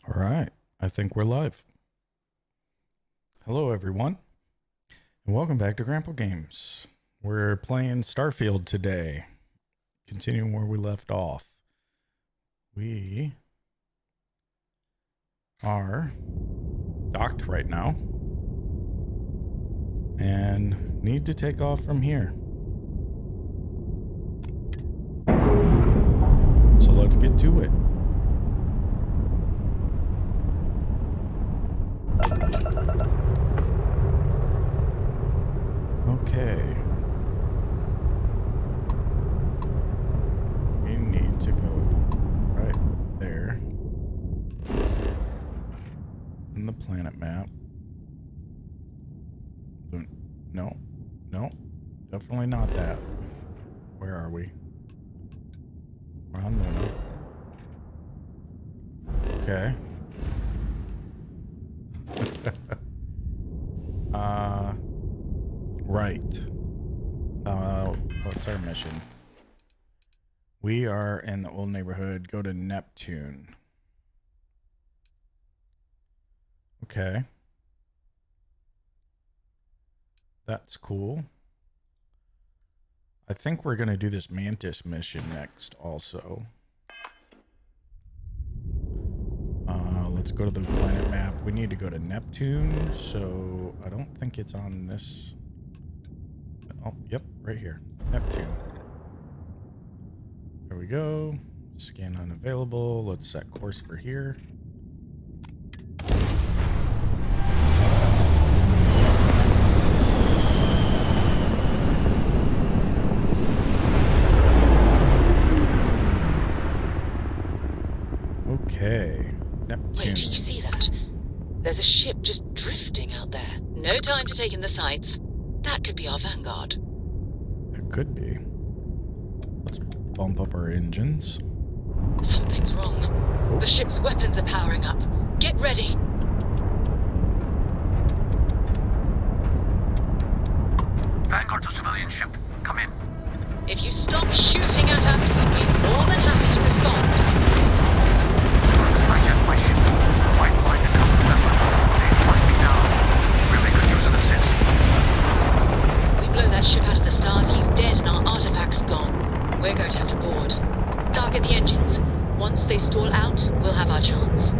All right, I think we're live. Hello, everyone, and welcome back to Grandpa Games. We're playing Starfield today, continuing where we left off. We are docked right now and need to take off from here. So let's get to it. Okay. We need to go right there in the planet map. No, definitely not that. Where are we? We're on the window. Okay. Right. What's our mission? We are in the old neighborhood. Go to Neptune. Okay. That's cool. I think we're going to do this Mantis mission next also. Let's go to the planet map. We need to go to Neptune, so I don't think it's on this. Oh, yep, right here. Neptune. There we go. Scan unavailable. Let's set course for here. Okay. Neptune. Wait, do you see that? There's a ship just drifting out there. No time to take in the sights. That could be our vanguard. It could be. Let's bump up our engines. Something's wrong. Oh. The ship's weapons are powering up. Get ready. Vanguard to civilian ship. Come in. If you stop shooting at us, we'd be more than happy to respond. I get my ship. White line is coming level. They find me now. Really could use an assist. We blow that ship out of the stars, he's dead and our artifact's gone. We're going to have to board. Target the engines. Once they stall out, we'll have our chance.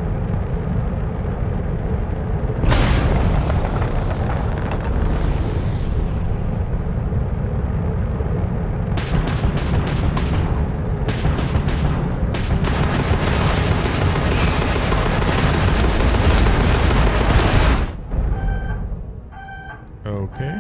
Okay.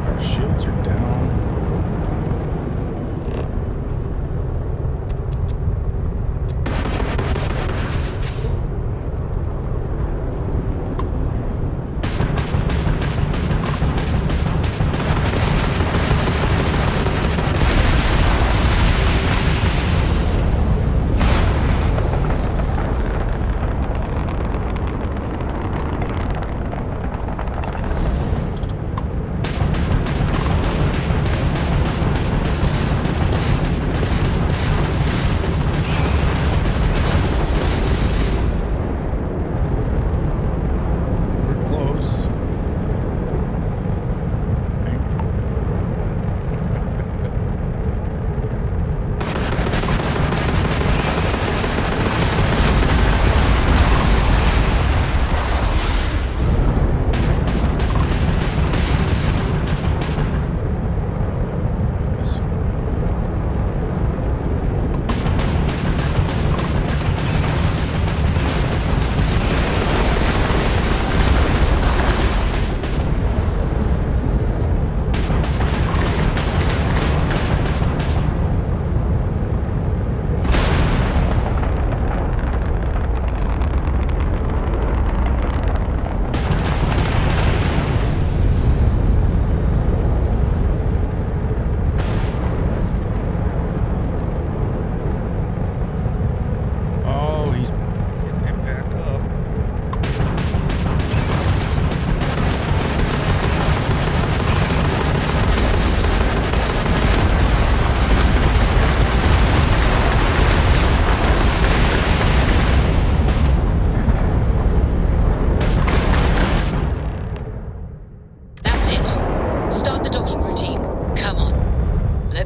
Our shields are down.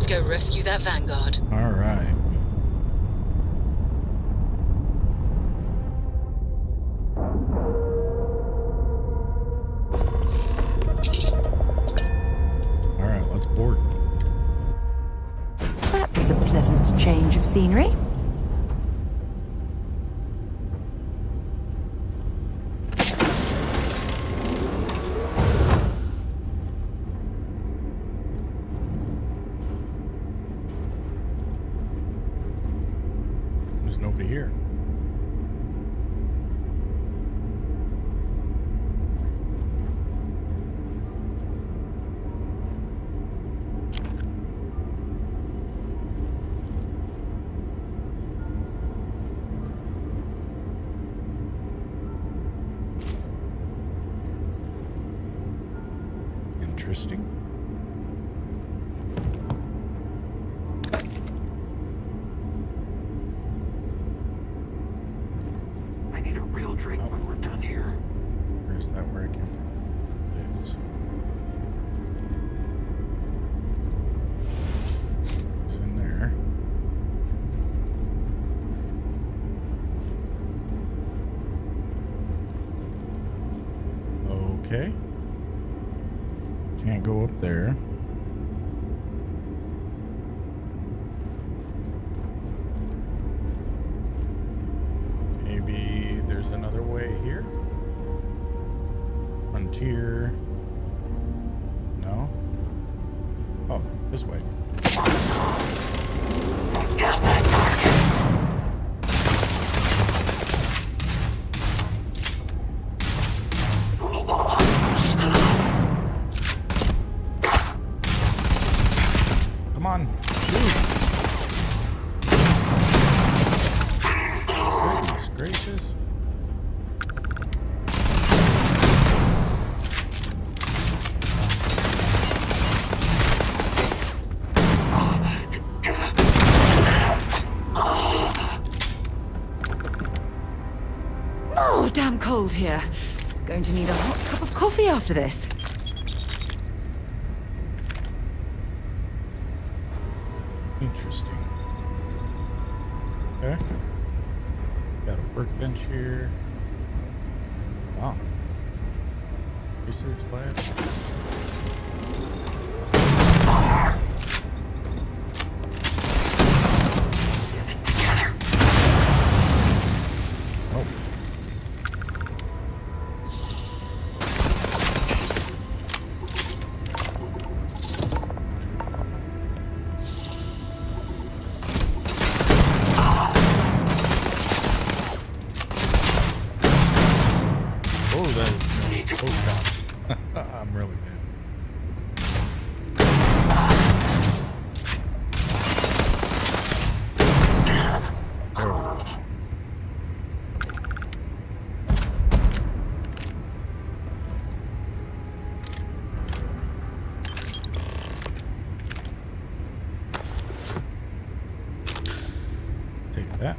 Let's go rescue that Vanguard. All right. All right, let's board. That was a pleasant change of scenery. There's nobody here. Interesting. I need a real drink when we're done here. Or is that where it came from? It is. It's in there. Okay. Can't go up there. Maybe there's another way here. Frontier. No? Oh, this way. Get that target! Come on. Shoot. Goodness gracious. Oh, damn cold here. Going to need a hot cup of coffee after this. Interesting. Okay. Got a workbench here. Wow. Research lab. Oh. Oh, that is no. Oh, God. I'm really bad. There we go. Take that.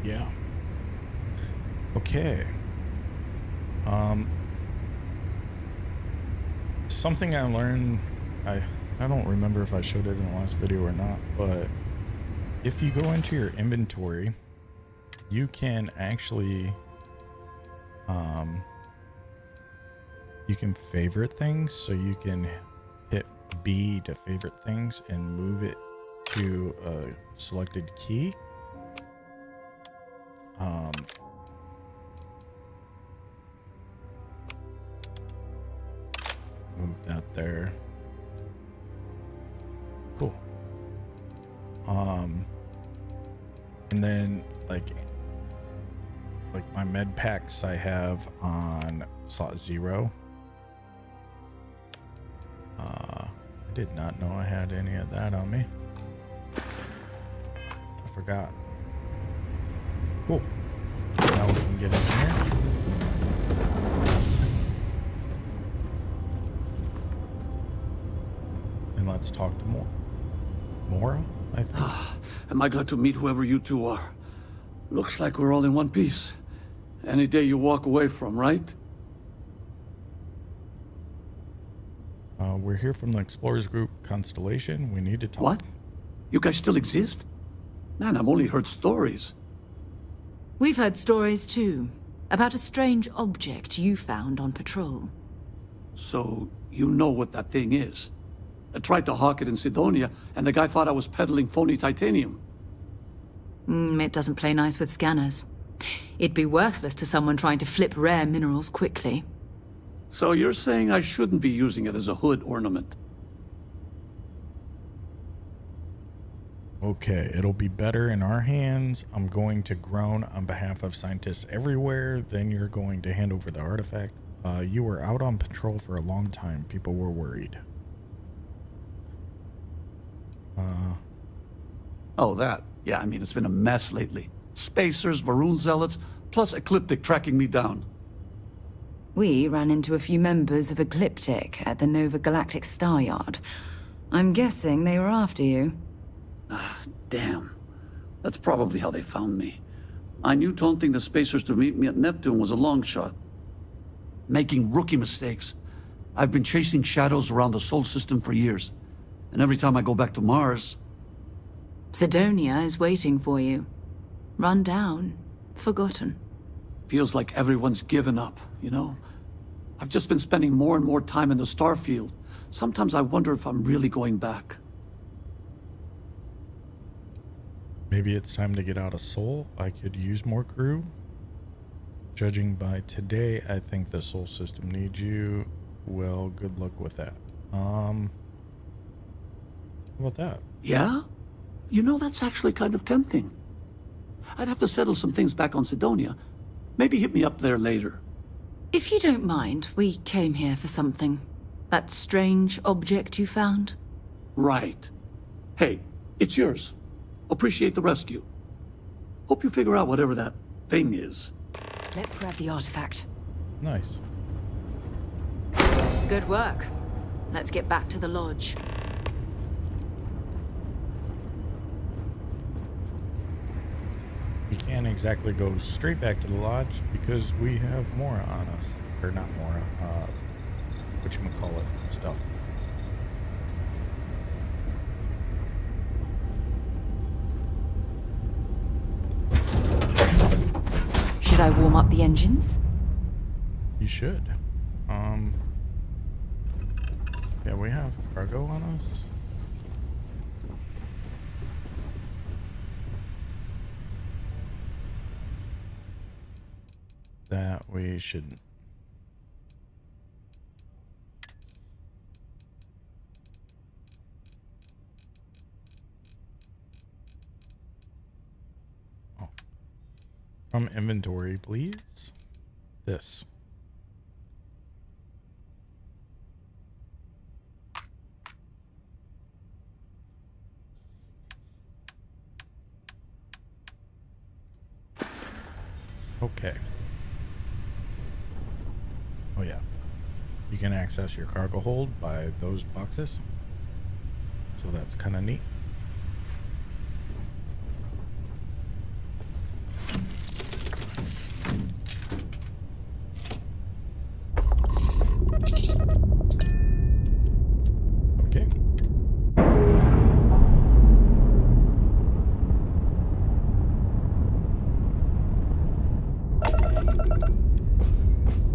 Yeah. Okay. Something I learned, I don't remember if I showed it in the last video or not, but if you go into your inventory, you can actually you can favorite things, so you can hit B to favorite things and move it to a selected key. Move that there. Cool. And then like my med packs I have on slot 0. I did not know I had any of that on me. I forgot. Cool. Now we can get in here. And let's talk to Mora, I think. Am I glad to meet whoever you two are? Looks like we're all in one piece. Any day you walk away from, right? We're here from the Explorers Group Constellation. We need to talk. What? You guys still exist? Man, I've only heard stories. We've heard stories too, about a strange object you found on patrol. So, you know what that thing is? I tried to hawk it in Sidonia, and the guy thought I was peddling phony titanium. It doesn't play nice with scanners. It'd be worthless to someone trying to flip rare minerals quickly. So you're saying I shouldn't be using it as a hood ornament? Okay, it'll be better in our hands. I'm going to groan on behalf of scientists everywhere. Then you're going to hand over the artifact. You were out on patrol for a long time. People were worried. Oh, that. Yeah, I mean, it's been a mess lately. Spacers, Varun zealots, plus Ecliptic tracking me down. We ran into a few members of Ecliptic at the Nova Galactic Star Yard. I'm guessing they were after you. Ah, damn. That's probably how they found me. I knew taunting the Spacers to meet me at Neptune was a long shot. Making rookie mistakes. I've been chasing shadows around the Sol system for years. And every time I go back to Mars... Sidonia is waiting for you. Run down. Forgotten. Feels like everyone's given up, you know? I've just been spending more and more time in the Starfield. Sometimes I wonder if I'm really going back. Maybe it's time to get out of Sol. I could use more crew. Judging by today, I think the Sol system needs you. Well, good luck with that. How about that? Yeah? You know, that's actually kind of tempting. I'd have to settle some things back on Sidonia. Maybe hit me up there later. If you don't mind, we came here for something. That strange object you found? Right. Hey, it's yours. Appreciate the rescue. Hope you figure out whatever that thing is. Let's grab the artifact. Nice. Good work. Let's get back to the lodge. We can't exactly go straight back to the lodge because we have Mora on us. Or not Mora, whatchamacallit stuff. Should I warm up the engines? You should. Yeah, we have cargo on us. That we shouldn't. Oh. From inventory, please. This. Okay. Oh yeah. You can access your cargo hold by those boxes. So that's kind of neat. Okay.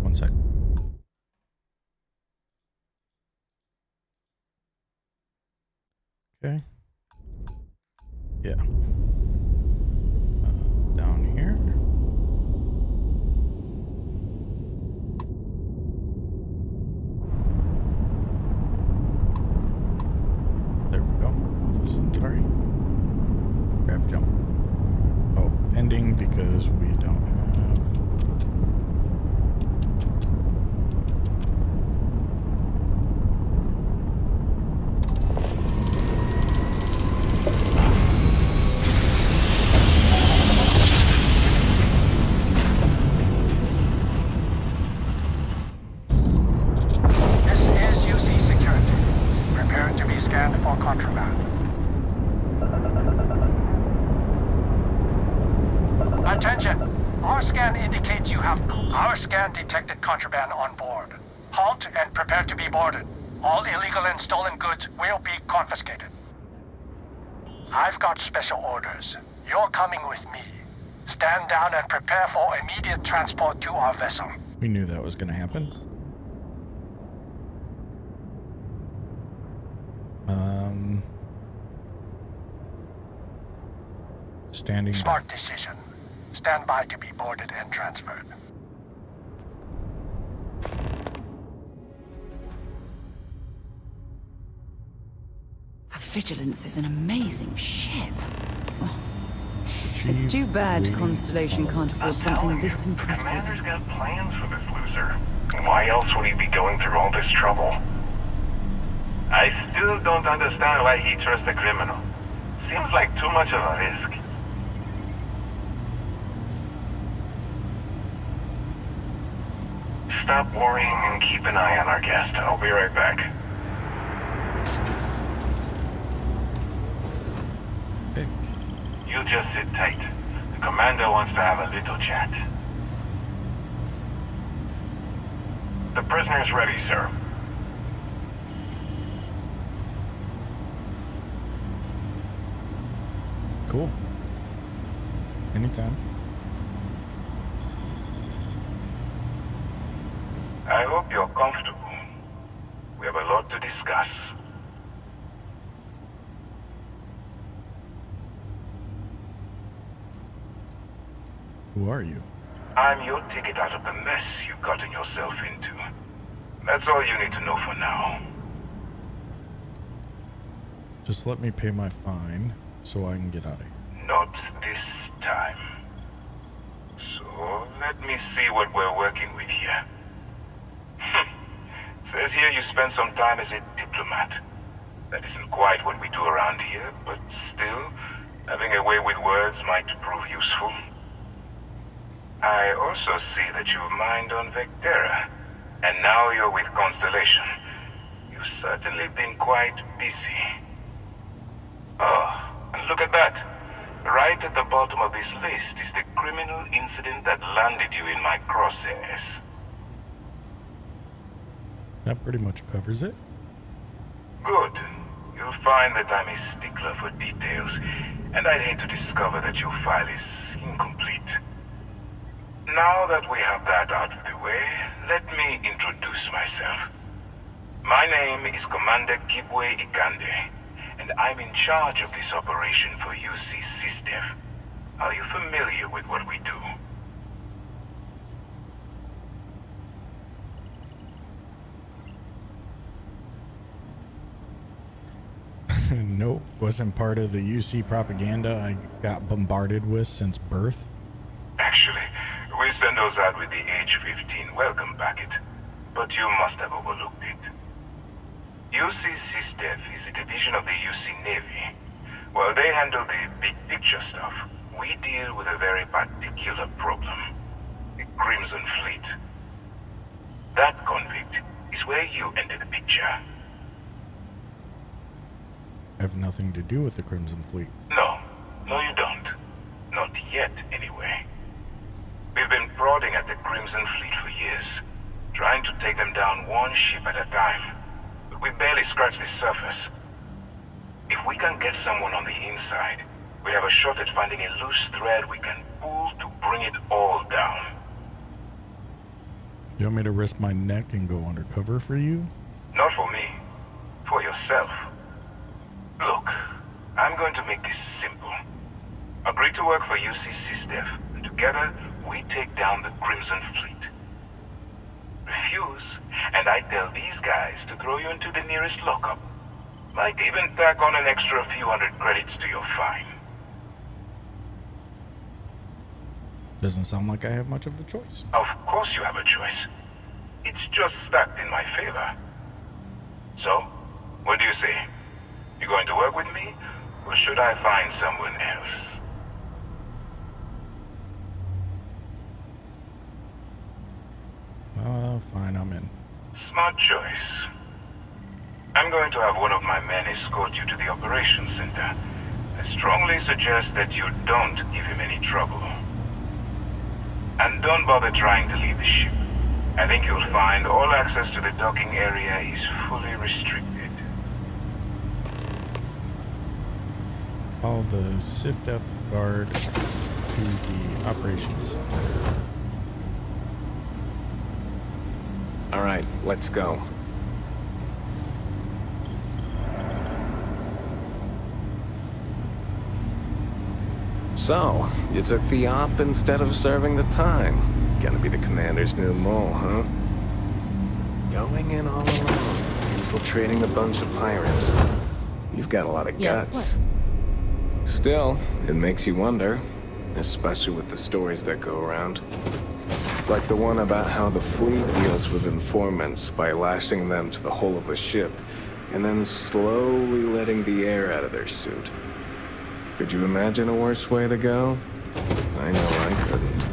One sec. Okay. Yeah. Down here. There we go. Alpha Centauri. Grab jump. Oh, pending because we don't have. This is UC Security. Prepare to be scanned for contraband. Attention! Our scan indicates you have... Our scan detected contraband on board. Halt and prepare to be boarded. All illegal and stolen goods will be confiscated. I've got special orders. You're coming with me. Stand down and prepare for immediate transport to our vessel. We knew that was going to happen. Standing by. Smart decision. Stand by to be boarded and transferred. The Vigilance is an amazing ship. It's Achieve too bad waiting Constellation power. can't afford something this impressive. Commander's got plans for this loser. Why else would he be going through all this trouble? I still don't understand why he trusts a criminal. Seems like too much of a risk. Stop worrying and keep an eye on our guest. I'll be right back. Okay. You just sit tight. The commander wants to have a little chat. The prisoner's ready, sir. Cool. Anytime. I hope you're comfortable. We have a lot to discuss. Who are you? I'm your ticket out of the mess you've gotten yourself into. That's all you need to know for now. Just let me pay my fine so I can get out of here. Not this time. So, let me see what we're working with here. Says here you spent some time as a diplomat. That isn't quite what we do around here, but still, having a way with words might prove useful. I also see that you mined on Vectera, and now you're with Constellation. You've certainly been quite busy. Oh, and look at that. Right at the bottom of this list is the criminal incident that landed you in my crosshairs. That pretty much covers it. Good. You'll find that I'm a stickler for details, and I'd hate to discover that your file is incomplete. Now that we have that out of the way, let me introduce myself. My name is Commander Kibwe Ikande, and I'm in charge of this operation for UC SysDev. Are you familiar with what we do? Nope, wasn't part of the UC propaganda I got bombarded with since birth. Actually, we send those out with the age 15 welcome packet, but you must have overlooked it. UC SysDev is a division of the UC Navy. While they handle the big picture stuff, we deal with a very particular problem. The Crimson Fleet. That convict is where you enter the picture. I have nothing to do with the Crimson Fleet. No, you don't. Not yet, anyway. We've been prodding at the Crimson Fleet for years, trying to take them down one ship at a time. But we barely scratched the surface. If we can get someone on the inside, we have a shot at finding a loose thread we can pull to bring it all down. You want me to risk my neck and go undercover for you? Not for me. For yourself. Look, I'm going to make this simple. Agree to work for UC SysDev, and together we take down the Crimson Fleet. Refuse, and I tell these guys to throw you into the nearest lockup. Might even tack on an extra few hundred credits to your fine. Doesn't sound like I have much of a choice. Of course you have a choice. It's just stacked in my favor. So, what do you say? You going to work with me, or should I find someone else? Fine, I'm in. Smart choice. I'm going to have one of my men escort you to the operations center. I strongly suggest that you don't give him any trouble. And don't bother trying to leave the ship. I think you'll find all access to the docking area is fully restricted. Follow the SIFDEF guard to the operations center. All right, let's go. So, you took the op instead of serving the time. Gonna be the commander's new mole, huh? Going in all alone, infiltrating a bunch of pirates. You've got a lot of Yes, guts. Still, it makes you wonder, especially with the stories that go around. Like the one about how the fleet deals with informants by lashing them to the hull of a ship and then slowly letting the air out of their suit. Could you imagine a worse way to go? I know I couldn't.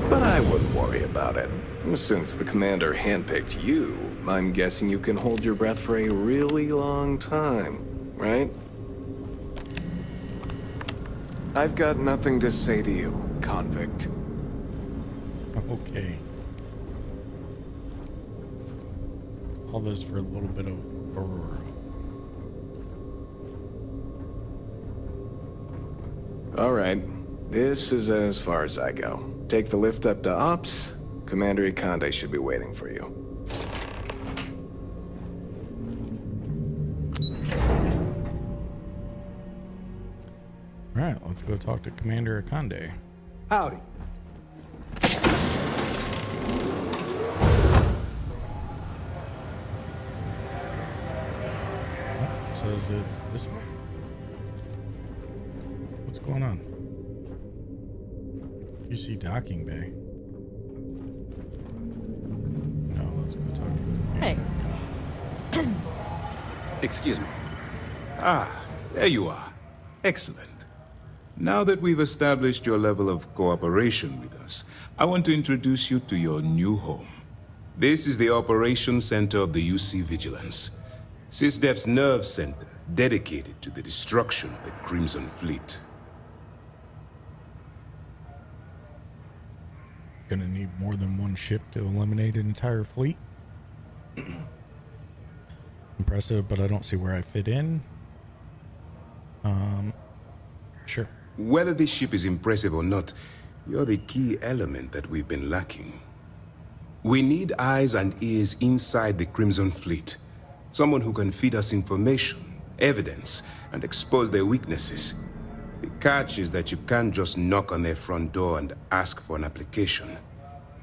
But I wouldn't worry about it. Since the commander handpicked you, I'm guessing you can hold your breath for a really long time, right? I've got nothing to say to you, convict. Okay. All this for a little bit of Aurora. All right, this is as far as I go. Take the lift up to Ops. Commander Ikande should be waiting for you. All right, let's go talk to Commander Akande. Howdy. Oh, it says it's this way. What's going on? You see docking bay. No, let's go talk to Hey. Excuse me. Ah, there you are. Excellent. Now that we've established your level of cooperation with us, I want to introduce you to your new home. This is the Operations Center of the UC Vigilance, SysDef's nerve center dedicated to the destruction of the Crimson Fleet. Gonna need more than one ship to eliminate an entire fleet. Impressive, but I don't see where I fit in. Sure. Whether this ship is impressive or not, you're the key element that we've been lacking. We need eyes and ears inside the Crimson Fleet. Someone who can feed us information, evidence, and expose their weaknesses. The catch is that you can't just knock on their front door and ask for an application.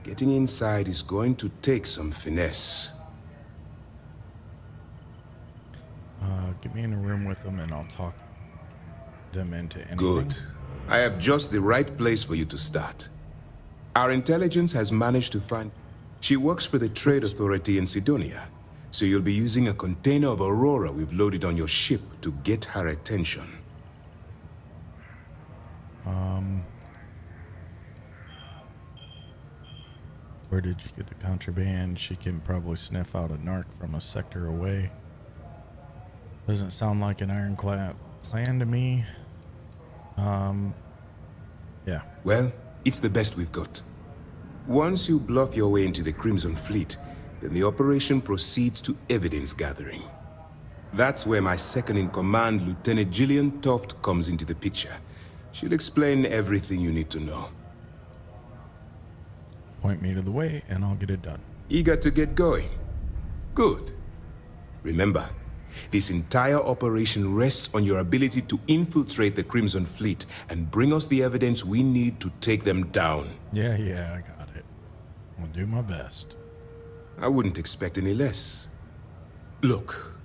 Getting inside is going to take some finesse. Get me in a room with them and I'll talk them into anything. Good. I have just the right place for you to start. Our intelligence has managed to find... She works for the Trade Authority in Sidonia, so you'll be using a container of Aurora we've loaded on your ship to get her attention. Where did you get the contraband? She can probably sniff out a narc from a sector away. Doesn't sound like an ironclad plan to me. Yeah. Well, it's the best we've got. Once you bluff your way into the Crimson Fleet, then the operation proceeds to evidence gathering. That's where my second-in-command, Lieutenant Gillian Toft, comes into the picture. She'll explain everything you need to know. Point me to the way and I'll get it done. Eager to get going? Good. Remember, this entire operation rests on your ability to infiltrate the Crimson Fleet and bring us the evidence we need to take them down. Yeah, I got it. I'll do my best. I wouldn't expect any less. Look,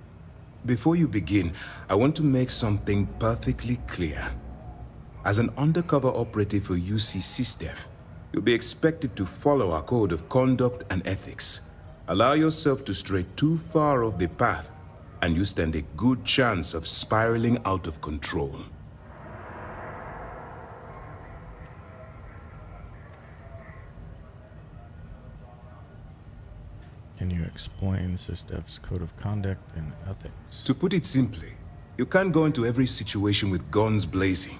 before you begin, I want to make something perfectly clear. As an undercover operative for UC SysDef, you'll be expected to follow our code of conduct and ethics. Allow yourself to stray too far off the path, and you stand a good chance of spiraling out of control. Can you explain SysDef's code of conduct and ethics? To put it simply, you can't go into every situation with guns blazing.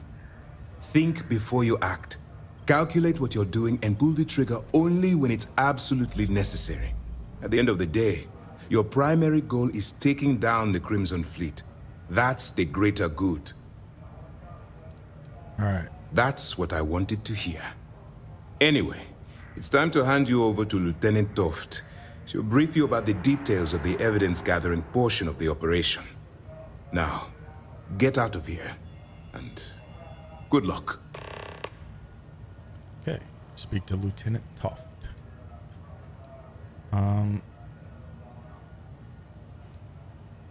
Think before you act. Calculate what you're doing and pull the trigger only when it's absolutely necessary. At the end of the day, your primary goal is taking down the Crimson Fleet. That's the greater good. All right. That's what I wanted to hear. Anyway, it's time to hand you over to Lieutenant Toft. She'll brief you about the details of the evidence-gathering portion of the operation. Now, get out of here, and good luck. Okay. Speak to Lieutenant Toft.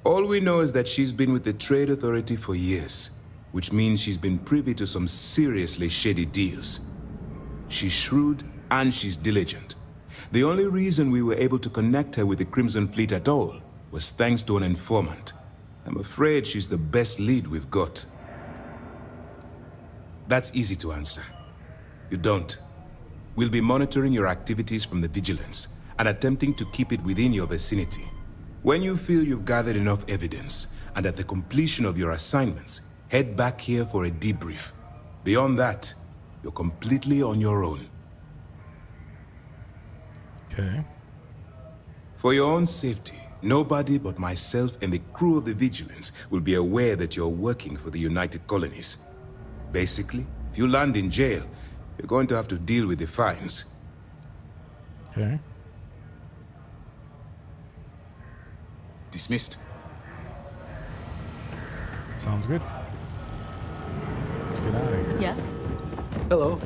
All we know is that she's been with the Trade Authority for years, which means she's been privy to some seriously shady deals. She's shrewd and she's diligent. The only reason we were able to connect her with the Crimson Fleet at all was thanks to an informant. I'm afraid she's the best lead we've got. That's easy to answer. You don't. We'll be monitoring your activities from the Vigilance and attempting to keep it within your vicinity. When you feel you've gathered enough evidence, and at the completion of your assignments, head back here for a debrief. Beyond that, you're completely on your own. Okay. For your own safety, nobody but myself and the crew of the Vigilance will be aware that you're working for the United Colonies. Basically, if you land in jail, you're going to have to deal with the fines. Okay. Dismissed. Sounds good. Let's get out of here. Yes? Hello.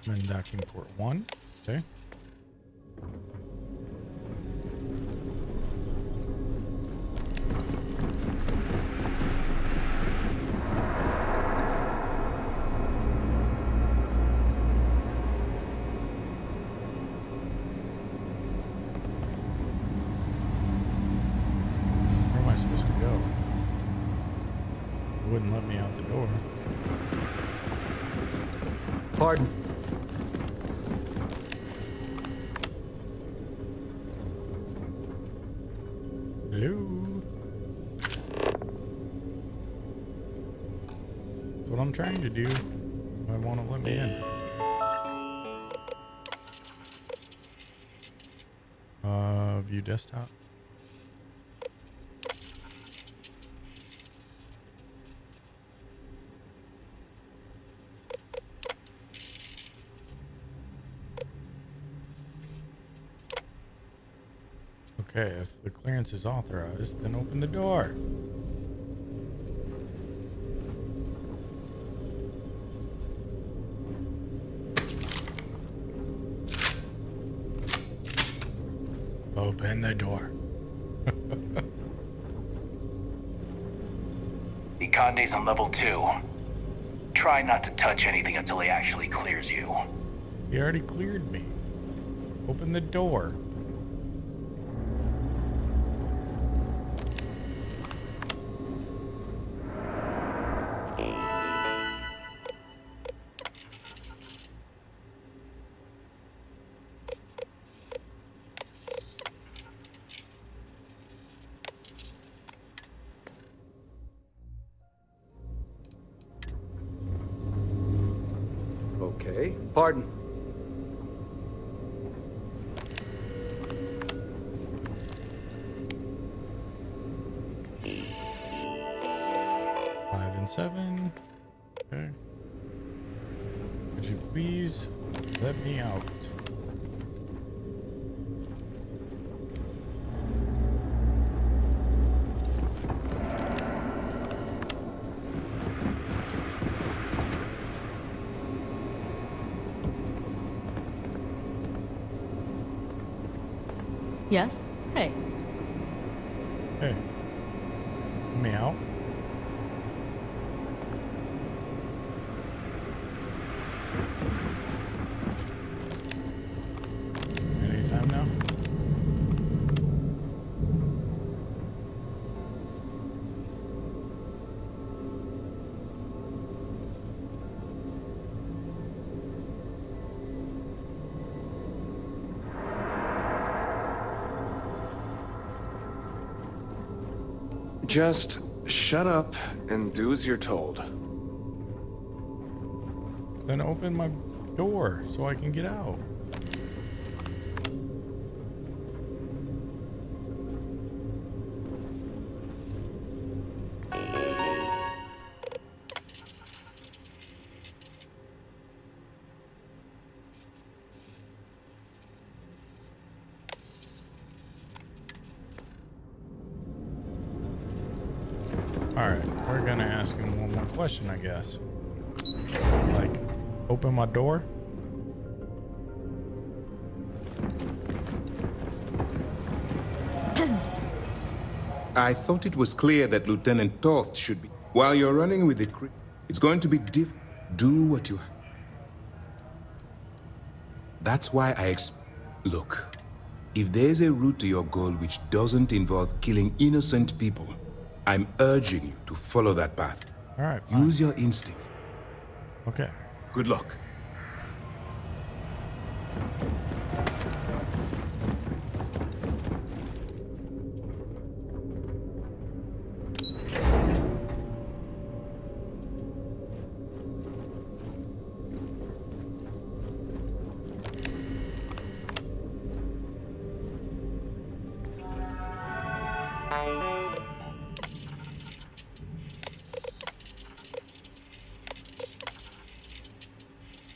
And docking port 1. Okay. Where am I supposed to go? It wouldn't let me out the door. Pardon. Hello. That's what I'm trying to do. I want to let me in. View desktop. Okay, if the clearance is authorized, then open the door. Open the door. Ikande's on level 2. Try not to touch anything until he actually clears you. He already cleared me. Open the door. Okay. Pardon. Five and 7. Okay. Could you please let me out? Yes? Hey. Hey. Let me out. Anytime now. Just shut up and do as you're told. Then open my door so I can get out. Alright, we're gonna ask him one more question, I guess. Like, open my door? I thought it was clear that Lieutenant Toft should be. While you're running with the it's going to be do what you. That's why look. If there's a route to your goal which doesn't involve killing innocent people, I'm urging you to follow that path. All right. Fine. Use your instincts. Okay. Good luck.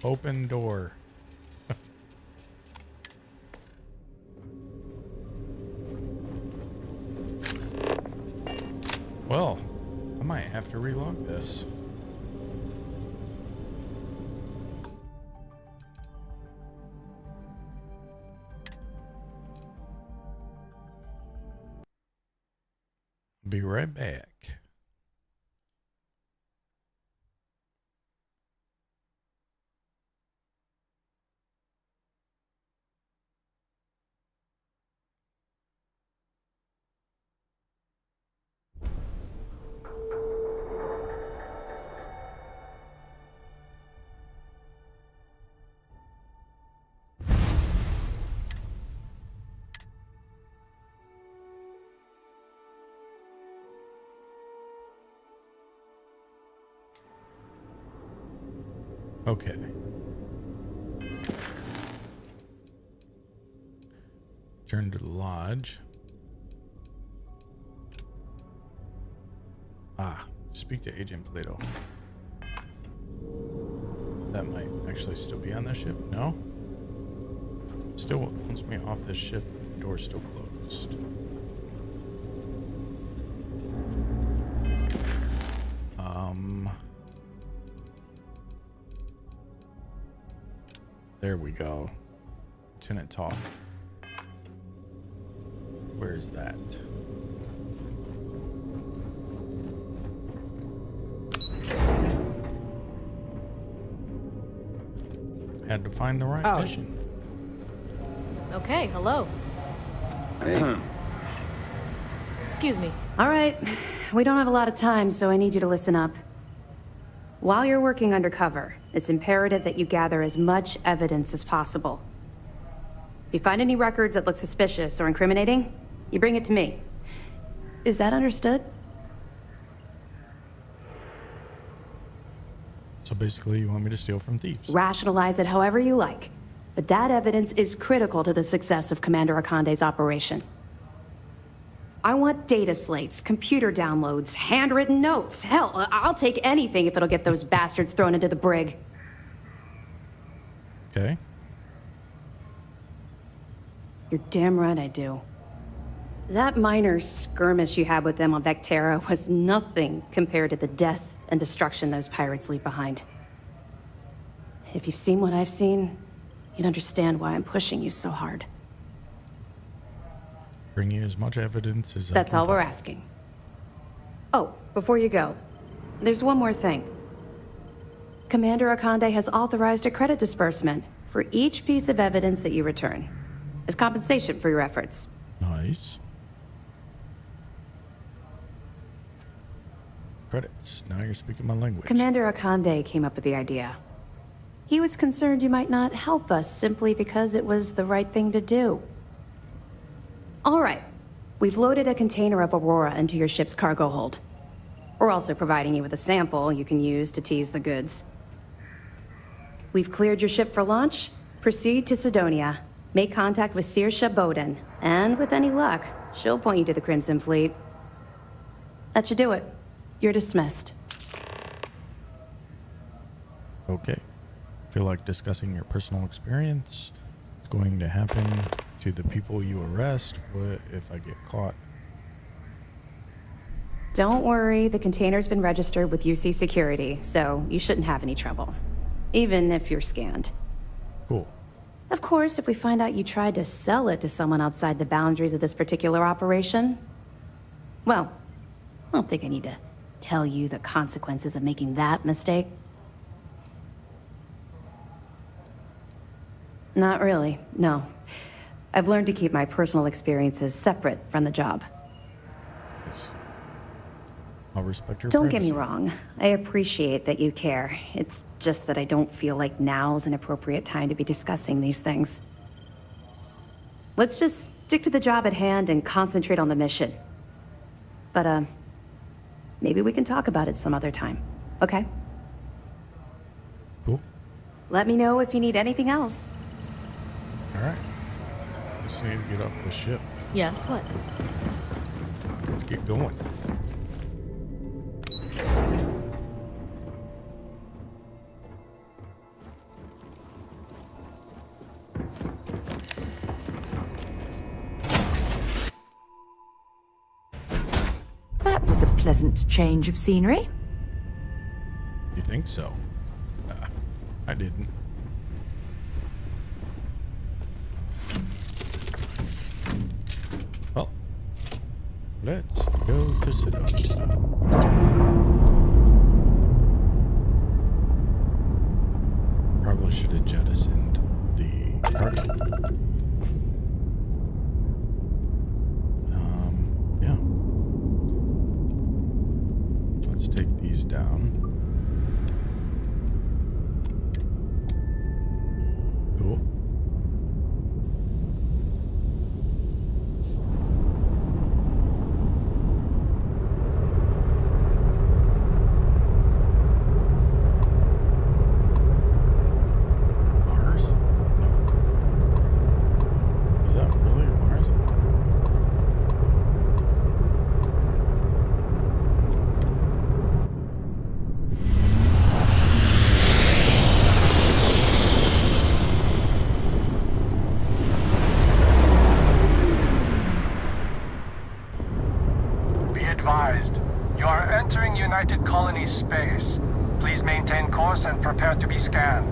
Open door. Well, I might have to relog this. Be right back. Okay. Turn to the lodge. Ah, speak to Agent Plato. That might actually still be on the ship. No? Still wants me off this ship. Door's still closed. There we go. Lieutenant Toft. Where's that? Had to find the right mission. Okay, hello. Hey. Excuse me. All right. We don't have a lot of time, so I need you to listen up. While you're working undercover, it's imperative that you gather as much evidence as possible. If you find any records that look suspicious or incriminating, you bring it to me. Is that understood? So basically, you want me to steal from thieves? Rationalize it however you like, but that evidence is critical to the success of Commander Akande's operation. I want data slates, computer downloads, handwritten notes. Hell, I'll take anything if it'll get those bastards thrown into the brig. Okay. You're damn right I do. That minor skirmish you had with them on Vectera was nothing compared to the death and destruction those pirates leave behind. If you've seen what I've seen, you'd understand why I'm pushing you so hard. Bring you as much evidence as That's all we're asking. Oh, before you go, there's one more thing. Commander Akande has authorized a credit disbursement for each piece of evidence that you return, as compensation for your efforts. Nice. Credits. Now you're speaking my language. Commander Akande came up with the idea. He was concerned you might not help us simply because it was the right thing to do. All right. We've loaded a container of Aurora into your ship's cargo hold. We're also providing you with a sample you can use to tease the goods. We've cleared your ship for launch. Proceed to Sidonia. Make contact with Saoirse Bowden, and with any luck, she'll point you to the Crimson Fleet. That should do it. You're dismissed. Okay. Feel like discussing your personal experience is going to happen to the people you arrest? What if I get caught? Don't worry, the container's been registered with UC Security, so you shouldn't have any trouble. Even if you're scanned. Cool. Of course, if we find out you tried to sell it to someone outside the boundaries of this particular operation, well, I don't think I need to tell you the consequences of making that mistake. Not really, no. I've learned to keep my personal experiences separate from the job. Yes. I'll respect your Don't get me privacy. wrong. I appreciate that you care. It's just that I don't feel like now's an appropriate time to be discussing these things. Let's just stick to the job at hand and concentrate on the mission. But, maybe we can talk about it some other time, okay? Cool. Let me know if you need anything else. Alright. Just need to get off the ship. Yes, what? Let's get going. That was a pleasant change of scenery. You think so? I didn't. Well, let's go to Sidonia. Probably should have jettisoned the cargo. Yeah. Let's take these down. Cool. Mars? No. Is that really Mars? Be advised, you are entering United Colony space. Please maintain course and prepare to be scanned.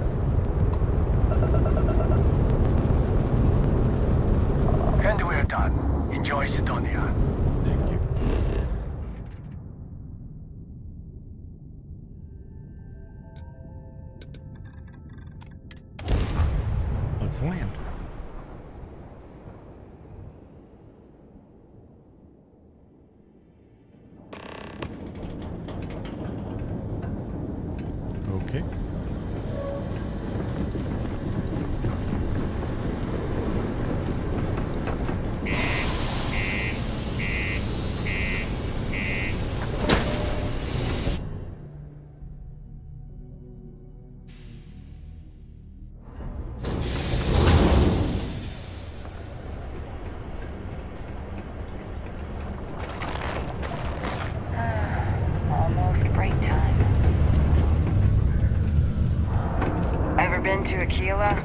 And we're done. Enjoy Sidonia. Thank you. Let's land. Okay. Almost break time. Ever been to Aquila?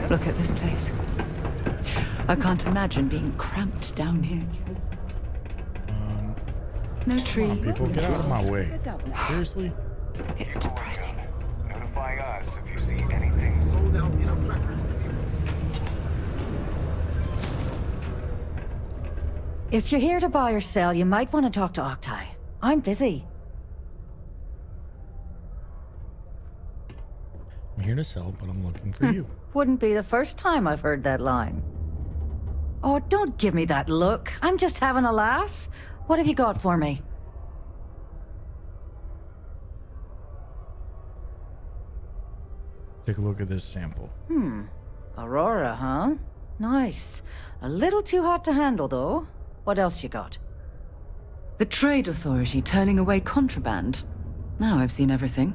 Look at this place. I can't imagine being cramped down here. No tree. Come on, people, get out of my way. Seriously? It's depressing. Notify us if you see anything. If you're here to buy or sell, you might want to talk to Octai. I'm busy. I'm here to sell, but I'm looking for you. Wouldn't be the first time I've heard that line. Oh, don't give me that look. I'm just having a laugh. What have you got for me? Take a look at this sample. Aurora, huh? Nice. A little too hot to handle, though. What else you got? The Trade Authority turning away contraband. Now I've seen everything.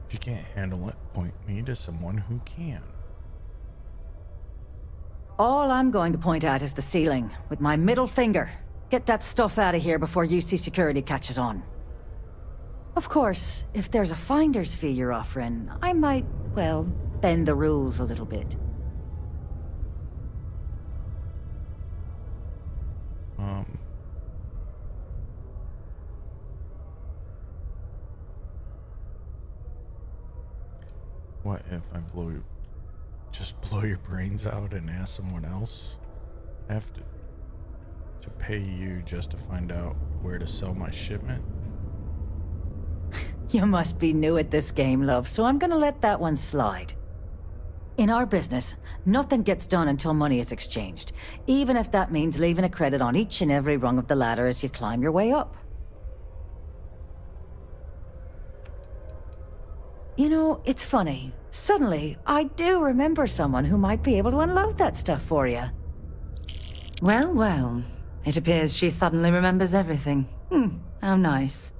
If you can't handle it, point me to someone who can. All I'm going to point at is the ceiling, with my middle finger. Get that stuff out of here before UC security catches on. Of course, if there's a finder's fee you're offering, I might, well, bend the rules a little bit. What if I just blow your brains out and ask someone else? I have to pay you just to find out where to sell my shipment? You must be new at this game, love, so I'm gonna let that one slide. In our business, nothing gets done until money is exchanged, even if that means leaving a credit on each and every rung of the ladder as you climb your way up. You know, it's funny. Suddenly, I do remember someone who might be able to unload that stuff for you. Well, well. It appears she suddenly remembers everything. How nice.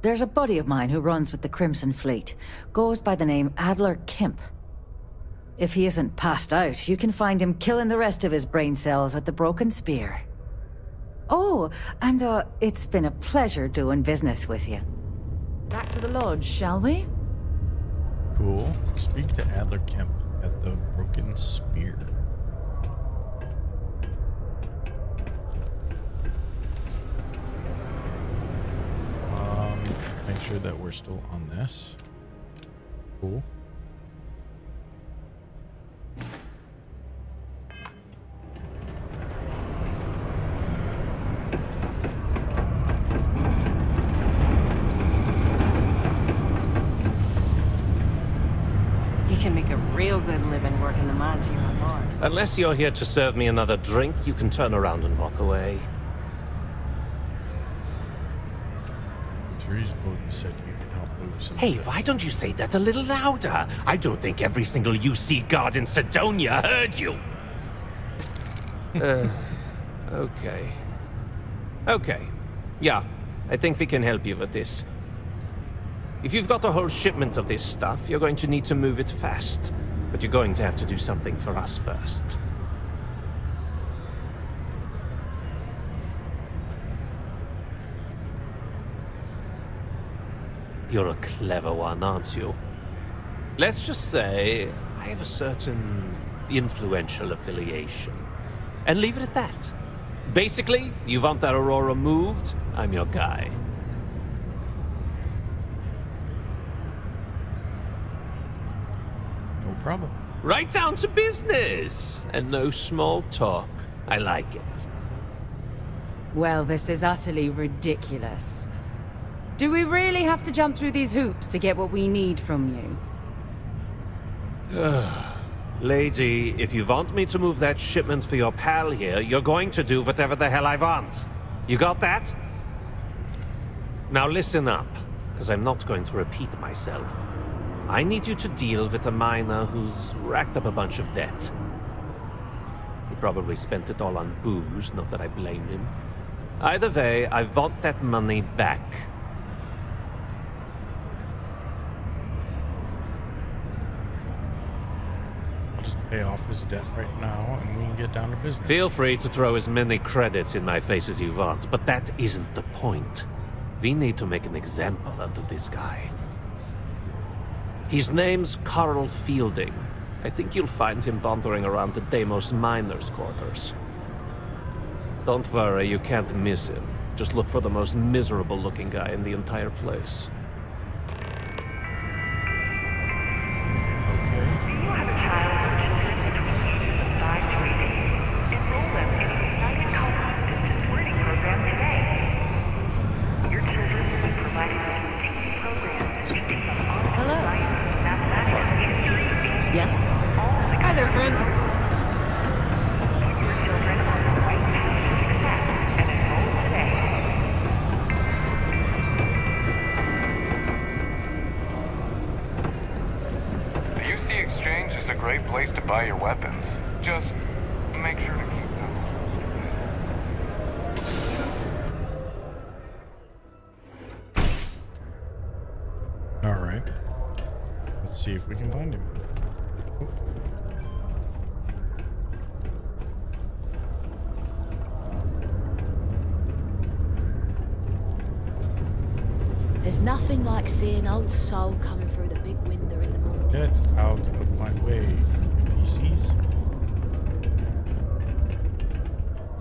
There's a buddy of mine who runs with the Crimson Fleet. Goes by the name Adler Kemp. If he isn't passed out, you can find him killing the rest of his brain cells at the Broken Spear. Oh, and it's been a pleasure doing business with you. Back to the lodge, shall we? Cool. Speak to Adler Kemp at the Broken Spear. Make sure that we're still on this. Cool. You can make a real good living working the mines here on Mars. Unless you're here to serve me another drink, you can turn around and walk away. Therese Bowden said you could help move some. Hey, why don't you say that a little louder? I don't think every single UC guard in Sidonia heard you. Okay. Okay. Yeah, I think we can help you with this. If you've got a whole shipment of this stuff, you're going to need to move it fast. But you're going to have to do something for us first. You're a clever one, aren't you? Let's just say I have a certain influential affiliation. And leave it at that. Basically, you want that Aurora moved, I'm your guy. No problem. Right down to business! And no small talk. I like it. Well, this is utterly ridiculous. Do we really have to jump through these hoops to get what we need from you? Lady, if you want me to move that shipment for your pal here, you're going to do whatever the hell I want. You got that? Now listen up, because I'm not going to repeat myself. I need you to deal with a miner who's racked up a bunch of debt. He probably spent it all on booze, not that I blame him. Either way, I want that money back. Pay off his debt right now, and we can get down to business. Feel free to throw as many credits in my face as you want, but that isn't the point. We need to make an example out of this guy. His name's Carl Fielding. I think you'll find him wandering around the Deimos miners' quarters. Don't worry, you can't miss him. Just look for the most miserable-looking guy in the entire place. is a great place to buy your weapons. Just make sure to keep them. All right. Let's see if we can find him. Oh. There's nothing like seeing old soul coming through the big window in the morning. Get out of my way, NPCs.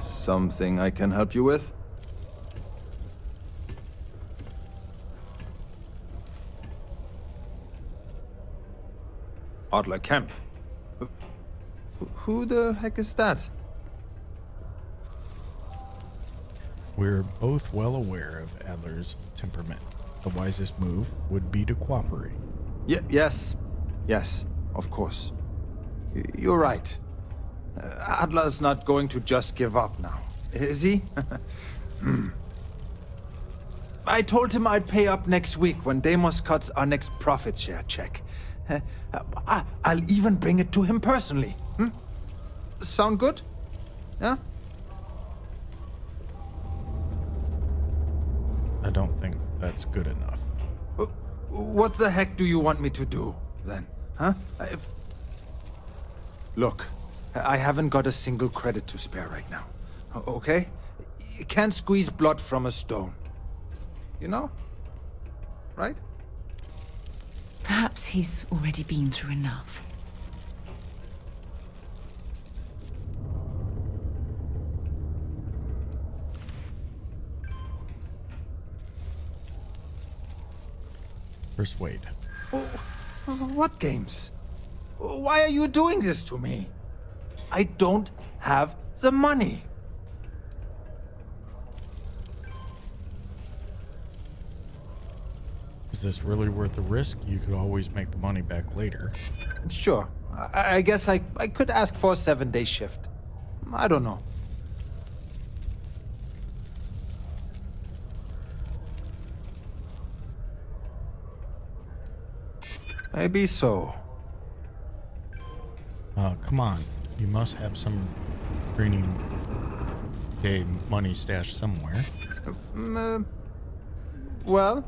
Something I can help you with? Adler Kemp. Who the heck is that? We're both well aware of Adler's temperament. The wisest move would be to cooperate. Yes, of course. You're right. Adler's not going to just give up now, is he? I told him I'd pay up next week when Deimos cuts our next profit share check. I'll even bring it to him personally. Sound good? Yeah? I don't think that's good enough. What the heck do you want me to do, then? Huh? Look, I haven't got a single credit to spare right now. Okay? You can't squeeze blood from a stone. You know? Right? Perhaps he's already been through enough. Persuade. What games? Why are you doing this to me? I don't have the money. Is this really worth the risk? You could always make the money back later. Sure. I guess I could ask for a 7-day shift. I don't know. Maybe so. Come on. You must have some training day money stashed somewhere. Well,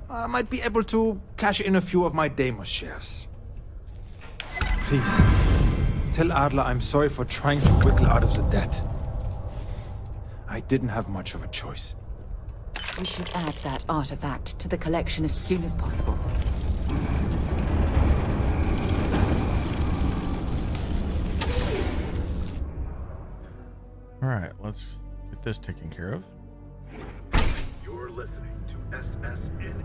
I might be able to cash in a few of my Deimos shares. Please, tell Adler I'm sorry for trying to wiggle out of the debt. I didn't have much of a choice. We should add that artifact to the collection as soon as possible. All right, let's get this taken care of. You're listening to SSNN.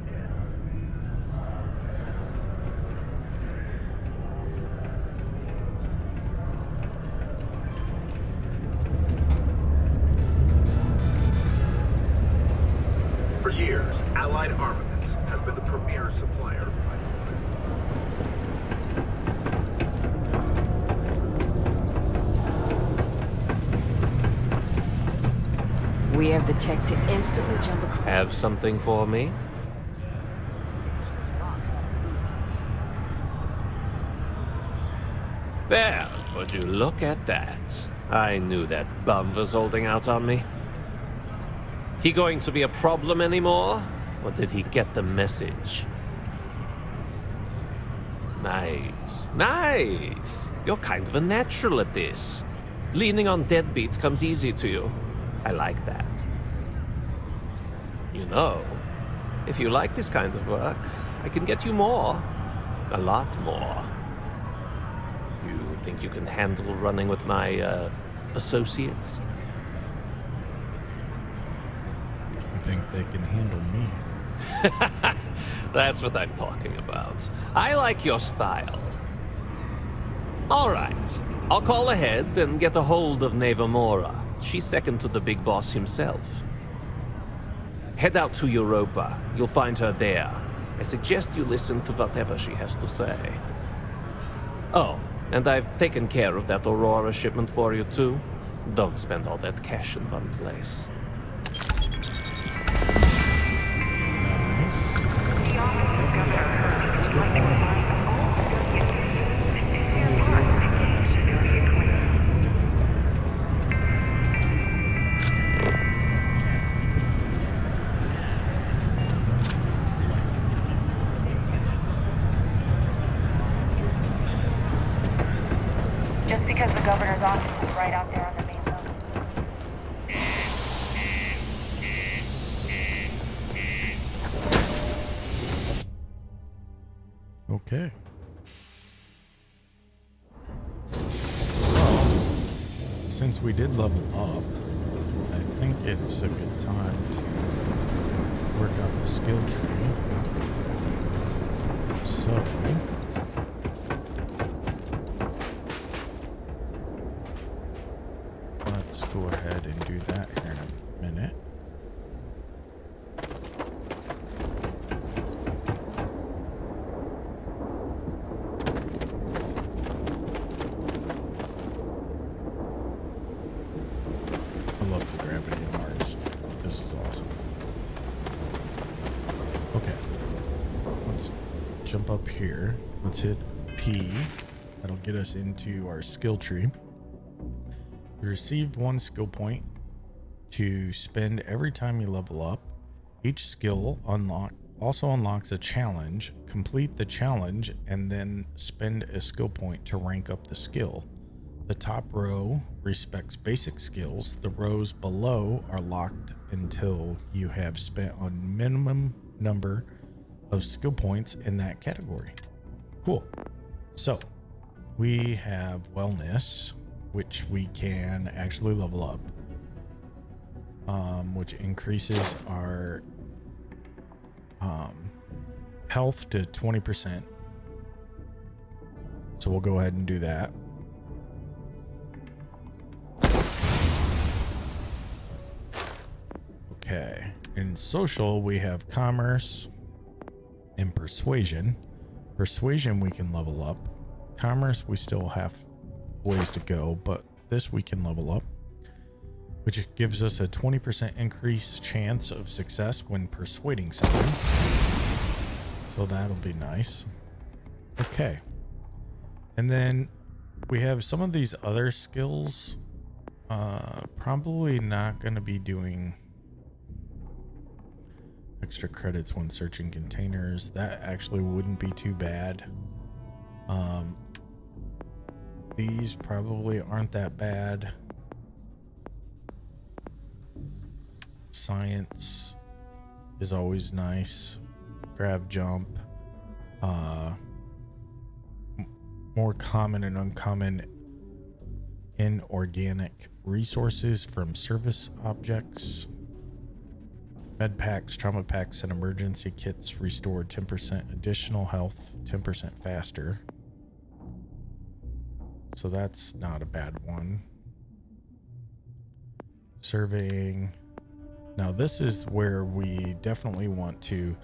For years, Allied Armaments has been the premier supplier of We have the tech to instantly jump across. Have something for me? Well, would you look at that? I knew that bum was holding out on me. He going to be a problem anymore? Or did he get the message? Nice. Nice. You're kind of a natural at this. Leaning on deadbeats comes easy to you. I like that. You know, if you like this kind of work, I can get you more. A lot more. You think you can handle running with my, associates? You think they can handle me? That's what I'm talking about. I like your style. All right. I'll call ahead and get a hold of Neva Mora. She's second to the big boss himself. Head out to Europa. You'll find her there. I suggest you listen to whatever she has to say. Oh, and I've taken care of that Aurora shipment for you too. Don't spend all that cash in one place. governor's office is right out there on the main level. Okay. Well, since we did level up, I think it's a good time to work on the skill tree. So, let's go ahead and do that here in a minute. I love the gravity of Mars. This is awesome. Okay. Let's jump up here. Let's hit P. That'll get us into our skill tree. You receive 1 skill point to spend every time you level up. Each skill also unlocks a challenge. Complete the challenge and then spend a skill point to rank up the skill. The top row respects basic skills. The rows below are locked until you have spent a minimum number of skill points in that category. Cool. So we have wellness, which we can actually level up, which increases our health to 20%. So we'll go ahead and do that. Okay, in social we have commerce and persuasion. Persuasion we can level up. Commerce we still have ways to go, but this we can level up, which gives us a 20% increased chance of success when persuading someone. So that'll be nice. Okay, and then we have some of these other skills. Probably not going to be doing extra credits when searching containers. That actually wouldn't be too bad. These probably aren't that bad. Science is always nice. Grab jump. More common and uncommon inorganic resources from service objects. Med packs, trauma packs, and emergency kits restore 10% additional health, 10% faster. So that's not a bad one. Surveying. Now this is where we definitely want to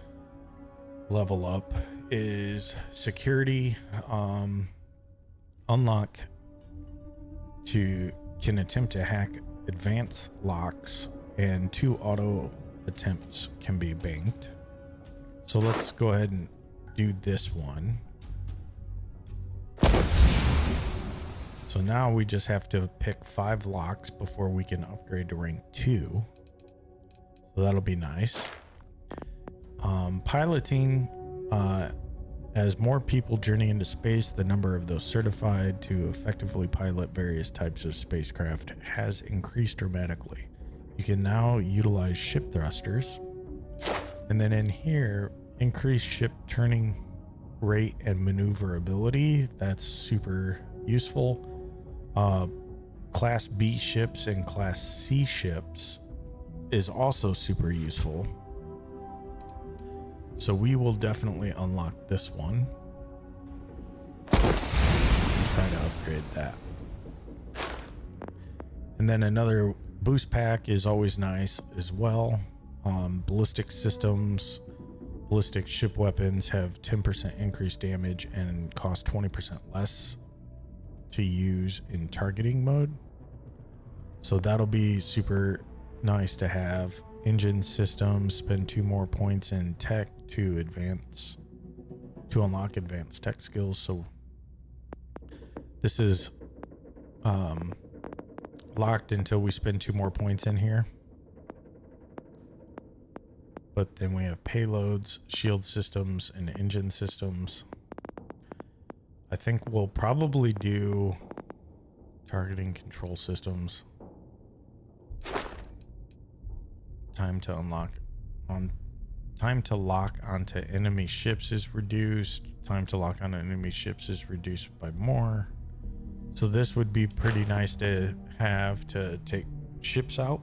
level up, is security. Unlock can attempt to hack advanced locks, and 2 auto attempts can be banked. So let's go ahead and do this one. So now we just have to pick 5 locks before we can upgrade to rank 2. So that'll be nice. Piloting, as more people journey into space, the number of those certified to effectively pilot various types of spacecraft has increased dramatically. You can now utilize ship thrusters. And then in here, increase ship turning rate and maneuverability. That's super useful. Class B ships and Class C ships is also super useful. So we will definitely unlock this one and try to upgrade that. And then another boost pack is always nice as well. Ballistic systems, ballistic ship weapons have 10% increased damage and cost 20% less to use in targeting mode. So that'll be super nice to have. Engine systems, spend 2 more points in tech to unlock advanced tech skills. So this is locked until we spend 2 more points in here. But then we have payloads, shield systems, and engine systems. I think we'll probably do Targeting control systems. Time to lock onto enemy ships is reduced. Time to lock onto enemy ships is reduced by more. So this would be pretty nice to have to take ships out.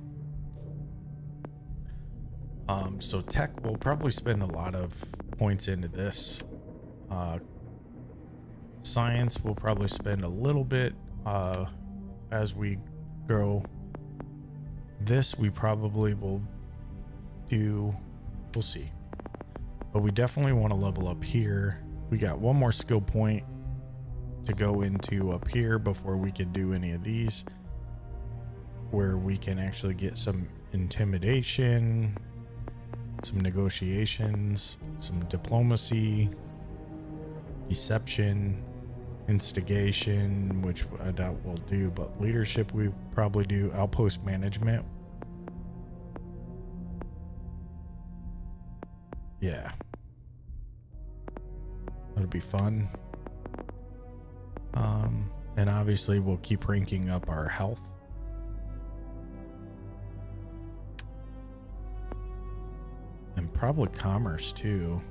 So tech will probably spend a lot of points into this. Science will probably spend a little bit as we grow. This we probably will do, we'll see. But we definitely want to level up here. We got one more skill point to go into up here before we can do any of these, where we can actually get some intimidation, some negotiations, some diplomacy, deception, instigation, which I doubt we'll do, but leadership we probably do. Outpost management, yeah, that'll be fun. And obviously we'll keep ranking up our health. And probably commerce too.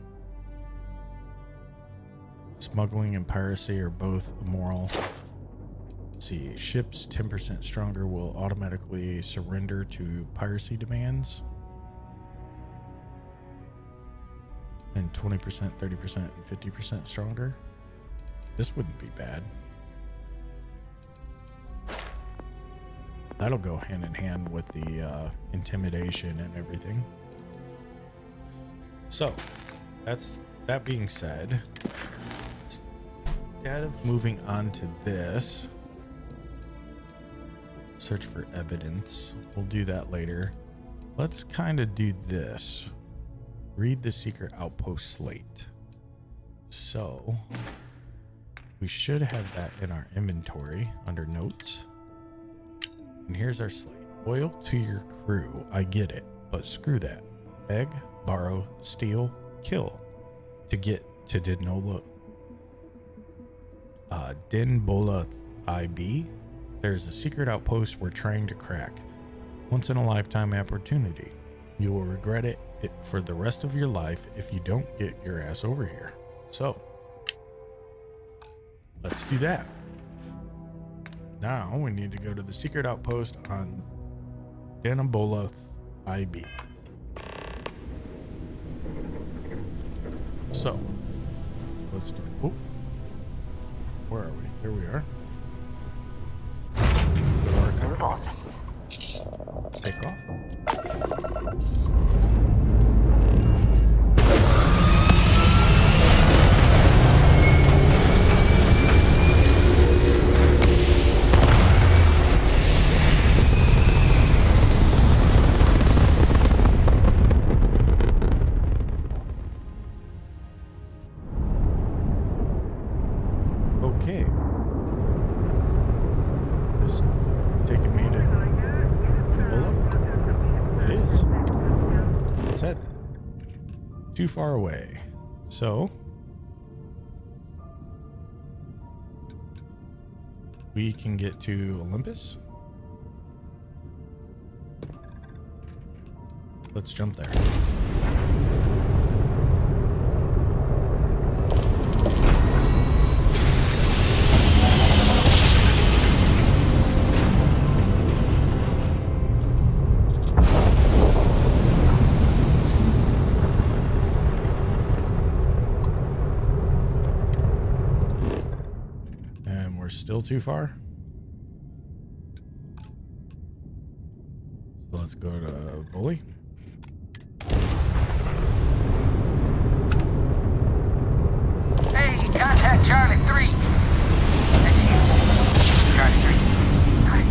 Smuggling and piracy are both immoral. Let's see, ships 10% stronger will automatically surrender to piracy demands. And 20%, 30%, and 50% stronger. This wouldn't be bad. That'll go hand in hand with the intimidation and everything. So, that being said, instead of moving on to this, search for evidence. We'll do that later. Let's kind of do this. Read the secret outpost slate. So, we should have that in our inventory under notes. And here's our slate. Loyal to your crew. I get it, but screw that. Beg, borrow, steal, kill to get to Dinbola IB. There's a secret outpost we're trying to crack. Once in a lifetime opportunity. You will regret it for the rest of your life if you don't get your ass over here. So, let's do that. Now we need to go to the secret outpost on Dinbola IB. So, let's do. Oh, where are we? There we are. Move on. Take off. Okay. This taking me to Dinbola? It is. It's head too far away. So we can get to Olympus. Let's jump there. Still too far. So let's go to Volley. Hey, contact Charlie 3. That's you. Charlie 3. Hi.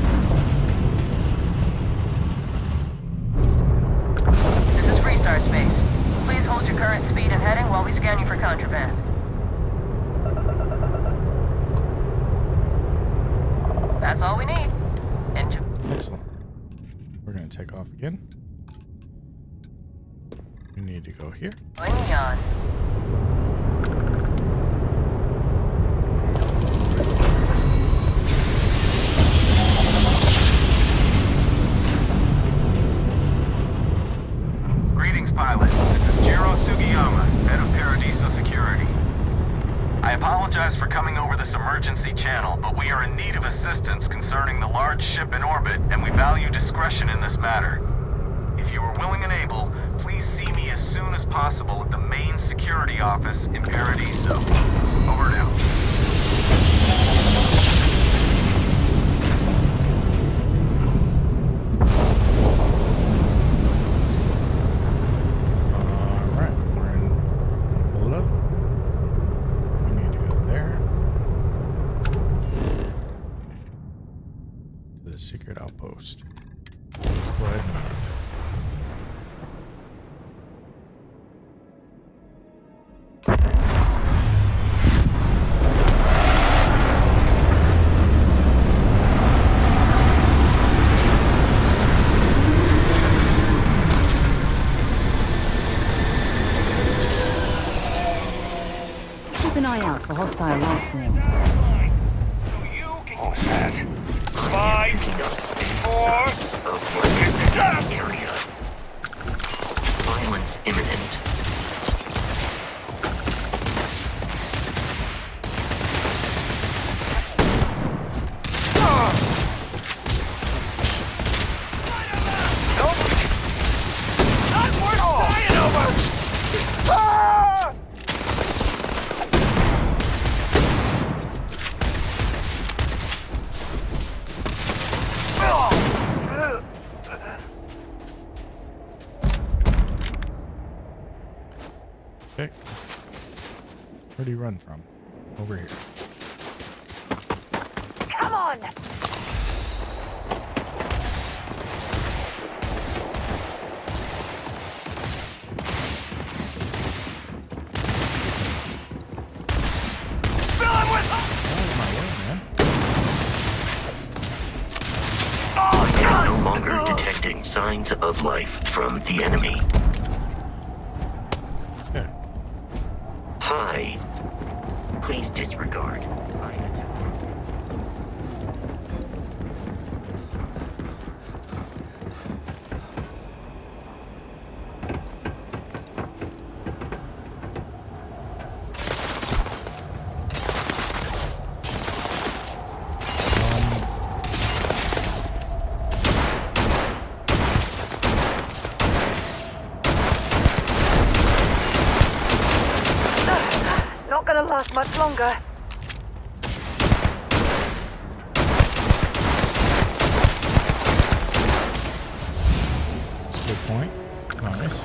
This is Freestar Space. Please hold your current speed and heading while we scan you for contraband. That's all we need. Excellent. We're going to take off again. We need to go here. Bling on. apologize for coming over this emergency channel, but we are in need of assistance concerning the large ship in orbit, and we value discretion in this matter. If you are willing and able, please see me as soon as possible at the main security office in Paradiso. Over now. Secret outpost. Go ahead and keep an eye out for hostile life forms. What was that? 5, 4, area. Violence imminent. not worth dying over! Okay. Where'd he run from? Over here. Come on! Fill him with... No longer detecting signs of life from the enemy. Hi. Please disregard. Not gonna last much longer. That's a good point. Nice.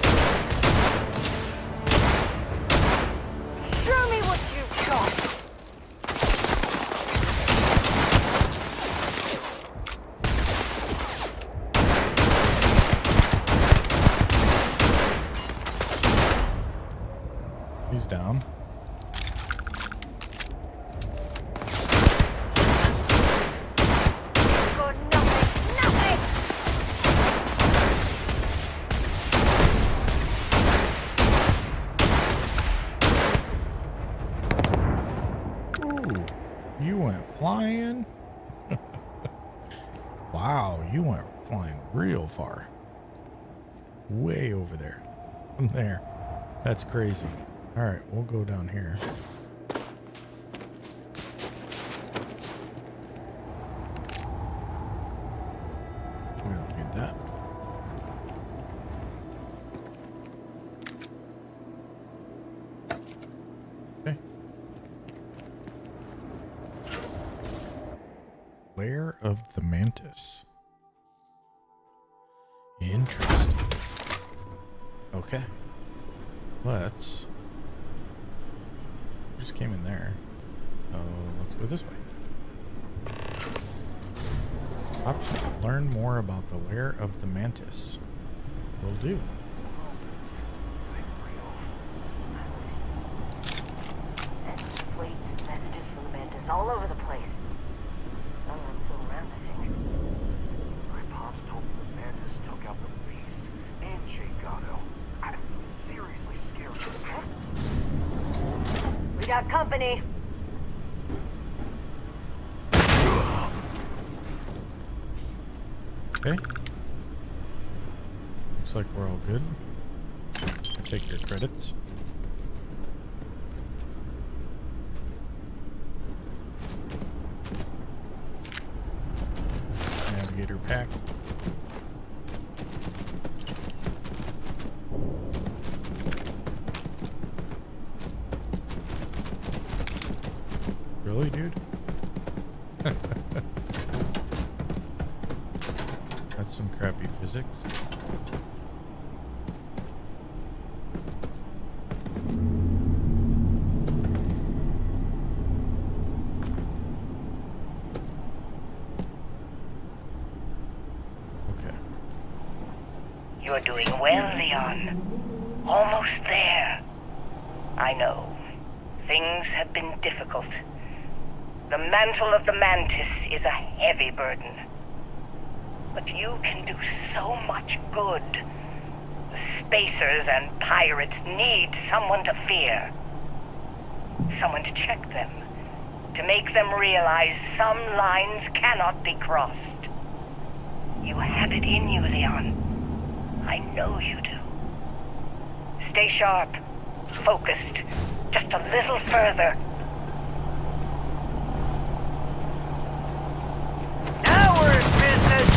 Show me what you've got. He's down. You went flying. Wow, you went flying real far. Way over there. From there. That's crazy. Alright, we'll go down here. We don't need that. Okay. Lair of the Mantis. Interesting. Okay. Let's... just came in there. Let's go this way. Option. Learn more about the lair of the Mantis. Will do. Fleets and messages from the Mantis all over the place. Some of them still around, I think. My pops told me the Mantis took out the Beast and Jay Gatto. I'm seriously scared of them. We got company. Okay. Looks like we're all good. I take your credits. Really, dude? That's some crappy physics. You're doing well, Leon. Almost there. I know. Things have been difficult. The mantle of the Mantis is a heavy burden. But you can do so much good. The Spacers and pirates need someone to fear. Someone to check them. To make them realize some lines cannot be crossed. You have it in you, Leon. I know you do. Stay sharp, focused, just a little further. Now we're in business!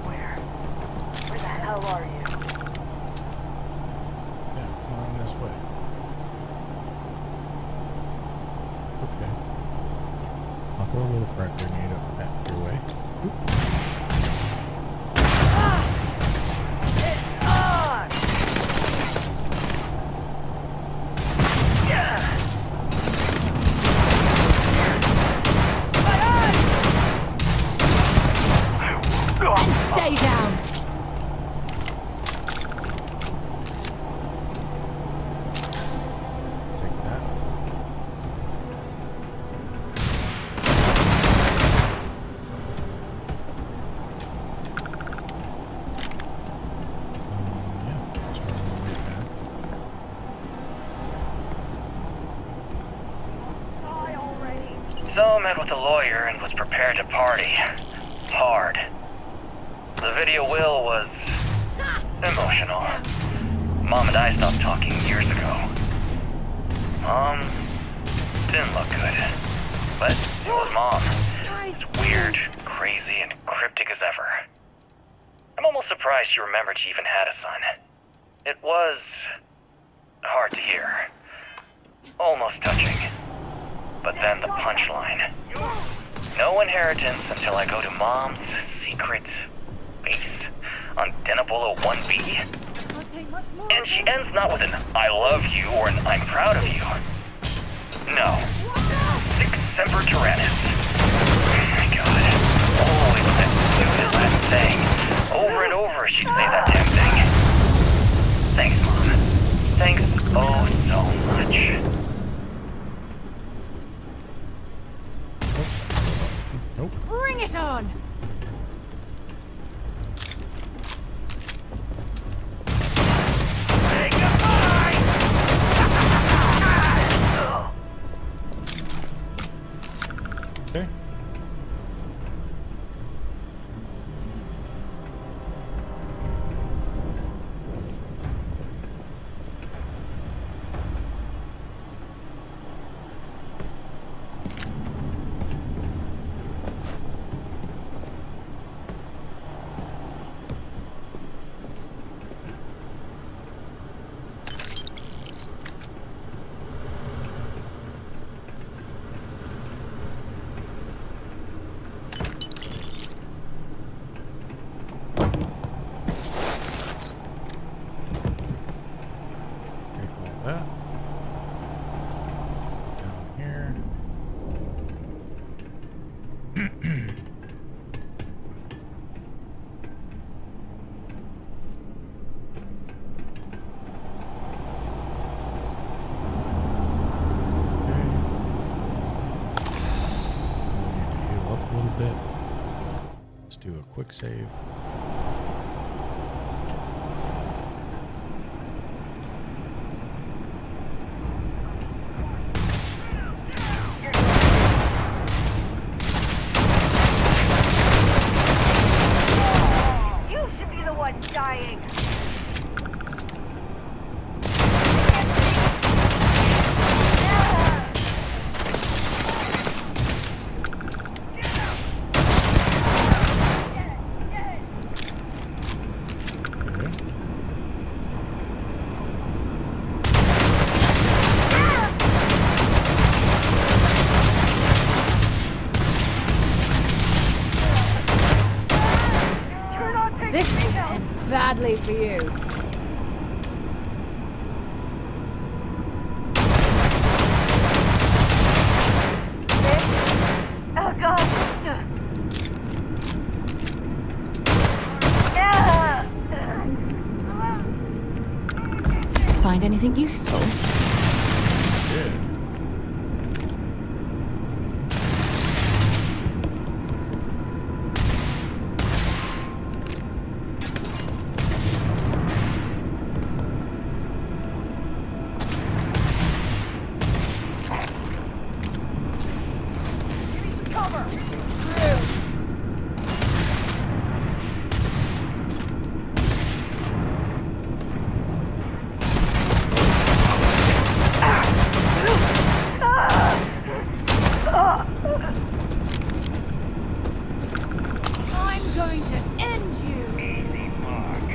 Where the hell are you? Yeah, come on this way. Okay. I'll throw a little frag grenade up back your way. Oop. Stay down. Take that. Yeah, let's run all the way back. So I met with a lawyer and was prepared to party. Hard. The video will was emotional. Mom and I stopped talking years ago. Mom didn't look good. But it was Mom. As weird, crazy, and cryptic as ever. I'm almost surprised she remembered she even had a son. It was hard to hear. Almost touching. But then the punchline. No inheritance until I go to Mom's secret base on Denabolo 1B. And she ends not with an I love you or an I'm proud of you. No. Sic semper tyrannis. Oh my god. Always that stupid last thing. Over and over she'd say that damn thing. Thanks, Mom. Thanks oh so much. Nope. Bring it on! Say goodbye! Okay. That. Down here. Heal up a little bit. Let's do a quick save. You should be the one dying. sadly for you. Oh god! Find anything useful? I'm going to end you! Easy mark.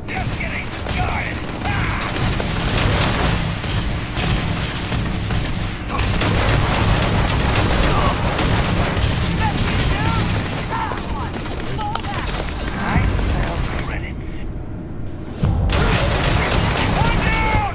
Just getting started. I smell credits. One down!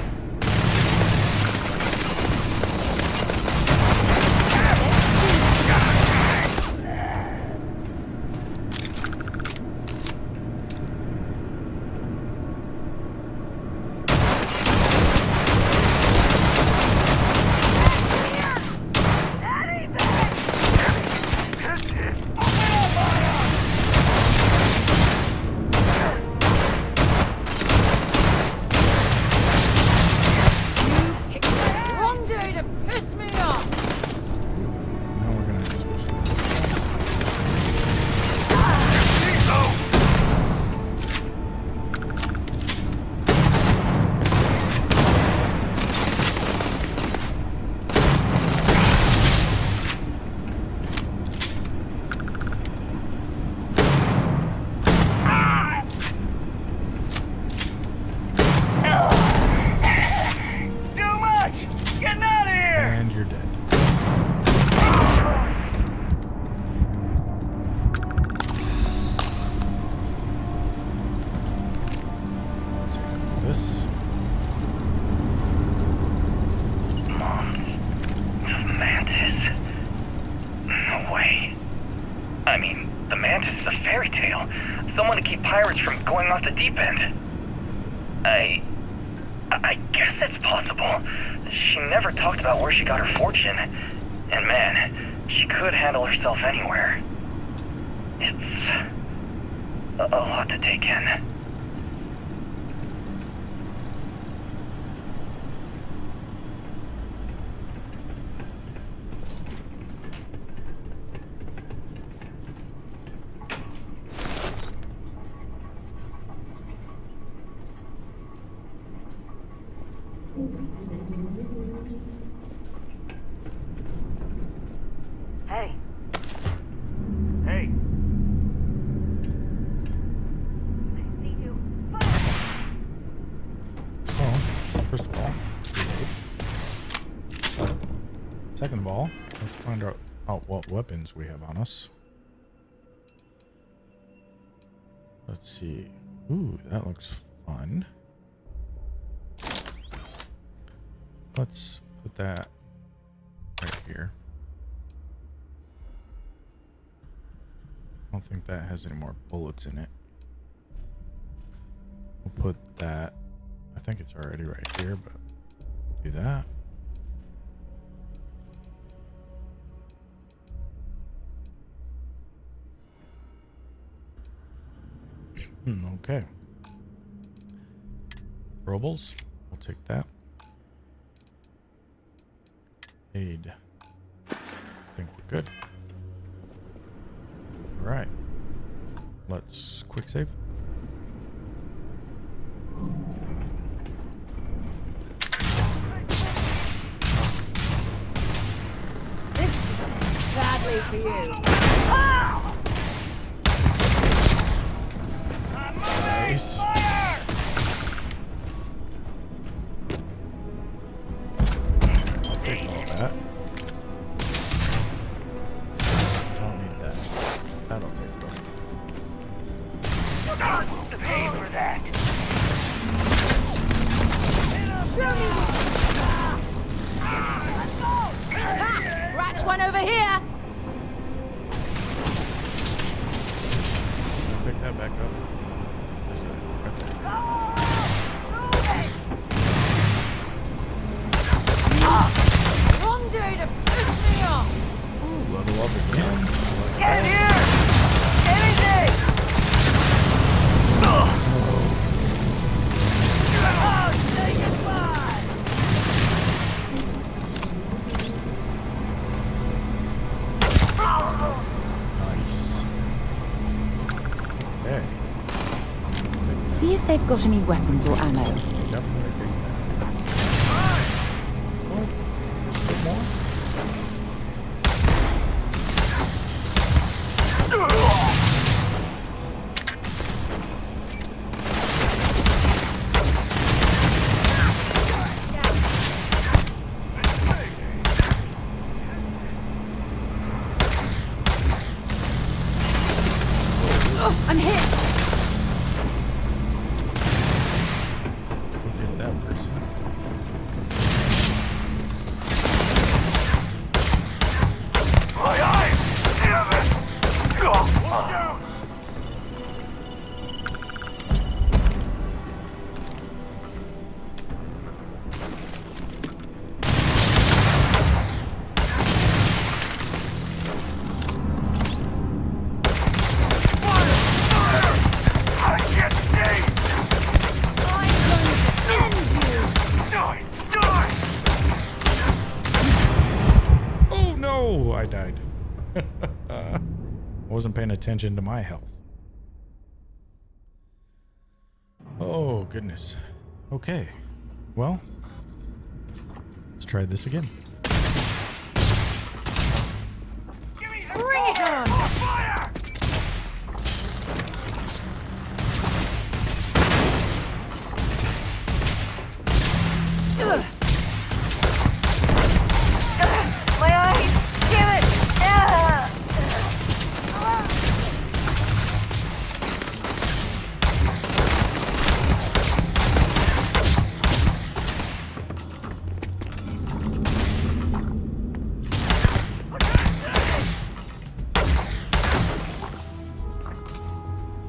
Picked the wrong day to piss me off! Now we're gonna switch. Too much! Getting out of here! And you're dead. Take all this. Mantis? No way. I mean, the Mantis is a fairy tale. Someone to keep pirates from going off the deep end. I guess it's possible. She never talked about where she got her fortune. And man, she could handle herself anywhere. It's a lot to take in. Hey, Hey, I see you. Well, first of all, reload. Second of all, let's find out what weapons we have on us. Let's see. Ooh, that looks fun. Let's put that right here. I don't think that has any more bullets in it. We'll put that. I think it's already right here, but do that. Okay. Robles, we'll take that. Aid. I think we're good. All right. Let's quick save. This is sadly for you. Nice. back up. There's a, right there. Wrong day to piss me off! Ooh, level up again. Get here! Anything! Oh, say goodbye! Nice. Okay. See if they've got any weapons or ammo. Definitely take that. Oh, just a bit more. Oh, I'm hit! Go get that person. My eyes! Damn it! Watch out! I can't stay! Die! Die! Oh no! I died. I wasn't paying attention to my health. Oh goodness. Okay. Well, let's try this again. Bring it on! Fire! My eyes! Damn it!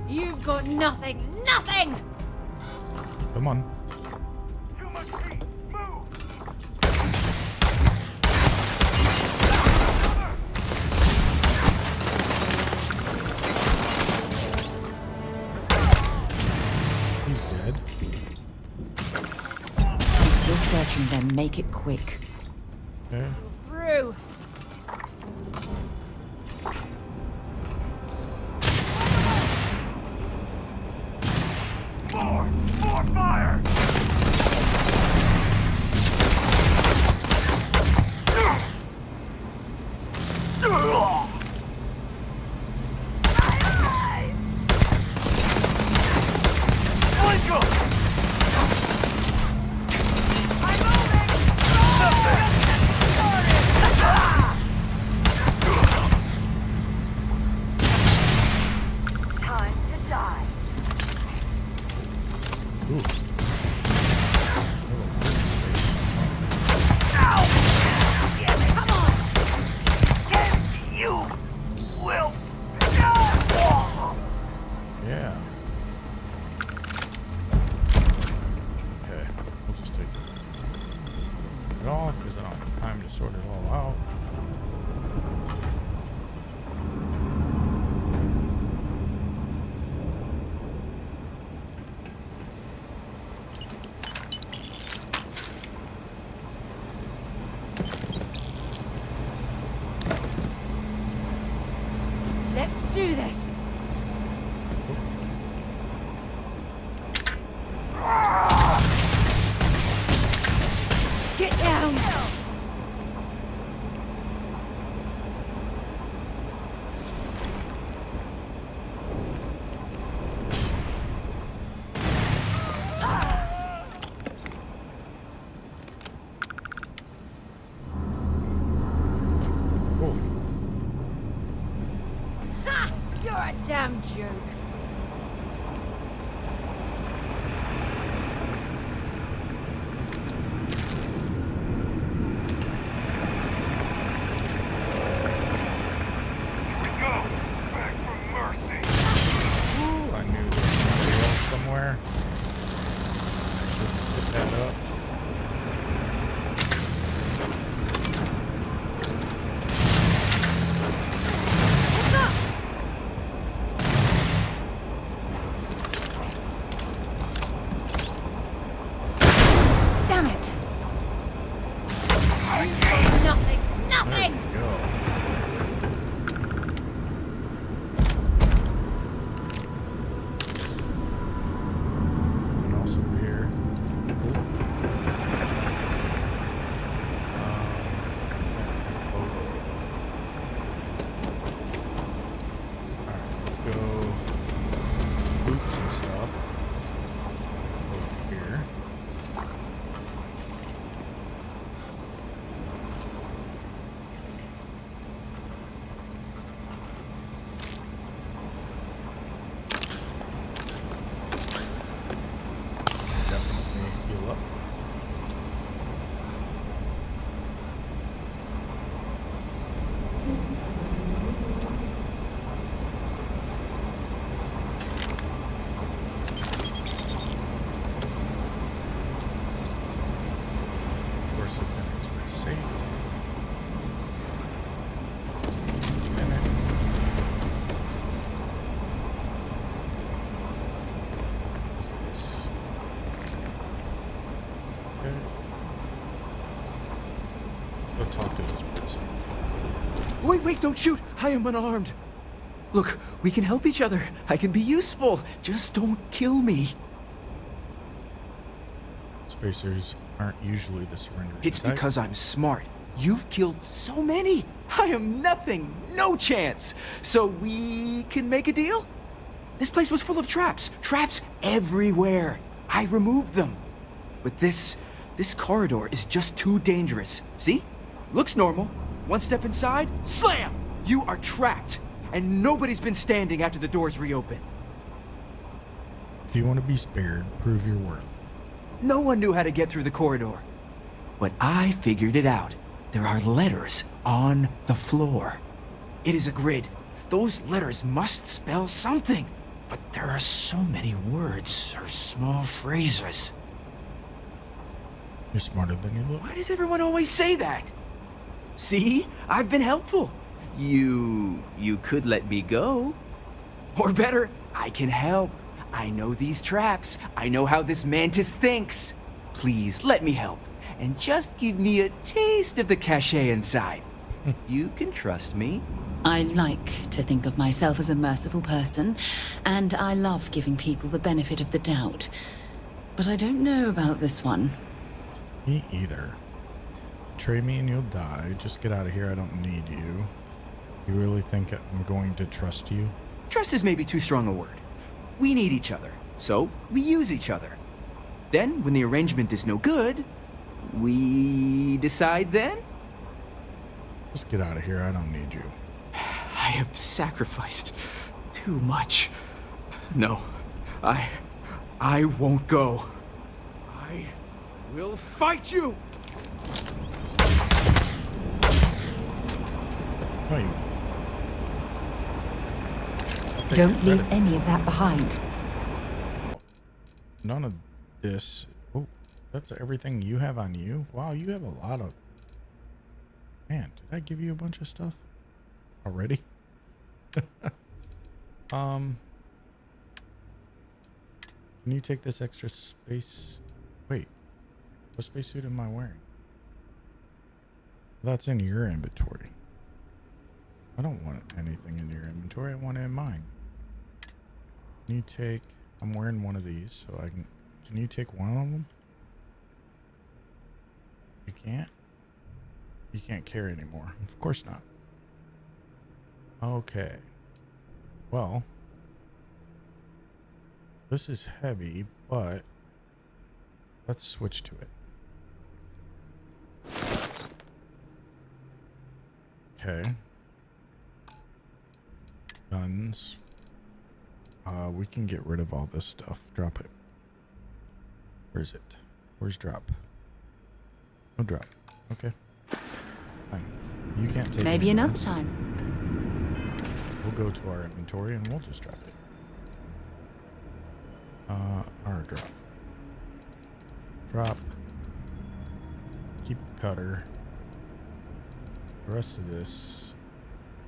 You've got nothing! Nothing! Come on. Too much heat! Move! He's dead. If you're searching them, make it quick. Okay. Through! More! More fire! Time to die. Ooh. Come on! You will. Yeah. Okay. We'll just take it all because I don't have time to sort it all out. Let's do this! Get down! Oh. Ha! You're a damn joke. Here we go. Back for mercy. Ooh, I wait, don't shoot! I am unarmed. Look, we can help each other. I can be useful. Just don't kill me. Spacers aren't usually the surrendering It's type. because I'm smart. You've killed so many. I am nothing. No chance. So we can make a deal? This place was full of traps. Traps everywhere. I removed them. But this corridor is just too dangerous. See? Looks normal. One step inside, slam! You are trapped. And nobody's been standing after the doors reopen. If you want to be spared, prove your worth. No one knew how to get through the corridor. But I figured it out. There are letters on the floor. It is a grid. Those letters must spell something. But there are so many words or small phrases. You're smarter than you look. Why does everyone always say that? See? I've been helpful. You could let me go. Or better, I can help. I know these traps. I know how this mantis thinks. Please, let me help. And just give me a taste of the cachet inside. You can trust me. I like to think of myself as a merciful person, and I love giving people the benefit of the doubt. But I don't know about this one. Me either. Betray me and you'll die. Just get out of here. I don't need you. You really think I'm going to trust you? Trust is maybe too strong a word. We need each other, so we use each other. Then, when the arrangement is no good, we decide then? Just get out of here. I don't need you. I have sacrificed too much. No, I won't go. I will fight you! No, you won't. Don't leave any of that behind. None of this. Oh, that's everything you have on you? Wow, you have a lot of... Man, did I give you a bunch of stuff already? Can you take this extra space? Wait, what spacesuit am I wearing? That's in your inventory. I don't want anything in your inventory. I want it in mine. Can you take... I'm wearing one of these, so I can... Can you take one of them? You can't? You can't carry anymore. Of course not. Okay. Well... This is heavy, but... Let's switch to it. Okay. Guns. We can get rid of all this stuff. Drop it. Where's it? Where's drop? No drop. Okay. Fine. You can't take Maybe it. another time. We'll go to our inventory and we'll just drop it. Our drop. Drop. Keep the cutter. The rest of this,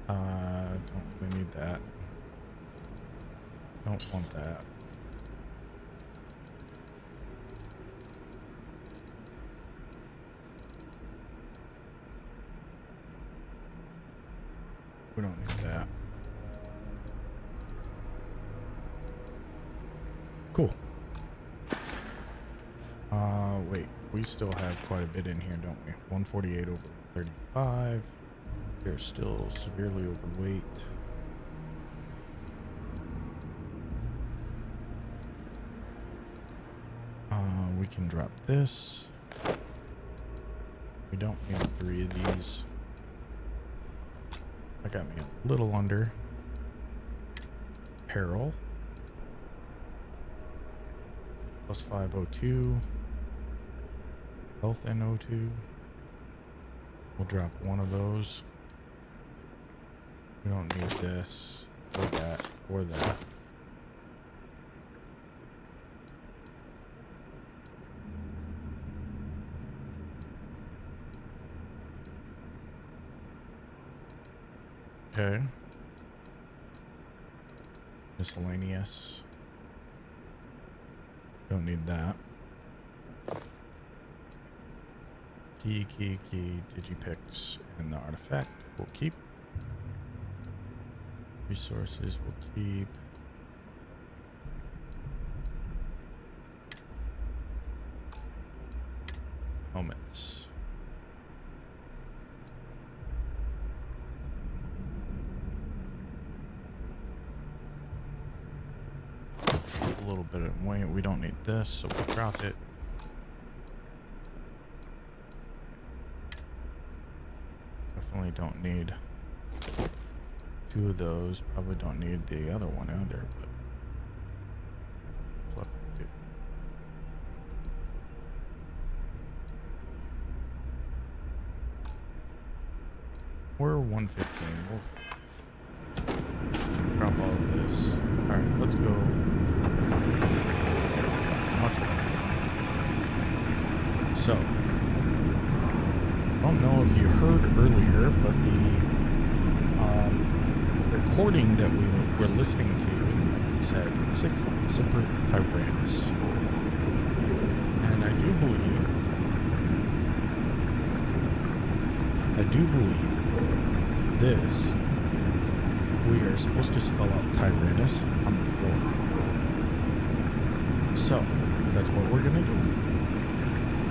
don't really need that. Don't want that. We don't need that. Cool. Wait, we still have quite a bit in here, don't we? 148 over 35. They're still severely overweight. We can drop this. We don't need 3 of these. That got me a little under. Peril. Plus 502. Health NO2. We'll drop one of those. We don't need this, or that, or that. Okay. Miscellaneous. Don't need that. Key, digipix, and the artifact we'll keep. Resources will keep. Helmets. A little bit of weight. We don't need this, so we'll drop it. Definitely don't need 2 of those. Probably don't need the other one either, but look, dude. We're 115. We'll drop all of this. Alright, let's go. Much better. So, I don't know if you heard earlier, but the recording that we were listening to said 6 separate Tyrannus. And I do believe this, we are supposed to spell out Tyrannus on the floor. So, that's what we're gonna do.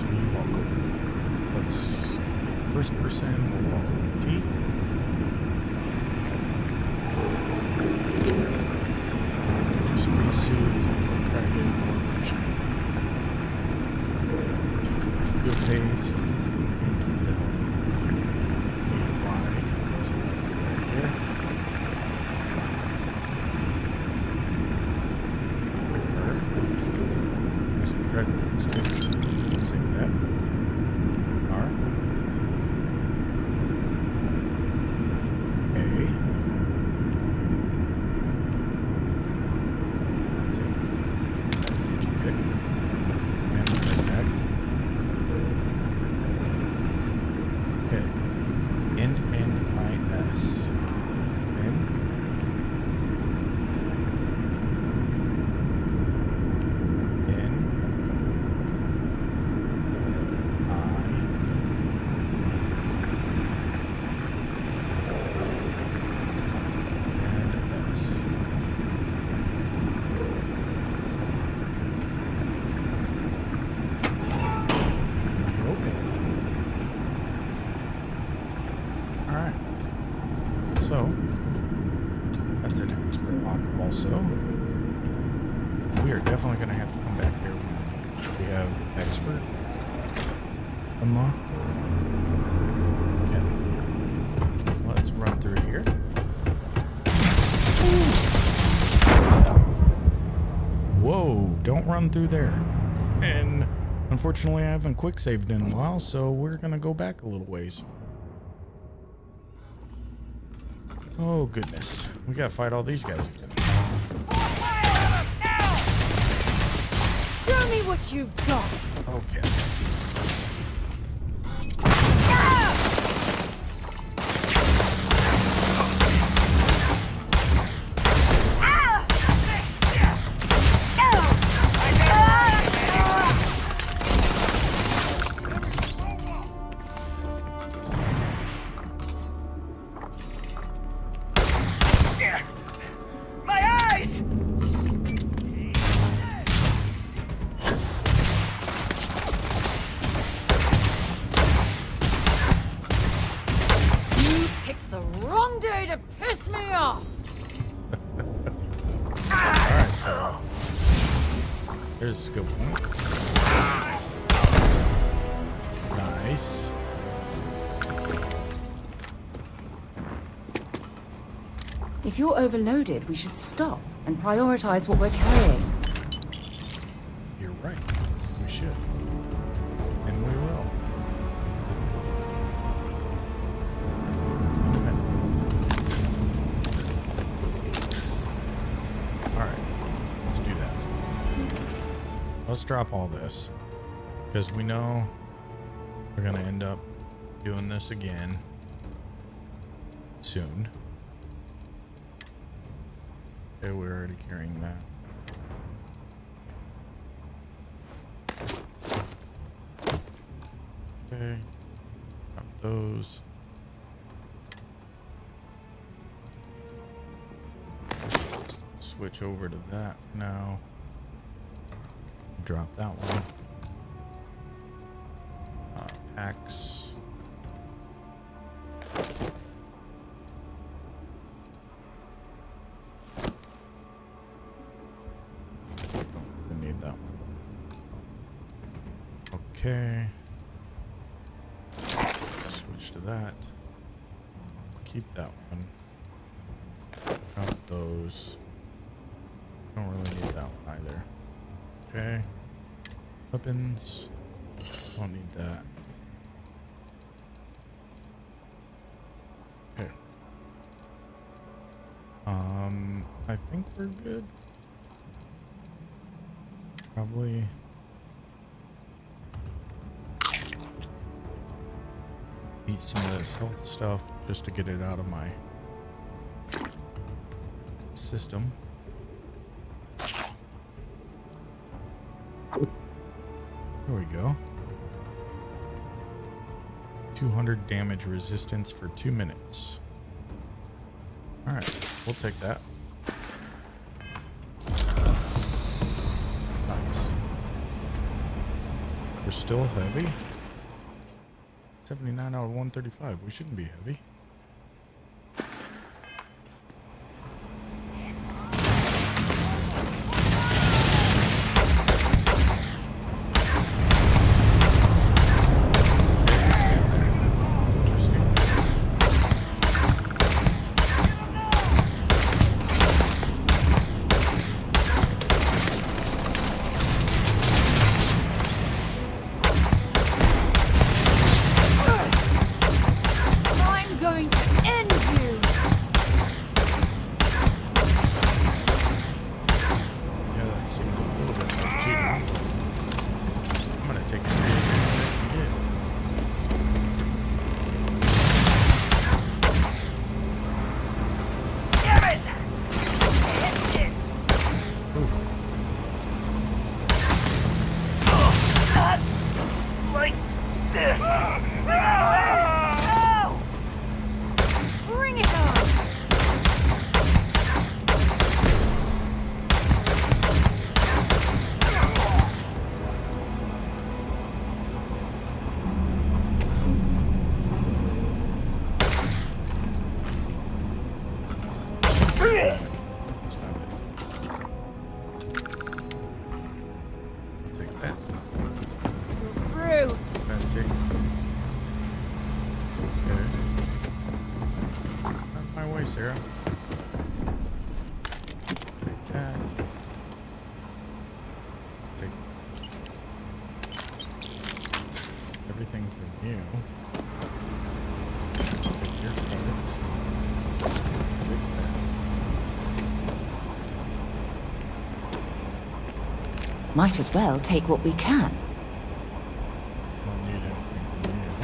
So we walk over. Let's, first person, we'll walk over T. Get your spacesuit, or Kraken, or Shark. Fuel paste. Keep the helmet. Need a Y. So that'll be right here. There's some credit stick. Using that. R. A. I'll take that digi pick. And I'll take that. Okay. N-N-I-S. N. Don't run through there. And unfortunately I haven't quick saved in a while, so we're gonna go back a little ways. Oh goodness, we gotta fight all these guys again. Show me what you've got. Okay. There's a skill point. Nice. If you're overloaded, we should stop and prioritize what we're carrying. You're right. We should. And we will. In a minute. Alright. Let's do that. Let's drop all this, because we know we're going to end up doing this again soon. Okay, we're already carrying that. Okay, drop those. switch over to that now. Drop that one. Packs. I need that one. Okay. Switch to that. Keep that one. Drop those. Don't really need that one either. Okay. Weapons. Don't need that. Okay. I think we're good. Probably. Eat some of this health stuff just to get it out of my system. There we go. 200 damage resistance for 2 minutes. Alright, we'll take that. Nice. We're still heavy. 79 out of 135. We shouldn't be heavy. Sarah. Take that. Take everything from you. Take your credits. Take that. Might as well take what we can. Won't need anything from you.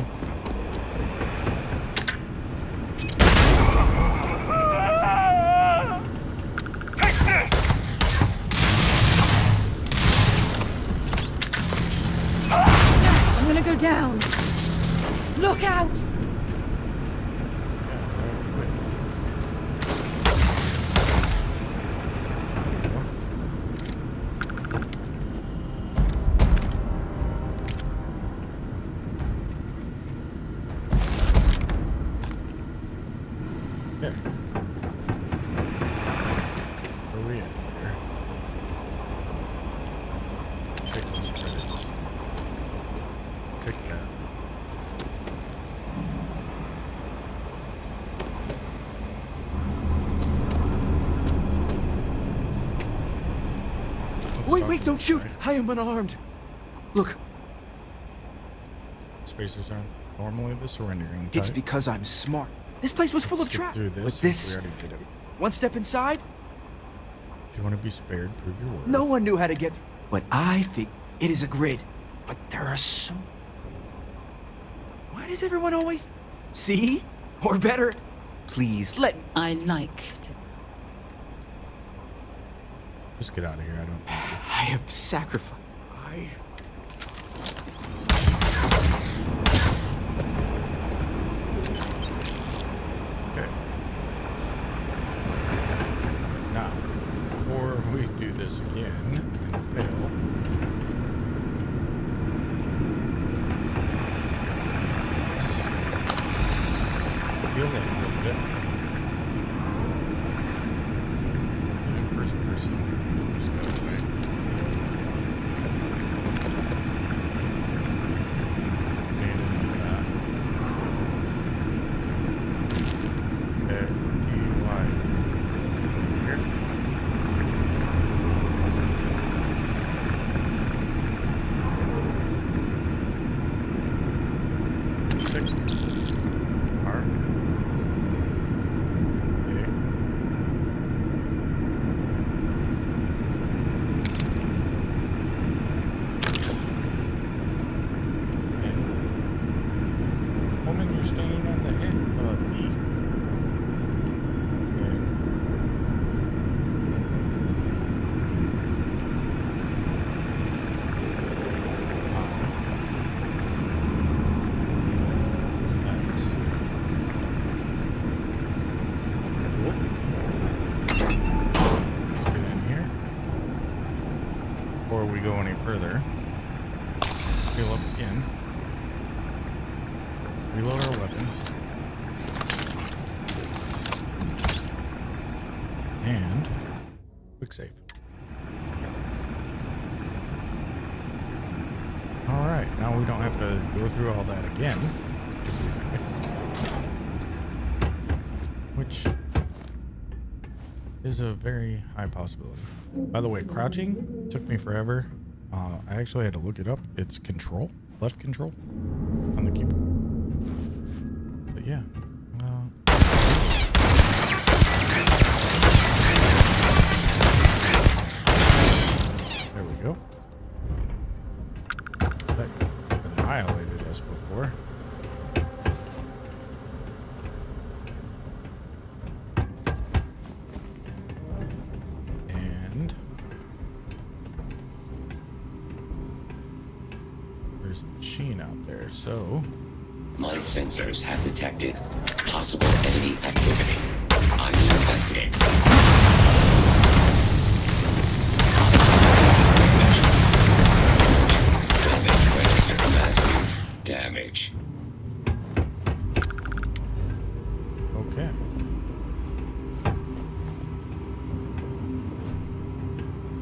Go down. Look out! Yeah. Where are we at here? Take those credits. Take that. Wait, don't shoot! I am unarmed. Look. Spacers aren't normally the surrendering type. It's because I'm smart. This place was full of traps. Through this, But this... we already did it. One step inside? If you want to be spared, prove your worth. No one knew how to get... But I think it is a grid. But there are so... Why does everyone always... See? Or better, please, let me... I like to... Just get out of here, I don't... I have sacrificed... Okay. Now, this again and fail. Let's feel that a little bit. And in first person, just go away. Don't need any of that. Okay, DUI. Here. Before we go any further, heal up again, reload our weapon, and quick save. Alright, now we don't have to go through all that again, which is a very high possibility. By the way, crouching took me forever. I actually had to look it up. It's control, left control on the keyboard. But yeah. There we go. That annihilated us before. There's a machine out there, so... My sensors have detected possible enemy activity. I will investigate. Damage registered. Massive damage. Okay.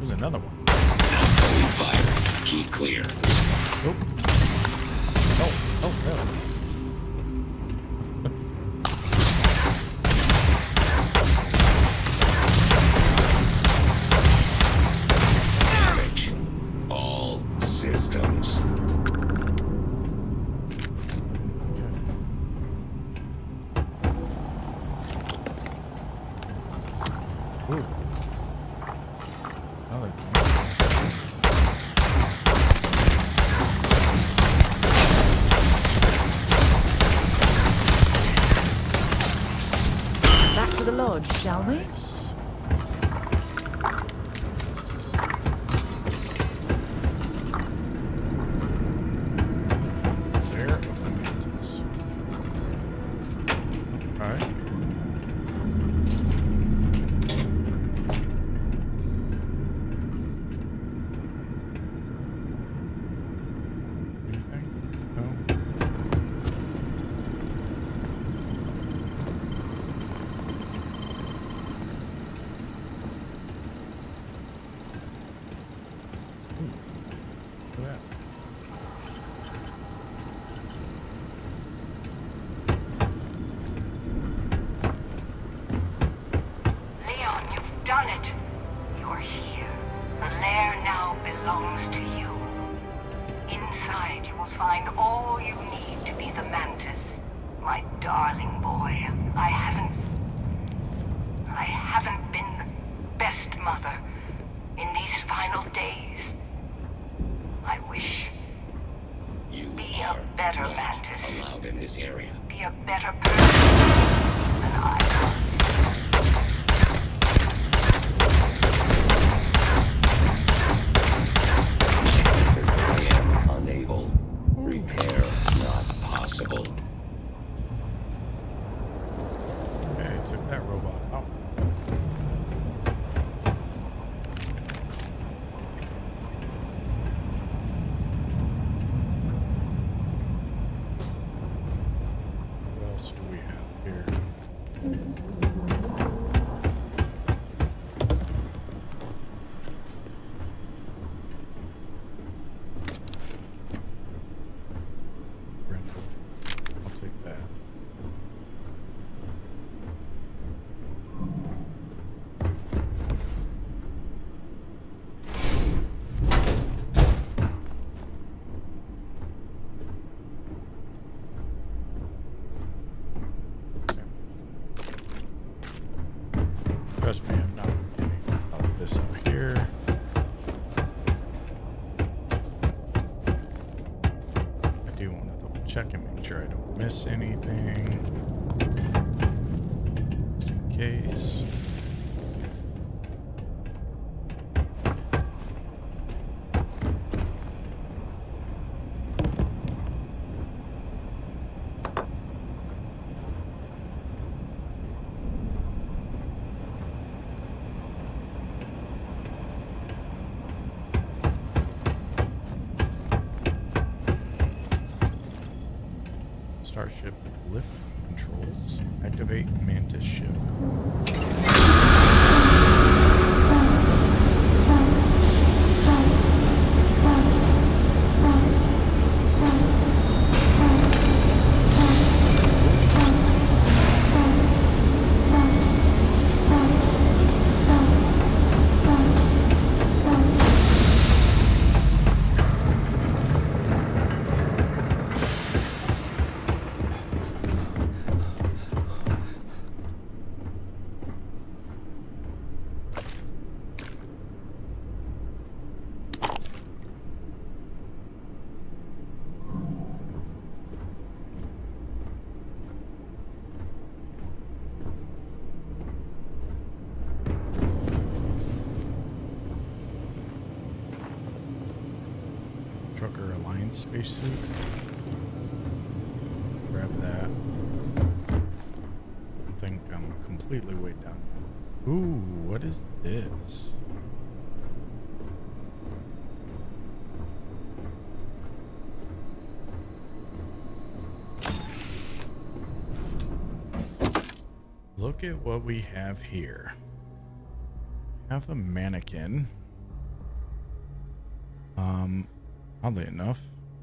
There's another one. Outgoing fire. Key clear. Oh, no. Damage. All systems. Ooh. Another thing. To the lodge, shall we? There of the mountains. Alright. Anything? No? Leon, you've done it. You're here. The lair now belongs to you. Inside, you will find all you need to be the Mantis. My darling boy, I haven't been the best mother in these final days. I wish. Be a better Mantis. Allowed in this area. Be a better person than I was. I am unable. Repair not possible. Okay, took that robot out. Trust me, I'm not forgetting about this up here. I do want to double check and make sure I don't miss anything. Just in case. Starship lift controls. Activate Mantis ship. Trucker Alliance spacesuit. Grab that. I think I'm completely weighed down. Ooh, what is this? Look at what we have here. Have a mannequin. Oddly enough,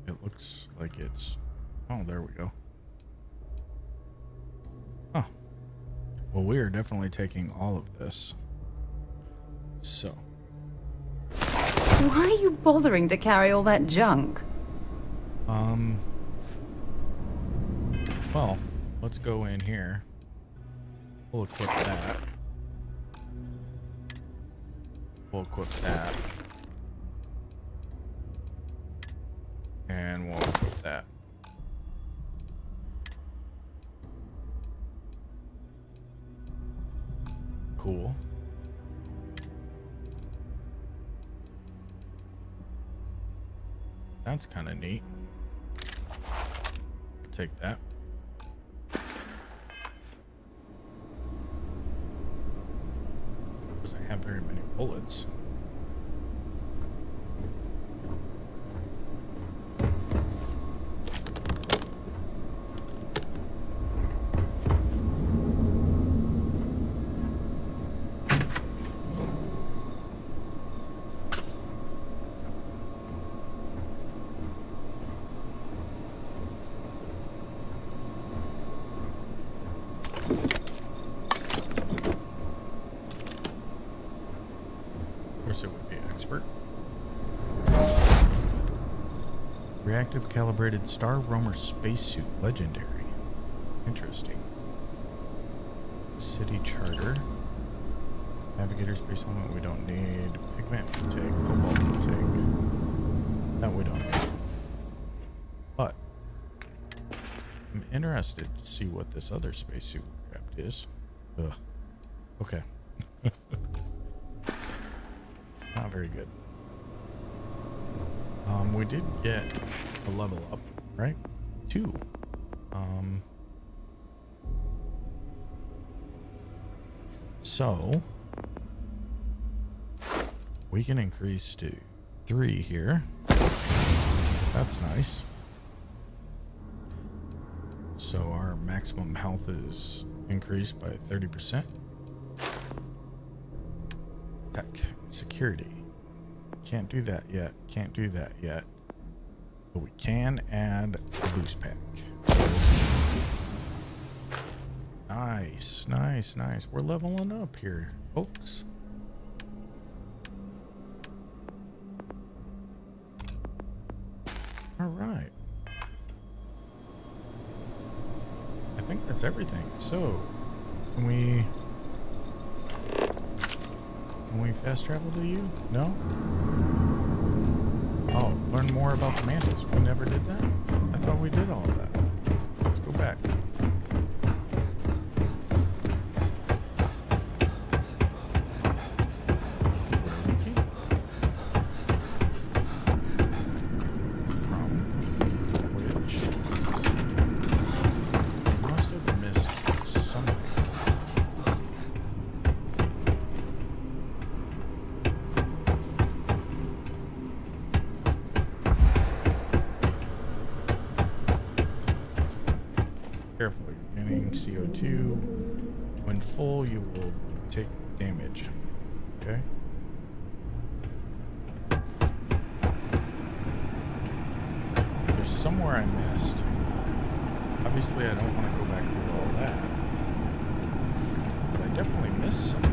it looks like it's... Oh, there we go. Huh. Well, we are definitely taking all of this. So. Why are you bothering to carry all that junk? Well, let's go in here. We'll equip that. We'll equip that. And we'll equip that. Cool. That's kind of neat. Take that. Doesn't have very many bullets. It would be expert. Reactive calibrated Star Roamer spacesuit, legendary. Interesting. City charter. Navigator space helmet we don't need. Pigment we take. Cobalt we take. That we don't need. But I'm interested to see what this other spacesuit we grabbed is. Ugh. Okay. Not very good. We did get a level up, right? 2. So we can increase to 3 here. That's nice. So our maximum health is increased by 30%. Tech, security. Can't do that yet. Can't do that yet. But we can add a boost pack. Nice, nice, nice. We're leveling up here, folks. All right. I think that's everything. So, can we bring fast travel to you? No? Oh, learn more about the mantis. We never did that? I thought we did all of that. Let's go back. Careful, you're getting CO2. When full, you will take damage. Okay? There's somewhere I missed. Obviously, I don't want to go back through all that. But I definitely missed something.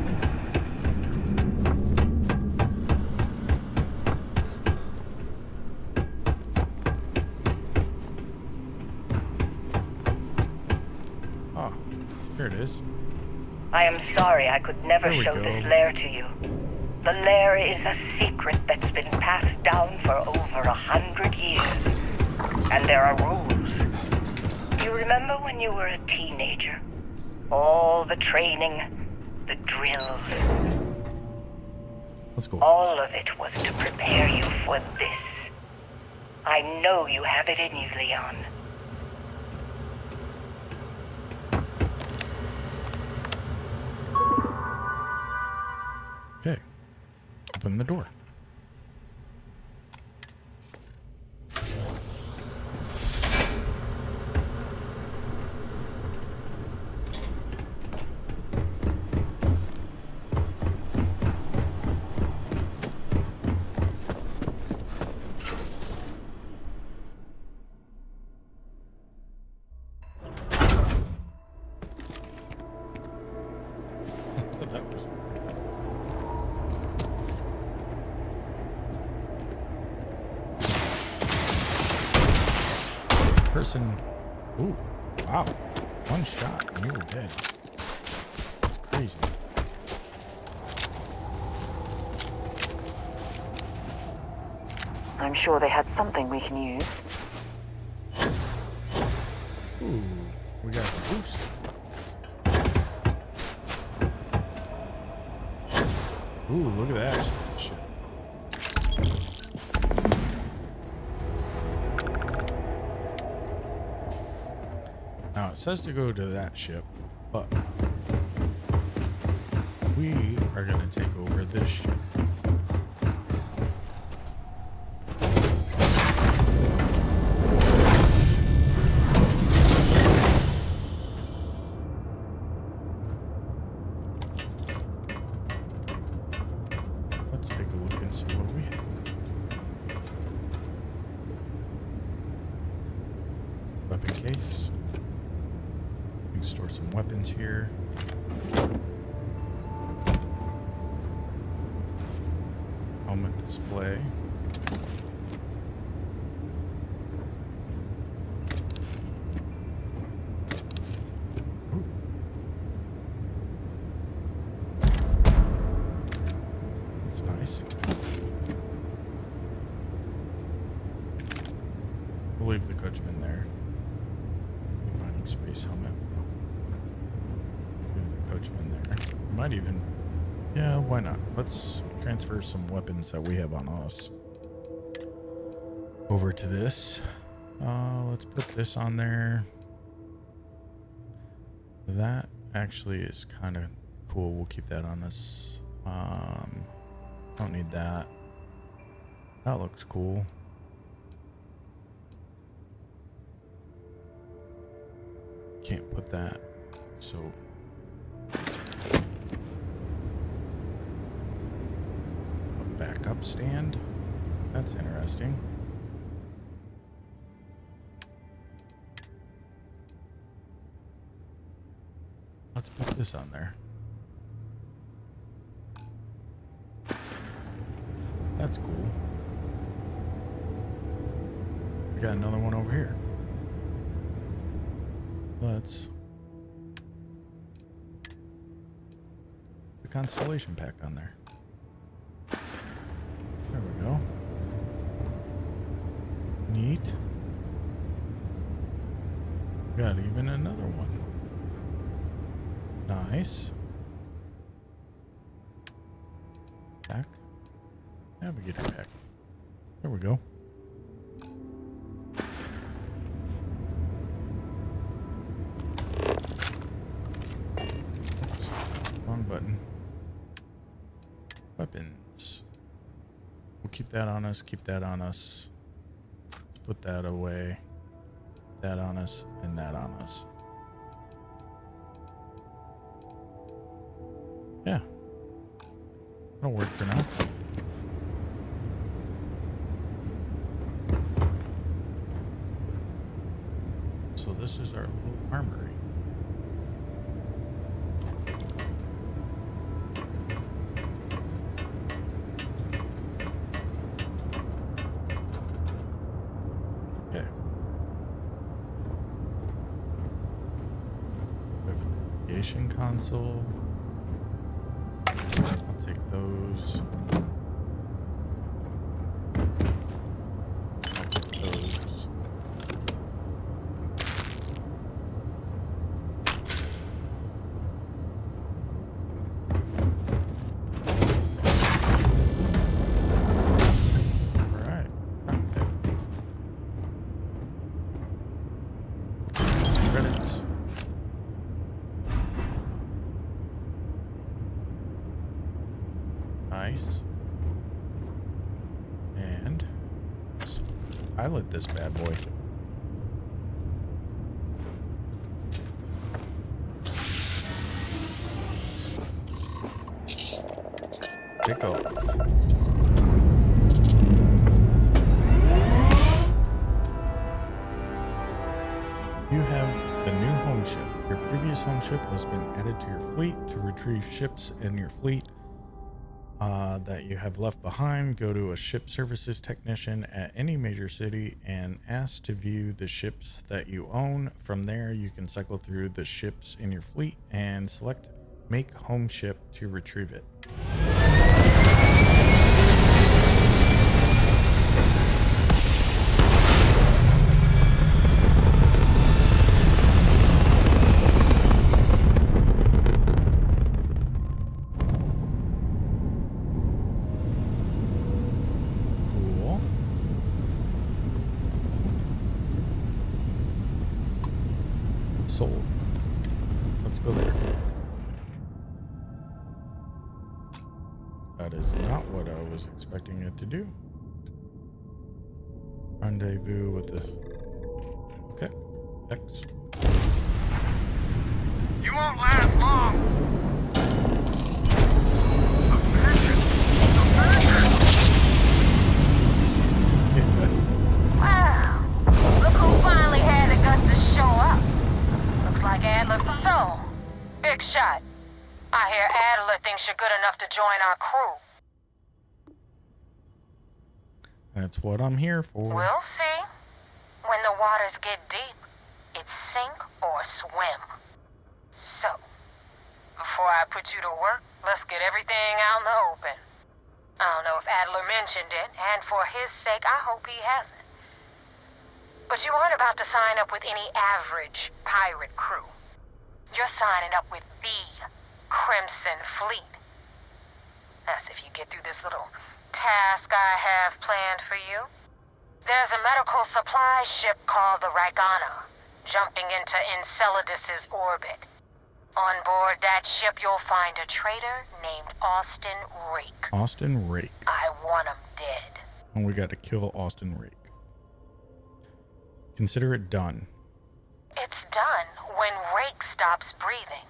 There it is. I am sorry I could never show go. this lair to you. The lair is a secret that's been passed down for over 100 years. And there are rules. You remember when you were a teenager? All the training, the drills. Let's go. All of it was to prepare you for this. I know you have it in you, Leon. Okay. Open the door. That was person. Ooh, wow. One shot and you were dead. That's crazy. I'm sure they had something we can use. Ooh, we got the boost. Ooh, look at that shit. Now it says to go to that ship, but we are going to take over this ship. Let's take a look and see what we have. Weapon case. We can store some weapons here. Helmet display. Ooh. That's nice. We'll leave the coachman there. Mining space helmet. Leave the coachman there. Might even... Yeah, why not? Let's transfer some weapons that we have on us over to this. Let's put this on there. That actually is kind of cool. We'll keep that on us. Don't need that. That looks cool. Can't put that. So backup stand. That's interesting. Let's put this on there. That's cool. We got another one over here. Let's the Constellation pack on there. Neat. Got even another one. Nice. Back. Navigator pack. There we go. Oops. Wrong button. Weapons. We'll keep that on us, keep that on us. Let's put that away. That on us, and that on us. Yeah. That'll work for now. So this is our little armory. Okay. We have a navigation console. I'll take those. I'll take those. Alright. Credits. Nice. And let's pilot this bad boy. Take off. You have the new home ship. Your previous home ship has been added to your fleet. To retrieve ships in your fleet that you have left behind, go to a ship services technician at any major city and ask to view the ships that you own. From there, you can cycle through the ships in your fleet and select Make Home Ship to retrieve it. Cool. Sold. Let's go there. That is not what I was expecting it to do. Rendezvous with this. Okay. X. You won't last long. Wow. Look who finally had the guts to show up. Looks like Adler so. Big shot. I hear Adler thinks you're good enough to join our crew. That's what I'm here for. We'll see. When the waters get deep, it's sink or swim. So, before I put you to work, let's get everything out in the open. I don't know if Adler mentioned it, and for his sake, I hope he hasn't. But you aren't about to sign up with any average pirate crew. You're signing up with the Crimson Fleet. That's if you get through this little task I have planned for you. There's a medical supply ship called the Ragana, jumping into Enceladus's orbit. On board that ship, you'll find a traitor named Austin Rake. Austin Rake. I want him dead. And we got to kill Austin Rake. Consider it done. It's done when Rake stops breathing.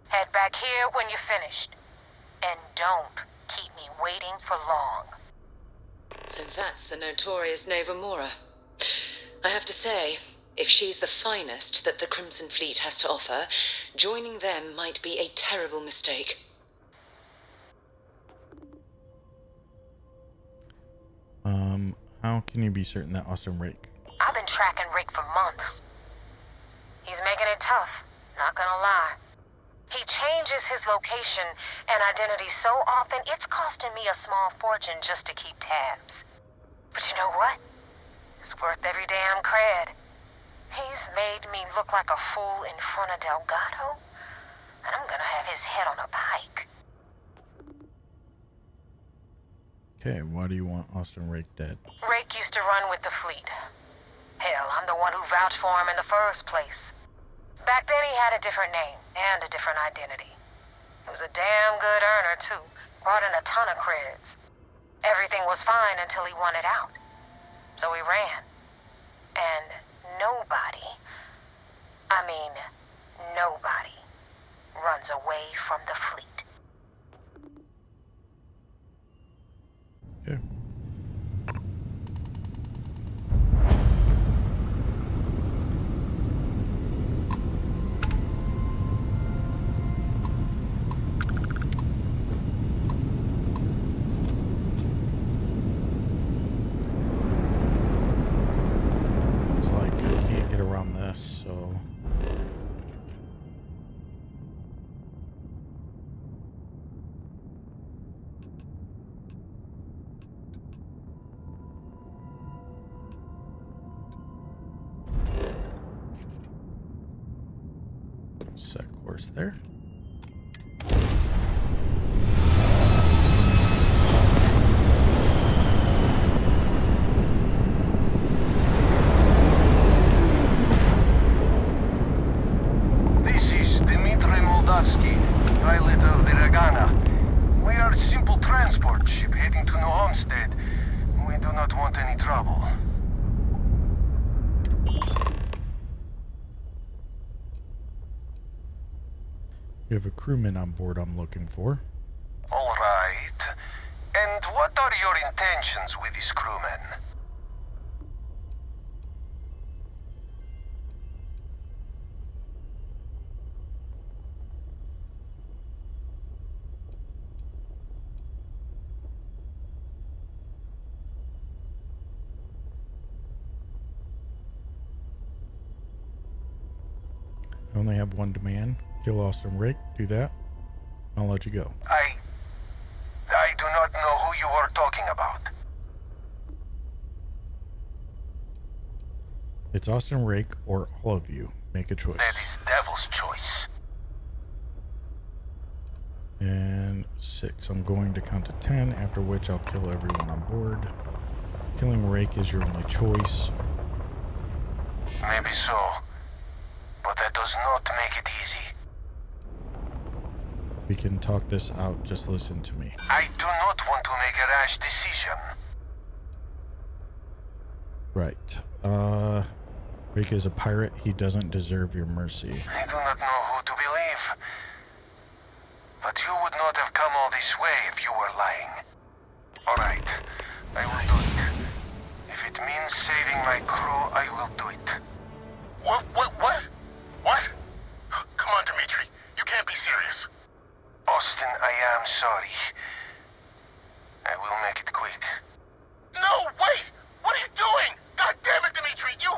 Head back here when you're finished. And don't keep me waiting for long. So that's the notorious Nova Mora. I have to say, if she's the finest that the Crimson Fleet has to offer, joining them might be a terrible mistake. How can you be certain that Austin Rake? I've been tracking Rick for months. He's making it tough, not gonna lie. He changes his location and identity so often, it's costing me a small fortune just to keep tabs. But you know what? It's worth every damn cred. He's made me look like a fool in front of Delgado, and I'm gonna have his head on a pike. Okay, why do you want Austin Rake dead? Rake used to run with the fleet. Hell, I'm the one who vouched for him in the first place. Back then he had a different name and a different identity. He was a damn good earner, too. Brought in a ton of creds. Everything was fine until he wanted out. So he ran. And nobody, nobody, runs away from the fleet. Okay. Looks like I can't get around this, so... set course there. This is Dmitry Moldavsky, pilot of the Ragana. We are a simple transport ship heading to New Homestead. We do not want any trouble. You have a crewman on board I'm looking for. All right. And what are your intentions with this crewman? I only have one demand. Kill Austin Rake. Do that. I'll let you go. I do not know who you are talking about. It's Austin Rake or all of you. Make a choice. That is devil's choice. And 6. I'm going to count to 10, after which I'll kill everyone on board. Killing Rake is your only choice. Maybe so. But that does not make it easy. We can talk this out. Just listen to me. I do not want to make a rash decision. Right. Rake is a pirate. He doesn't deserve your mercy. I do not know who to believe. But you would not have come all this way if you were lying. Alright, I will do it. If it means saving my crew, I will do it. What? Come on, Dmitri. You can't be serious. Austin, I am sorry. I will make it quick. No, wait! What are you doing? God damn it, Dmitri, you...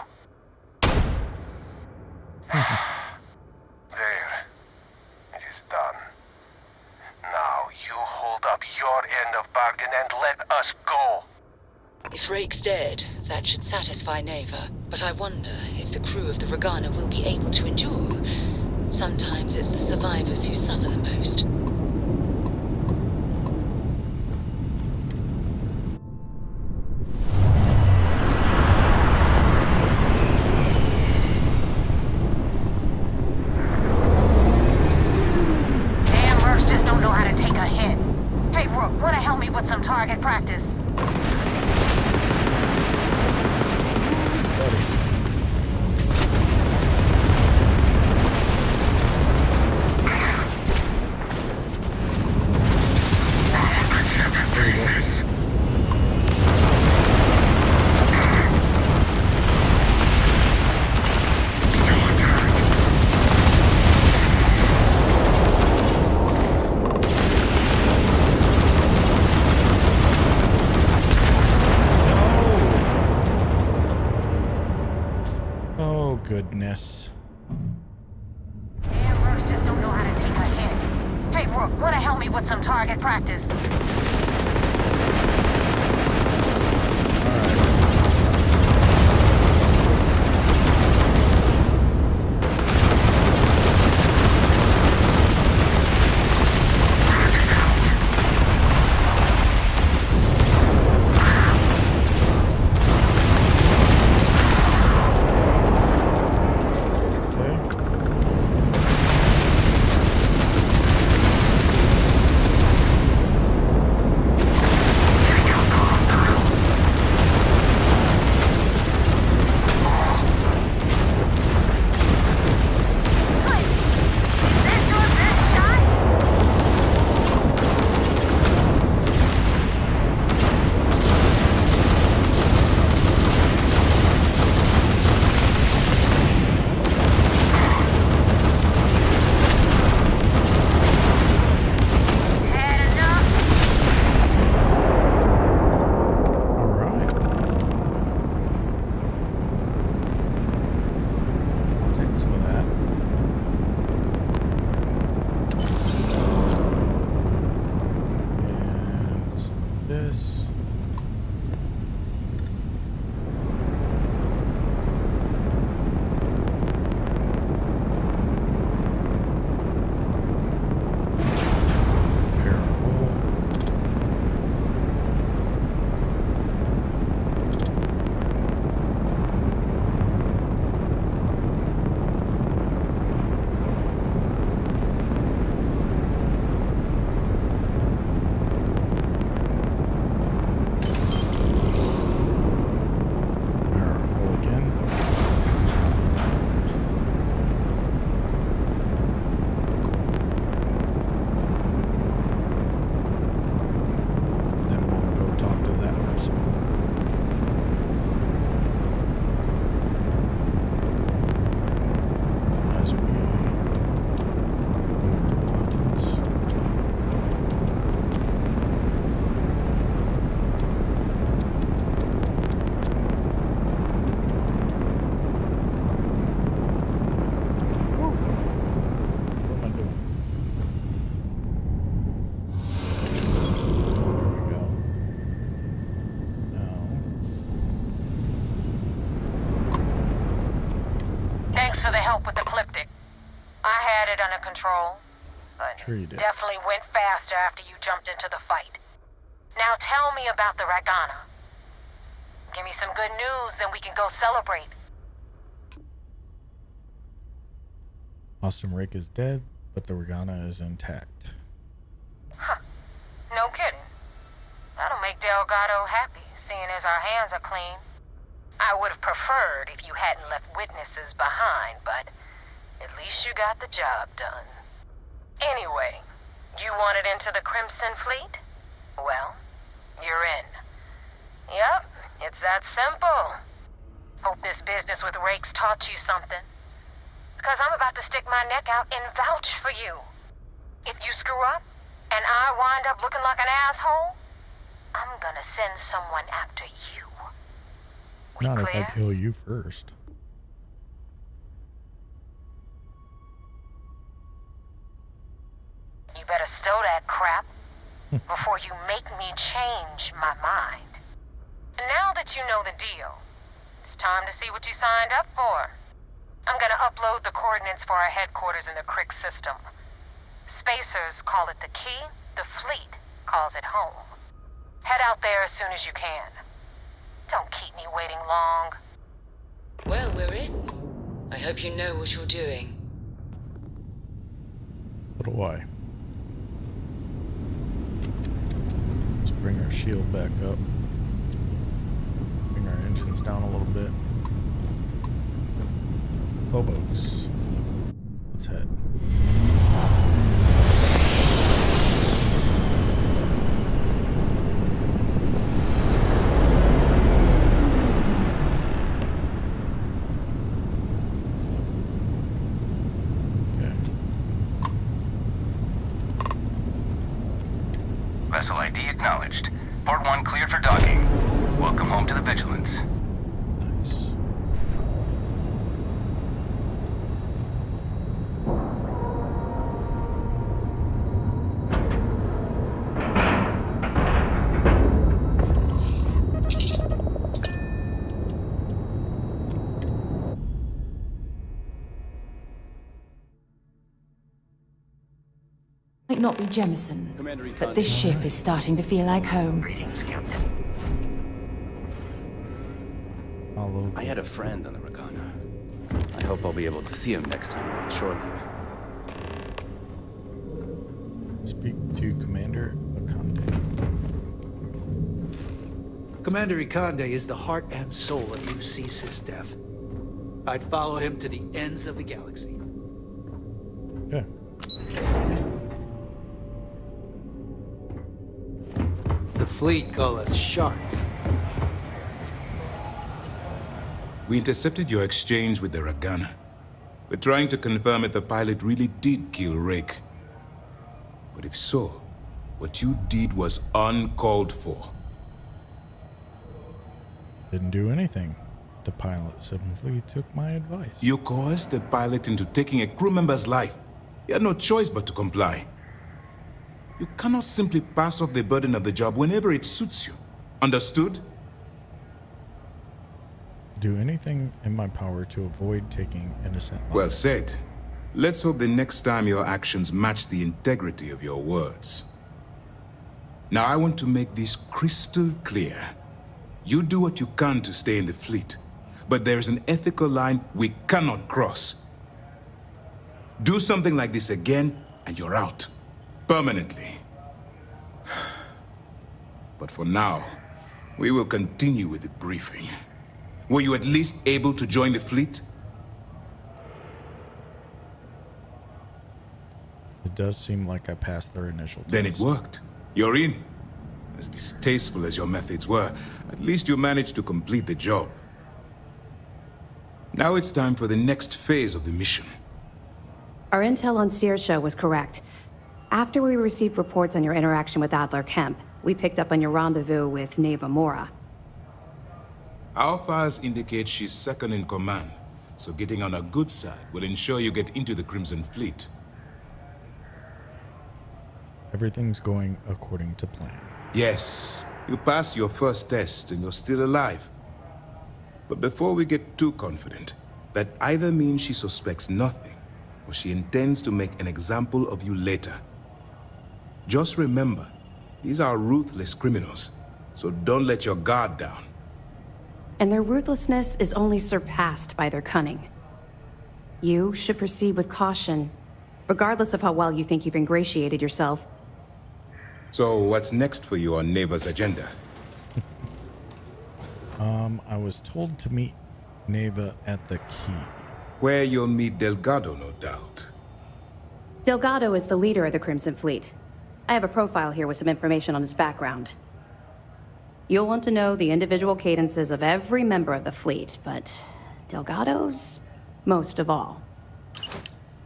There. It is done. Now you hold up your end of bargain and let us go. If Rake's dead, that should satisfy Neva. But I wonder if the crew of the Ragana will be able to endure. Sometimes it's the survivors who suffer the most. Damn mercs just don't know how to take a hit. Hey, Rook, wanna help me with some target practice? Goodness. Damn mercs just don't know how to take a hit. Hey, Rook, wanna help me with some target practice? Alright. this. Control, but sure you did. Definitely went faster after you jumped into the fight. Now tell me about the Ragana. Give me some good news, then we can go celebrate. Austin Rick is dead, but the Ragana is intact. Huh. No kidding. That'll make Delgado happy, seeing as our hands are clean. I would have preferred if you hadn't left witnesses behind, but at least you got the job done. Anyway, you wanted into the Crimson Fleet? Well, you're in. Yep, it's that simple. Hope this business with Rakes taught you something. Because I'm about to stick my neck out and vouch for you. If you screw up, and I wind up looking like an asshole, I'm gonna send someone after you. Not if I kill you first. You better stow that crap before you make me change my mind. And now that you know the deal, it's time to see what you signed up for. I'm gonna upload the coordinates for our headquarters in the Crick system. Spacers call it the key, the fleet calls it home. Head out there as soon as you can. Don't keep me waiting long. Well, we're in. I hope you know what you're doing. So do I. Let's bring our shield back up. Bring our engines down a little bit. Phobos. Let's head. Vessel ID acknowledged. Port 1 cleared for docking. Welcome home to the Vigilance. Nice. Might not be Jemison, but this ship is starting to feel like home. Greetings, Captain. I had a friend on the Ragana. I hope I'll be able to see him next time we're on shore leave. Speak to Commander Akande. Commander Ikande is the heart and soul of UC SysDef. I'd follow him to the ends of the galaxy. Okay. The fleet call us sharks. We intercepted your exchange with the Ragana. We're trying to confirm if the pilot really did kill Rake. But if so, what you did was uncalled for. Didn't do anything. The pilot simply took my advice. You coerced the pilot into taking a crew member's life. He had no choice but to comply. You cannot simply pass off the burden of the job whenever it suits you. Understood? Do anything in my power to avoid taking innocent lives. Well said. Let's hope the next time your actions match the integrity of your words. Now I want to make this crystal clear. You do what you can to stay in the fleet, but there's an ethical line we cannot cross. Do something like this again, and you're out. Permanently. But for now, we will continue with the briefing. Were you at least able to join the fleet? It does seem like I passed their initial test. Then it worked. You're in. As distasteful as your methods were, at least you managed to complete the job. Now it's time for the next phase of the mission. Our intel on Saoirse was correct. After we received reports on your interaction with Adler Kemp, we picked up on your rendezvous with Neva Mora. Our files indicate she's second in command, so getting on her good side will ensure you get into the Crimson Fleet. Everything's going according to plan. Yes, you passed your first test and you're still alive. But before we get too confident, that either means she suspects nothing, or she intends to make an example of you later. Just remember, these are ruthless criminals, so don't let your guard down. And their ruthlessness is only surpassed by their cunning. You should proceed with caution, regardless of how well you think you've ingratiated yourself. So what's next for you on Neva's agenda? I was told to meet Neva at the key. Where you'll meet Delgado, no doubt. Delgado is the leader of the Crimson Fleet. I have a profile here with some information on his background. You'll want to know the individual cadences of every member of the fleet, but Delgado's most of all.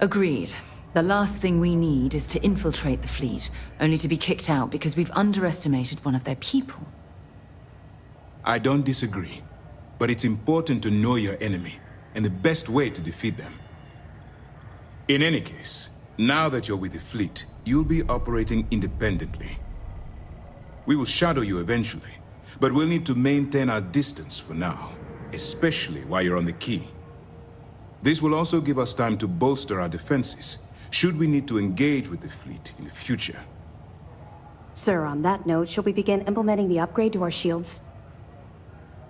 Agreed. The last thing we need is to infiltrate the fleet, only to be kicked out because we've underestimated one of their people. I don't disagree, but it's important to know your enemy and the best way to defeat them. In any case, now that you're with the fleet, you'll be operating independently. We will shadow you eventually, but we'll need to maintain our distance for now, especially while you're on the key. This will also give us time to bolster our defenses, should we need to engage with the fleet in the future. Sir, on that note, shall we begin implementing the upgrade to our shields?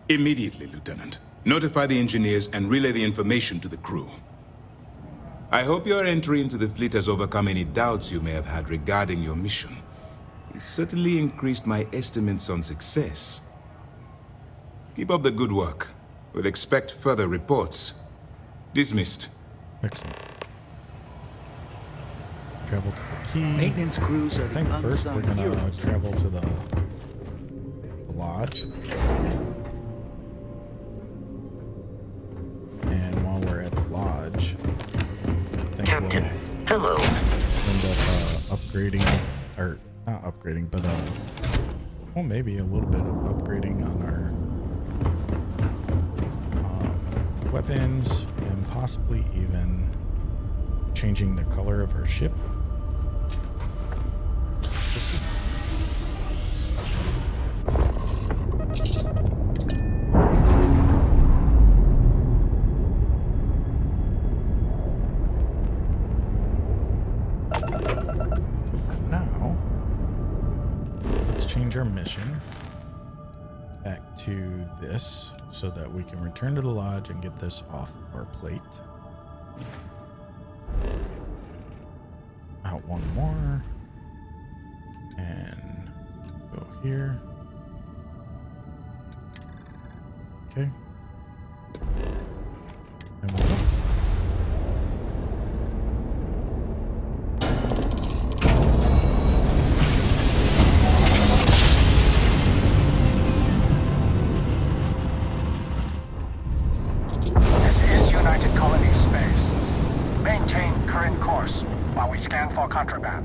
Immediately, Lieutenant. Notify the engineers and relay the information to the crew. I hope your entry into the fleet has overcome any doubts you may have had regarding your mission. It certainly increased my estimates on success. Keep up the good work. We'll expect further reports. Dismissed. Excellent. Travel to the key. Maintenance crews are I think the first we're unsung gonna heroes. travel to the lodge. And while we're at the lodge, I think Captain, hello. End up upgrading, or not upgrading, but well, maybe a little bit of upgrading on our weapons, and possibly even changing the color of our ship. We'll see. Our mission back to this so that we can return to the lodge and get this off our plate. Out one more and go here. Okay. And we'll go. For contraband.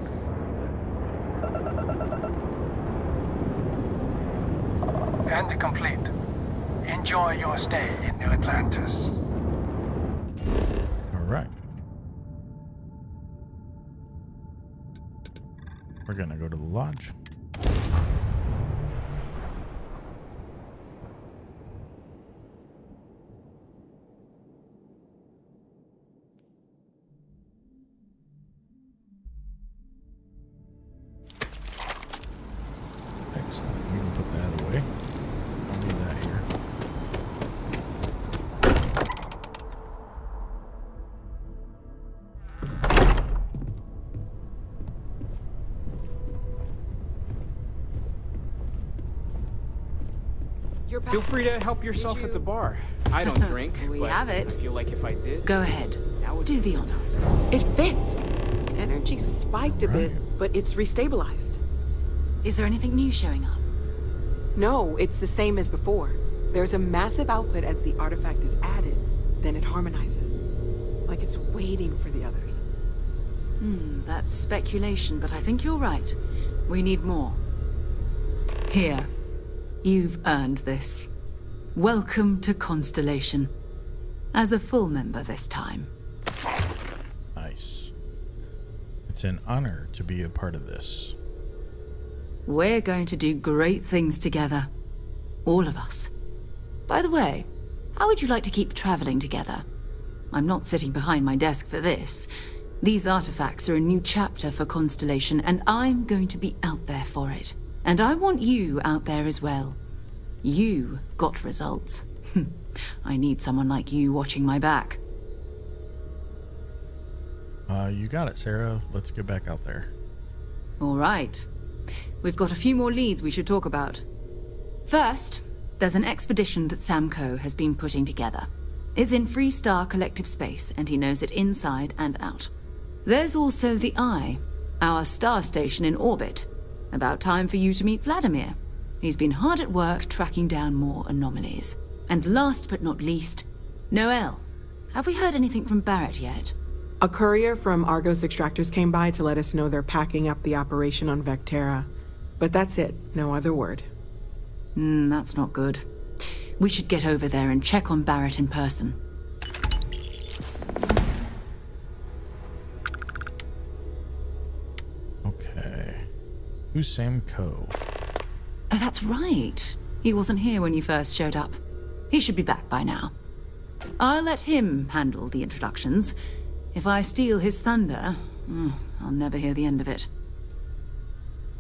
And complete. Enjoy your stay in New Atlantis. All right. We're gonna go to the lodge. Excellent. We can put that away. I'll need that here. Feel free to help yourself at the bar. I don't drink. We but have it. I feel like if I did. Go ahead. Do the honors. It fits. Energy spiked a bit, but it's restabilized. Is there anything new showing up? No, it's the same as before. There's a massive output as the artifact is added, then it harmonizes. Like it's waiting for the others. That's speculation, but I think you're right. We need more. Here. You've earned this. Welcome to Constellation. As a full member this time. Nice. It's an honor to be a part of this. We're going to do great things together. All of us. By the way, how would you like to keep traveling together? I'm not sitting behind my desk for this. These artifacts are a new chapter for Constellation, and I'm going to be out there for it. And I want you out there as well. You got results. I need someone like you watching my back. You got it, Sarah. Let's get back out there. All right. We've got a few more leads we should talk about. First, there's an expedition that Sam Coe has been putting together. It's in Freestar Collective Space, and he knows it inside and out. There's also the Eye, our star station in orbit. About time for you to meet Vladimir. He's been hard at work tracking down more anomalies. And last but not least, Noel. Have we heard anything from Barrett yet? A courier from Argos Extractors came by to let us know they're packing up the operation on Vectera. But that's it, no other word. That's not good. We should get over there and check on Barrett in person. Okay. Who's Sam Coe? Oh, that's right. He wasn't here when you first showed up. He should be back by now. I'll let him handle the introductions. If I steal his thunder, I'll never hear the end of it.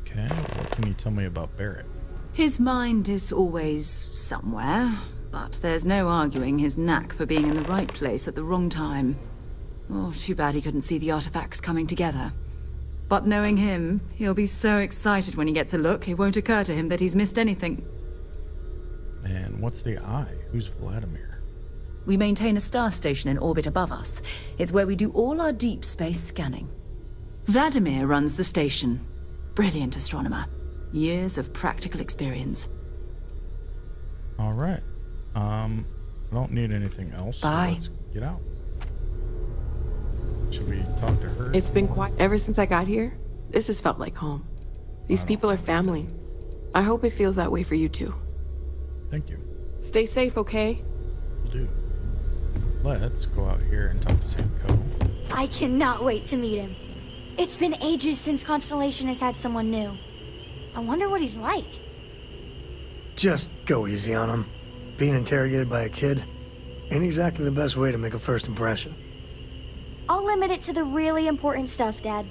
Okay, what can you tell me about Barrett? His mind is always somewhere, but there's no arguing his knack for being in the right place at the wrong time. Oh, too bad he couldn't see the artifacts coming together. But knowing him, he'll be so excited when he gets a look, it won't occur to him that he's missed anything. And what's the Eye? Who's Vladimir? We maintain a star station in orbit above us. It's where we do all our deep space scanning. Vladimir runs the station. Brilliant astronomer. Years of practical experience. All right. I don't need anything else. Bye. So let's get out. Should we talk to her? It's been quiet ever since I got here. This has felt like home. These people are family. I hope it feels that way for you too. Thank you. Stay safe, okay? Will do. Let's go out here and talk to Sam Coe. I cannot wait to meet him. It's been ages since Constellation has had someone new. I wonder what he's like. Just go easy on him. Being interrogated by a kid ain't exactly the best way to make a first impression. I'll limit it to the really important stuff, Dad.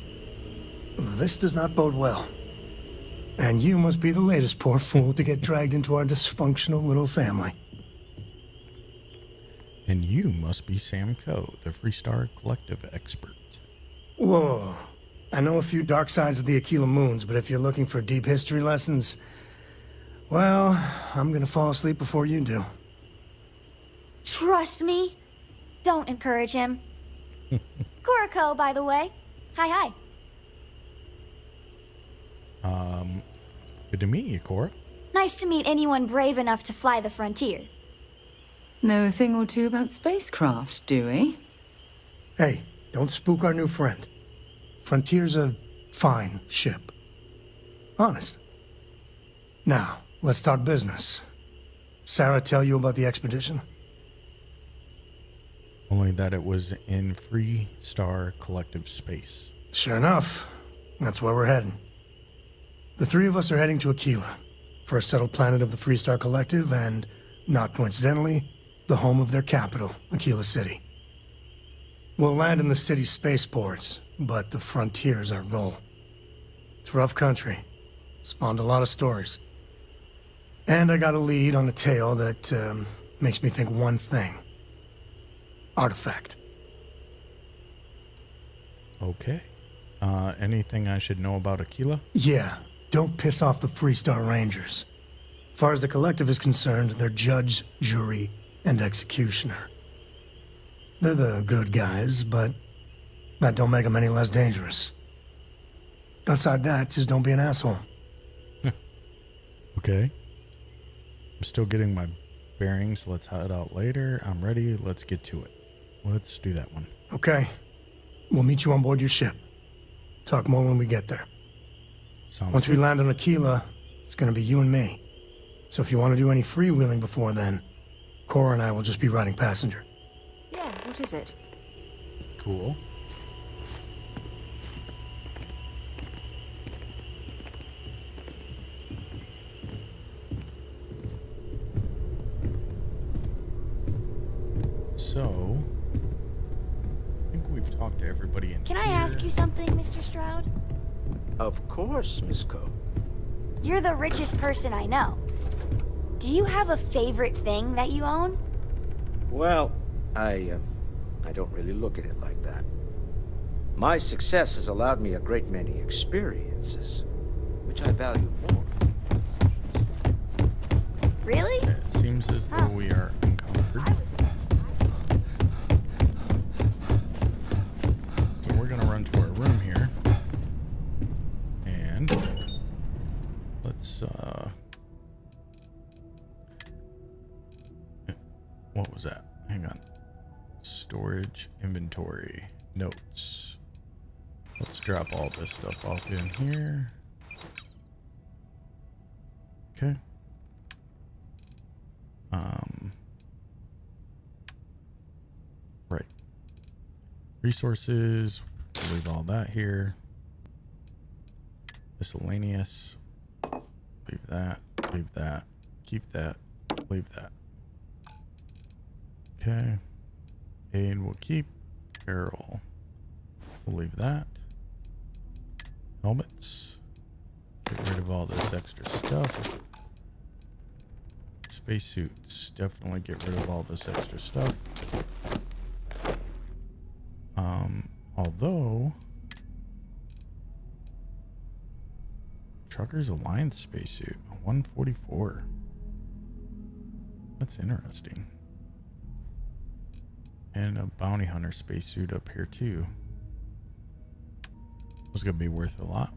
This does not bode well. And you must be the latest poor fool to get dragged into our dysfunctional little family. And you must be Sam Coe, the Freestar Collective expert. Whoa. I know a few dark sides of the Aquila Moons, but if you're looking for deep history lessons, well, I'm gonna fall asleep before you do. Trust me. Don't encourage him. Kuriko, by the way. Hi. Good to meet you, Cora. Nice to meet anyone brave enough to fly the frontier. Know a thing or two about spacecraft, do we? Hey, don't spook our new friend. Frontier's a fine ship. Honest. Now, let's talk business. Sarah tell you about the expedition? Only that it was in Freestar Collective Space. Sure enough. That's where we're heading. The three of us are heading to Aquila, first settled planet of the Freestar Collective, and, not coincidentally, the home of their capital, Aquila City. We'll land in the city's spaceports, but the frontier's our goal. It's rough country. Spawned a lot of stories. And I got a lead on a tale that makes me think one thing. Artifact. Okay. Anything I should know about Aquila? Yeah, don't piss off the Freestar Rangers. As far as the Collective is concerned, they're judge, jury, and executioner. They're the good guys, but that don't make them any less dangerous. Outside that, just don't be an asshole. Okay. I'm still getting my bearings. Let's head out later. I'm ready. Let's get to it. Let's do that one. Okay. We'll meet you on board your ship. Talk more when we get there. Sounds Once good. we land on Aquila, it's gonna be you and me. So if you want to do any freewheeling before then, Cora and I will just be riding passenger. Yeah, what is it? Cool. So, I think we've talked to everybody in Can I here. ask you something, Mr. Stroud? Of course, Miss Coe. You're the richest person I know. Do you have a favorite thing that you own? Well, I don't really look at it like that. My success has allowed me a great many experiences, which I value more. Really? It seems as though we are encumbered. So we're gonna run to our room here. And let's what was that? Hang on. Storage, inventory, notes. Let's drop all this stuff off in here. Okay. Right. Resources, we'll leave all that here. Miscellaneous, leave that, keep that, leave that. Okay. Aid we'll keep. Barrel, we'll leave that. Helmets, get rid of all this extra stuff. Spacesuits, definitely get rid of all this extra stuff. Although Trucker's Alliance spacesuit, 144. That's interesting. And a bounty hunter spacesuit up here too. It's gonna be worth a lot.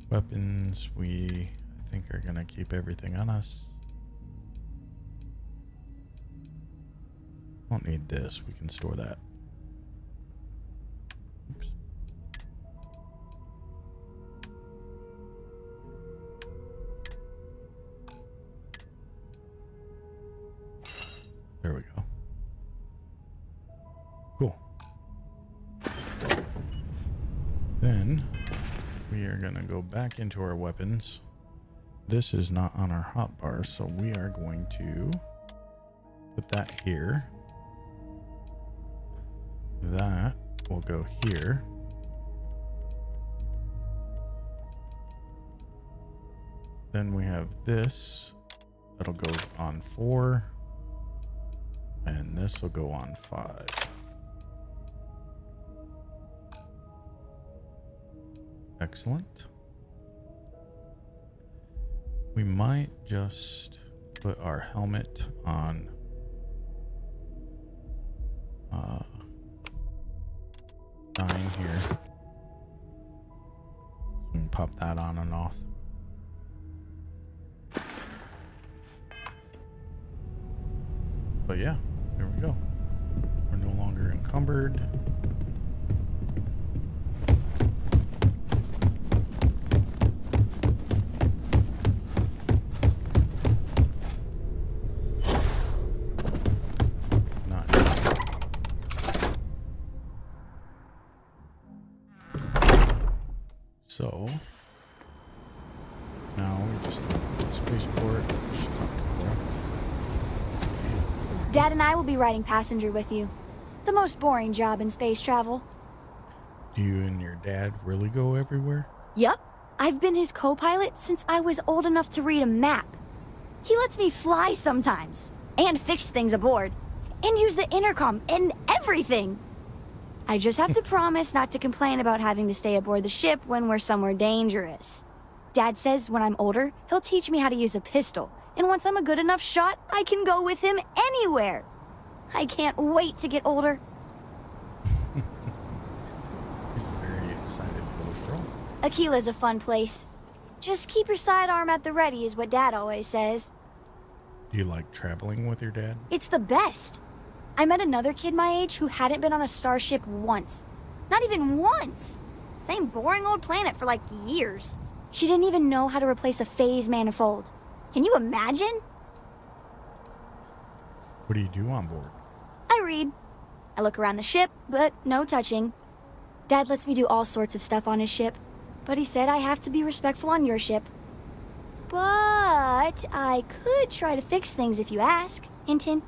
Weapons, I think are gonna keep everything on us. Don't need this, we can store that. Oops. There we go. Cool. Then we are gonna go back into our weapons. This is not on our hotbar, so we are going to put that here. That will go here. Then we have this. That'll go on 4. And this will go on 5. Excellent. We might just put our helmet on 9 here. So we can pop that on and off. But yeah, there we go. We're no longer encumbered. So Spaceport. Dad and I will be riding passenger with you. The most boring job in space travel. Do you and your dad really go everywhere? Yup. I've been his co-pilot since I was old enough to read a map. He lets me fly sometimes, and fix things aboard, and use the intercom and everything. I just have to promise not to complain about having to stay aboard the ship when we're somewhere dangerous. Dad says when I'm older, he'll teach me how to use a pistol, and once I'm a good enough shot, I can go with him anywhere. I can't wait to get older. He's a very excited little girl. Aquila's a fun place. Just keep your sidearm at the ready is what Dad always says. Do you like traveling with your dad? It's the best. I met another kid my age who hadn't been on a starship once. Not even once. Same boring old planet for like years. She didn't even know how to replace a phase manifold. Can you imagine? What do you do on board? I read. I look around the ship, but no touching. Dad lets me do all sorts of stuff on his ship, but he said I have to be respectful on your ship. But I could try to fix things if you ask. Hint, hint.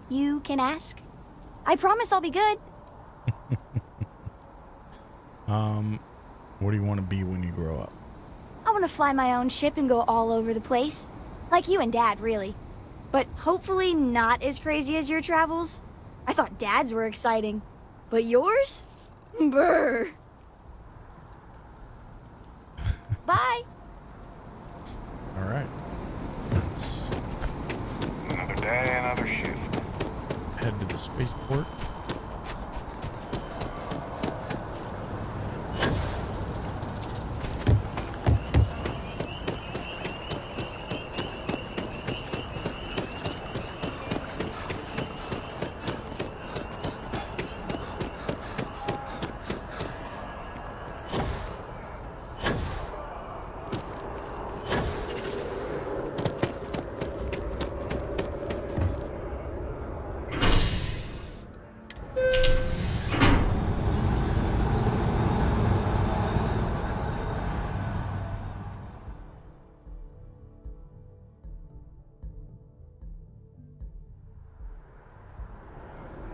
You can ask. I promise I'll be good. What do you want to be when you grow up? I want to fly my own ship and go all over the place. Like you and Dad, really. But hopefully not as crazy as your travels. I thought Dad's were exciting. But yours? Brr. Bye. All right. Another day, another shift. Head to the spaceport.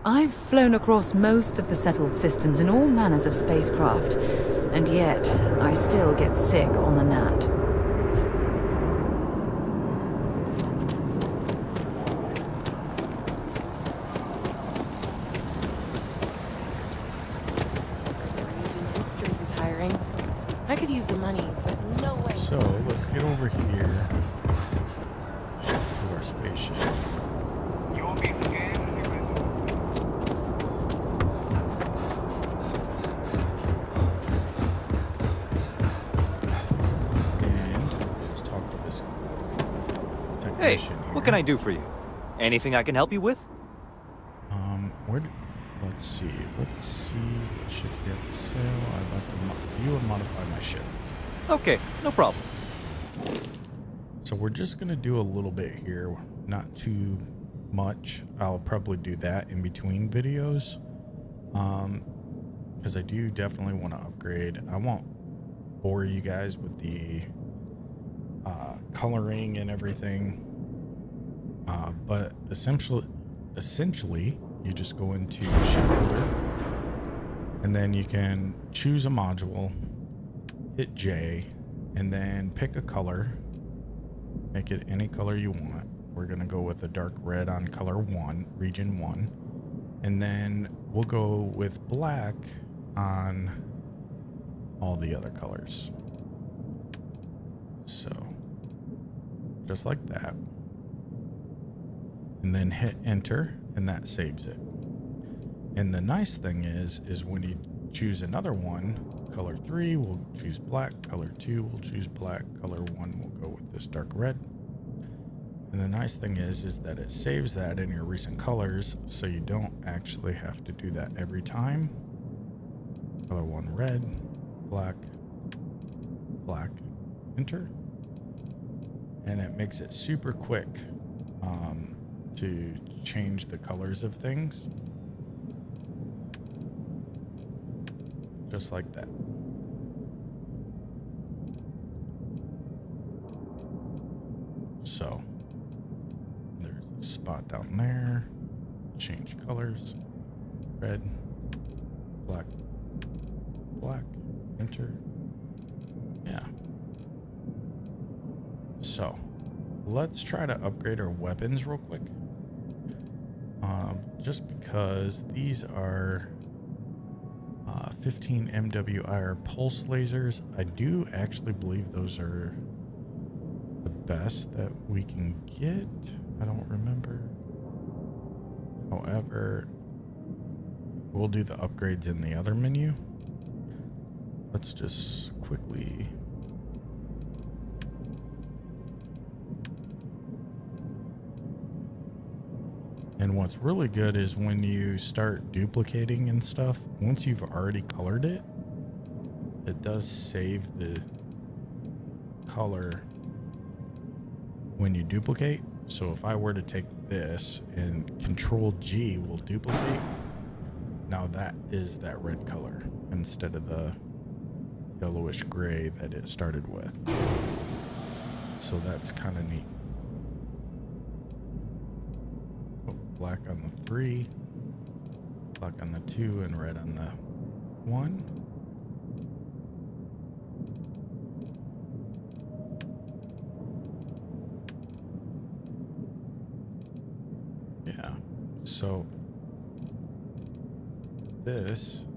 I've flown across most of the settled systems in all manners of spacecraft, and yet I still get sick on the gnat. Stress is hiring. I could use the money, but no way. So let's get over here to our spaceship. You will be scanned. Hey, what can I do for you? Anything I can help you with? Let's see what ships you have for sale. I'd like to view and modify my ship. Okay, no problem. So we're just gonna do a little bit here, not too much. I'll probably do that in between videos, because I do definitely want to upgrade. I won't bore you guys with the coloring and everything, but essentially you just go into ship builder and then you can choose a module, hit J, and then pick a color, make it any color you want. We're gonna go with a dark red on color 1, region 1, and then we'll go with black on all the other colors. So just like that, and then hit enter, and that saves it. And the nice thing is when you choose another one, color 3 we'll choose black, color 2 we'll choose black, color 1 we'll go with this dark red. And the nice thing is that it saves that in your recent colors, so you don't actually have to do that every time. Color 1 red, black, black, enter. And it makes it super quick to change the colors of things. Just like that. So there's a spot down there. Change colors. Red, black, black, enter. Yeah. So let's try to upgrade our weapons real quick. Just because these are 15 MWIR pulse lasers. I do actually believe those are the best that we can get. I don't remember. However, we'll do the upgrades in the other menu. Let's just quickly... And what's really good is when you start duplicating and stuff, once you've already colored it, it does save the color when you duplicate. So if I were to take this and Control G will duplicate, now that is that red color instead of the yellowish gray that it started with. So that's kind of neat. Black on the 3, black on the 2, and red on the 1. Yeah, so this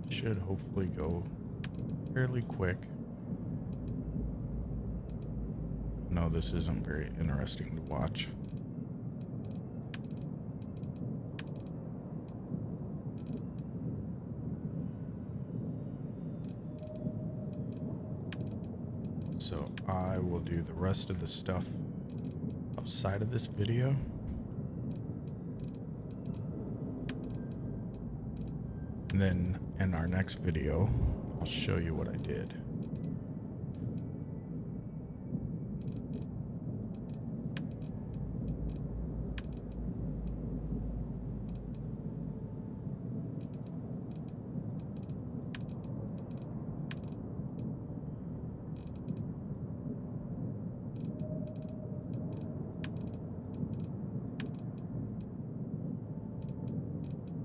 should hopefully go fairly quick. No, this isn't very interesting to watch. So I will do the rest of the stuff outside of this video. And then in our next video, I'll show you what I did.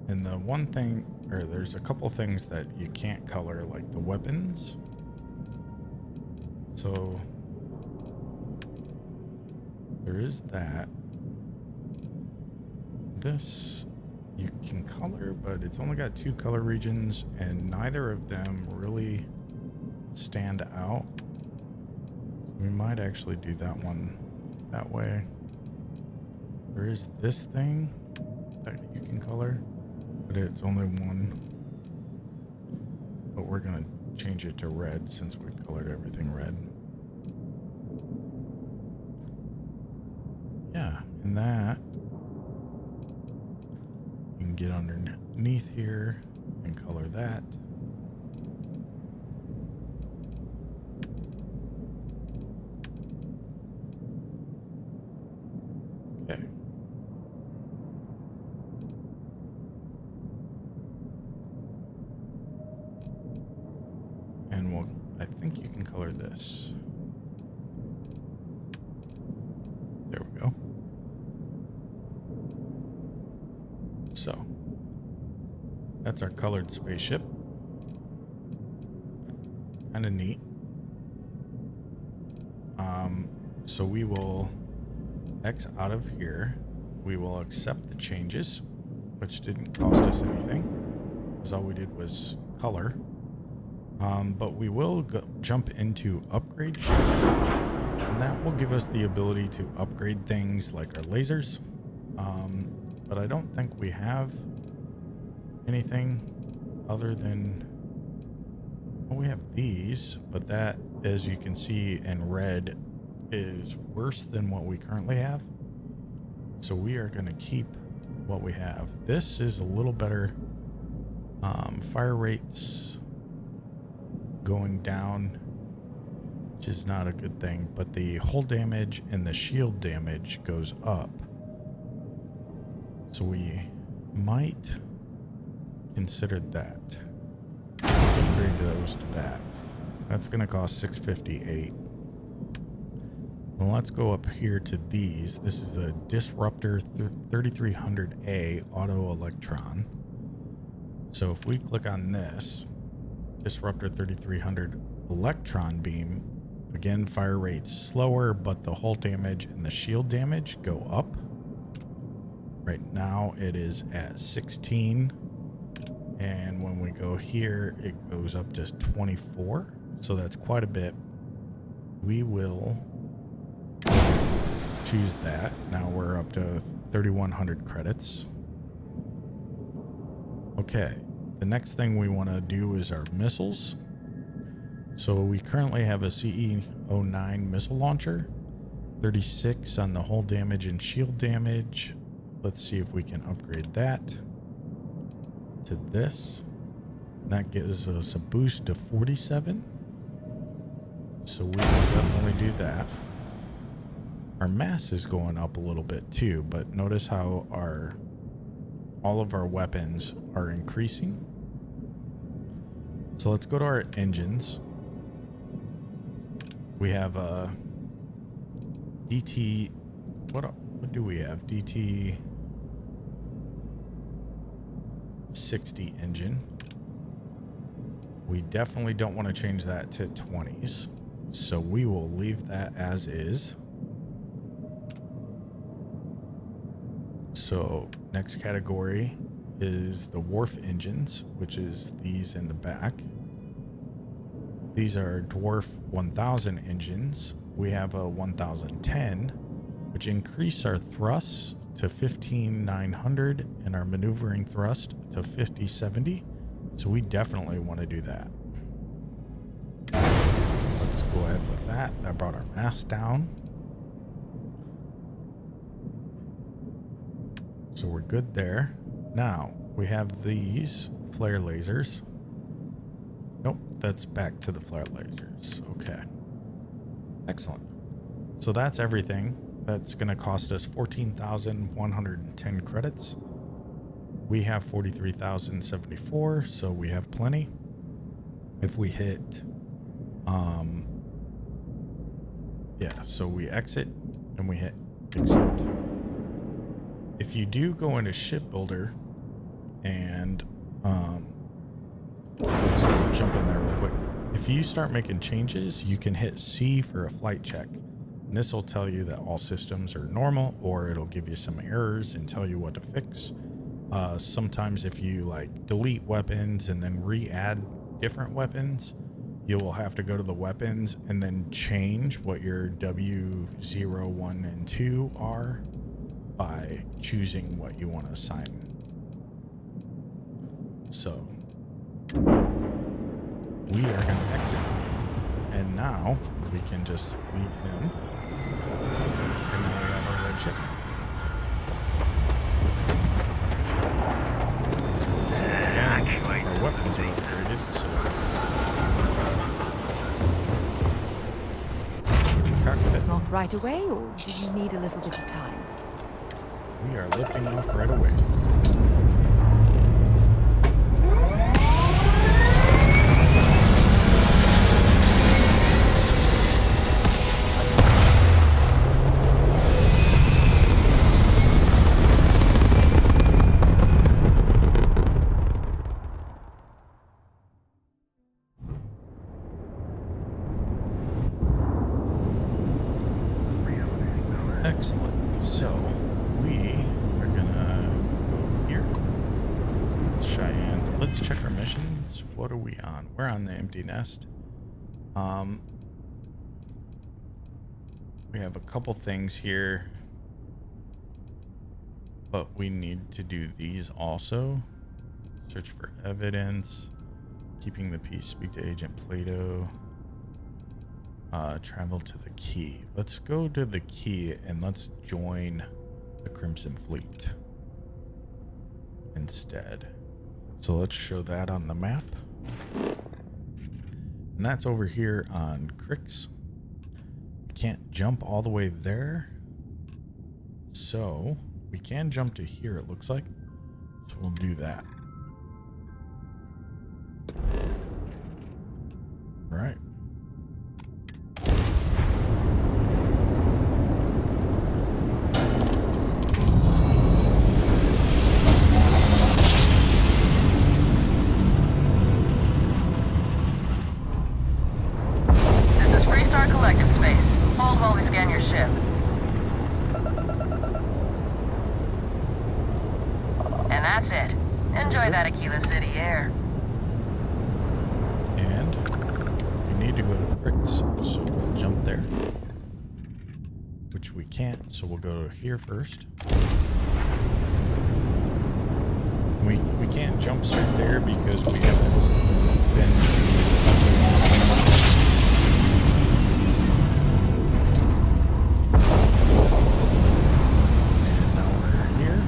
And the one thing, or there's a couple things that you can't color, like the weapons. So there is that. This you can color, but it's only got 2 color regions, and neither of them really stand out. We might actually do that one that way. There is this thing that you can color, but it's only 1. But we're gonna change it to red since we colored everything red. Yeah, and that you can get underneath here and color that. Okay. And I think you can color this. There we go. So that's our colored spaceship. Kind of neat. So we will X out of here. We will accept the changes, which didn't cost us anything, because all we did was color. But we will jump into upgrade ship, and that will give us the ability to upgrade things like our lasers. But I don't think we have anything other than, well, we have these, but that, as you can see in red, is worse than what we currently have. So we are going to keep what we have. This is a little better. Fire rates going down, which is not a good thing, but the hull damage and the shield damage goes up. So we might consider that. upgrade those to that. That's going to cost 658. Well, let's go up here to these. This is the Disruptor 3300A Auto Electron. So if we click on this, Disruptor 3300 Electron Beam, again, fire rate's slower, but the hull damage and the shield damage go up. Right now it is at 16. And when we go here, it goes up to 24. So that's quite a bit. We will choose that. Now we're up to 3,100 credits. Okay, the next thing we want to do is our missiles. So we currently have a CE-09 missile launcher, 36 on the hull damage and shield damage. Let's see if we can upgrade that to this. That gives us a boost to 47. So we will definitely do that. Our mass is going up a little bit too, but notice how all of our weapons are increasing. So let's go to our engines. We have a DT. What do we have? DT 60 engine. We definitely don't want to change that to 20s, so we will leave that as is. So next category is the wharf engines, which is these in the back. These are Dwarf 1000 engines. We have a 1010, which increase our thrusts to 15,900 and our maneuvering thrust to 5070. So we definitely want to do that. Let's go ahead with that. That brought our mass down. So we're good there. Now we have these flare lasers. Nope, that's back to the flare lasers. Okay. Excellent. So that's everything. That's going to cost us 14,110 credits. We have 43,074, so we have plenty. If we hit, yeah, so we exit and we hit accept. If you do go into shipbuilder and, let's jump in there real quick. If you start making changes, you can hit C for a flight check. And this will tell you that all systems are normal, or it'll give you some errors and tell you what to fix. Sometimes if you like delete weapons and then re-add different weapons, you will have to go to the weapons and then change what your W0, 1, and 2 are by choosing what you want to assign. So we are going to exit, and now we can just leave him, and now we have our red ship. So again, our weapons are upgraded, so cockpit. Off right away, or do you need a little bit of time? We are lifting off right away. Excellent. So we are gonna go here. Cheyenne. Let's check our missions. What are we on? We're on the empty nest. We have a couple things here, but we need to do these also. Search for evidence. Keeping the peace. Speak to Agent Plato. Travel to the key. Let's go to the key and let's join the Crimson Fleet instead. So let's show that on the map. And that's over here on Crix. We can't jump all the way there. So we can jump to here, it looks like. So we'll do that. right. This is Freestar Collective Space. Hold while we scan your ship. And that's it. Enjoy that Aquila City air. And we need to go to Cricks, so we'll jump there. Which we can't, so we'll go here first. We can't jump straight there because we haven't been and now we're here.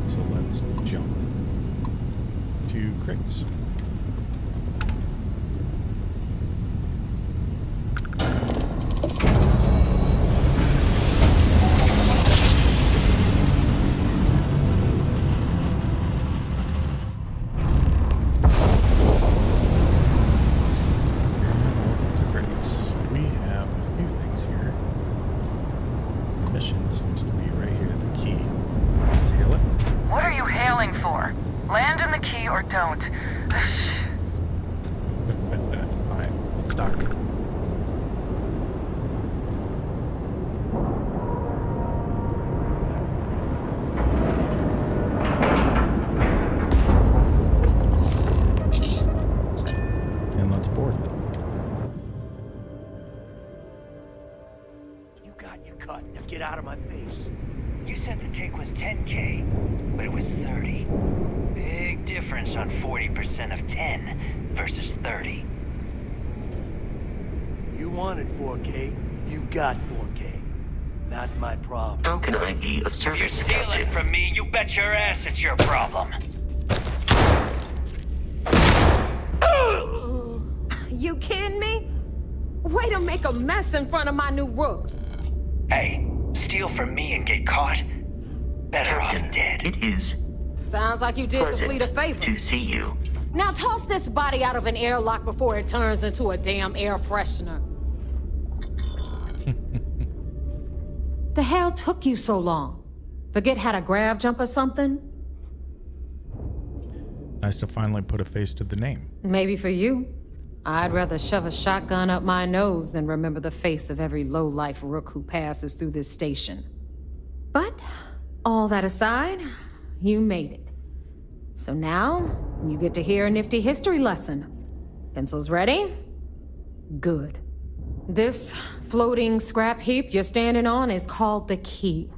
So let's jump to Cricks. Service, if you're stealing from me, you bet your ass it's your problem. You kidding me? Way to make a mess in front of my new rook. Hey, steal from me and get caught? Better off dead. It is. Sounds like you did the fleet a favor. To see you. Now toss this body out of an airlock before it turns into a damn air freshener. The hell took you so long? Forget how to grav jump or something? Nice to finally put a face to the name. Maybe for you. I'd rather shove a shotgun up my nose than remember the face of every low-life rook who passes through this station. But, all that aside, you made it. So now, you get to hear a nifty history lesson. Pencils ready? Good. This floating scrap heap you're standing on is called the Key.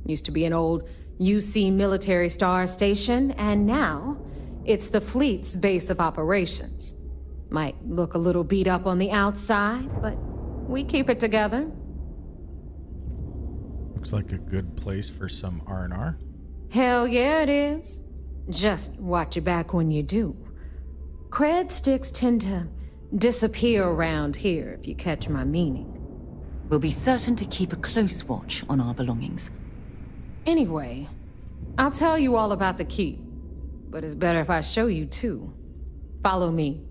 Used to be an old UC military star station, and now it's the fleet's base of operations. Might look a little beat up on the outside, but we keep it together. Looks like a good place for some R&R. Hell yeah, it is. Just watch your back when you do. Cred sticks tend to disappear around here, if you catch my meaning. We'll be certain to keep a close watch on our belongings. Anyway, I'll tell you all about the Key. But it's better if I show you too. Follow me.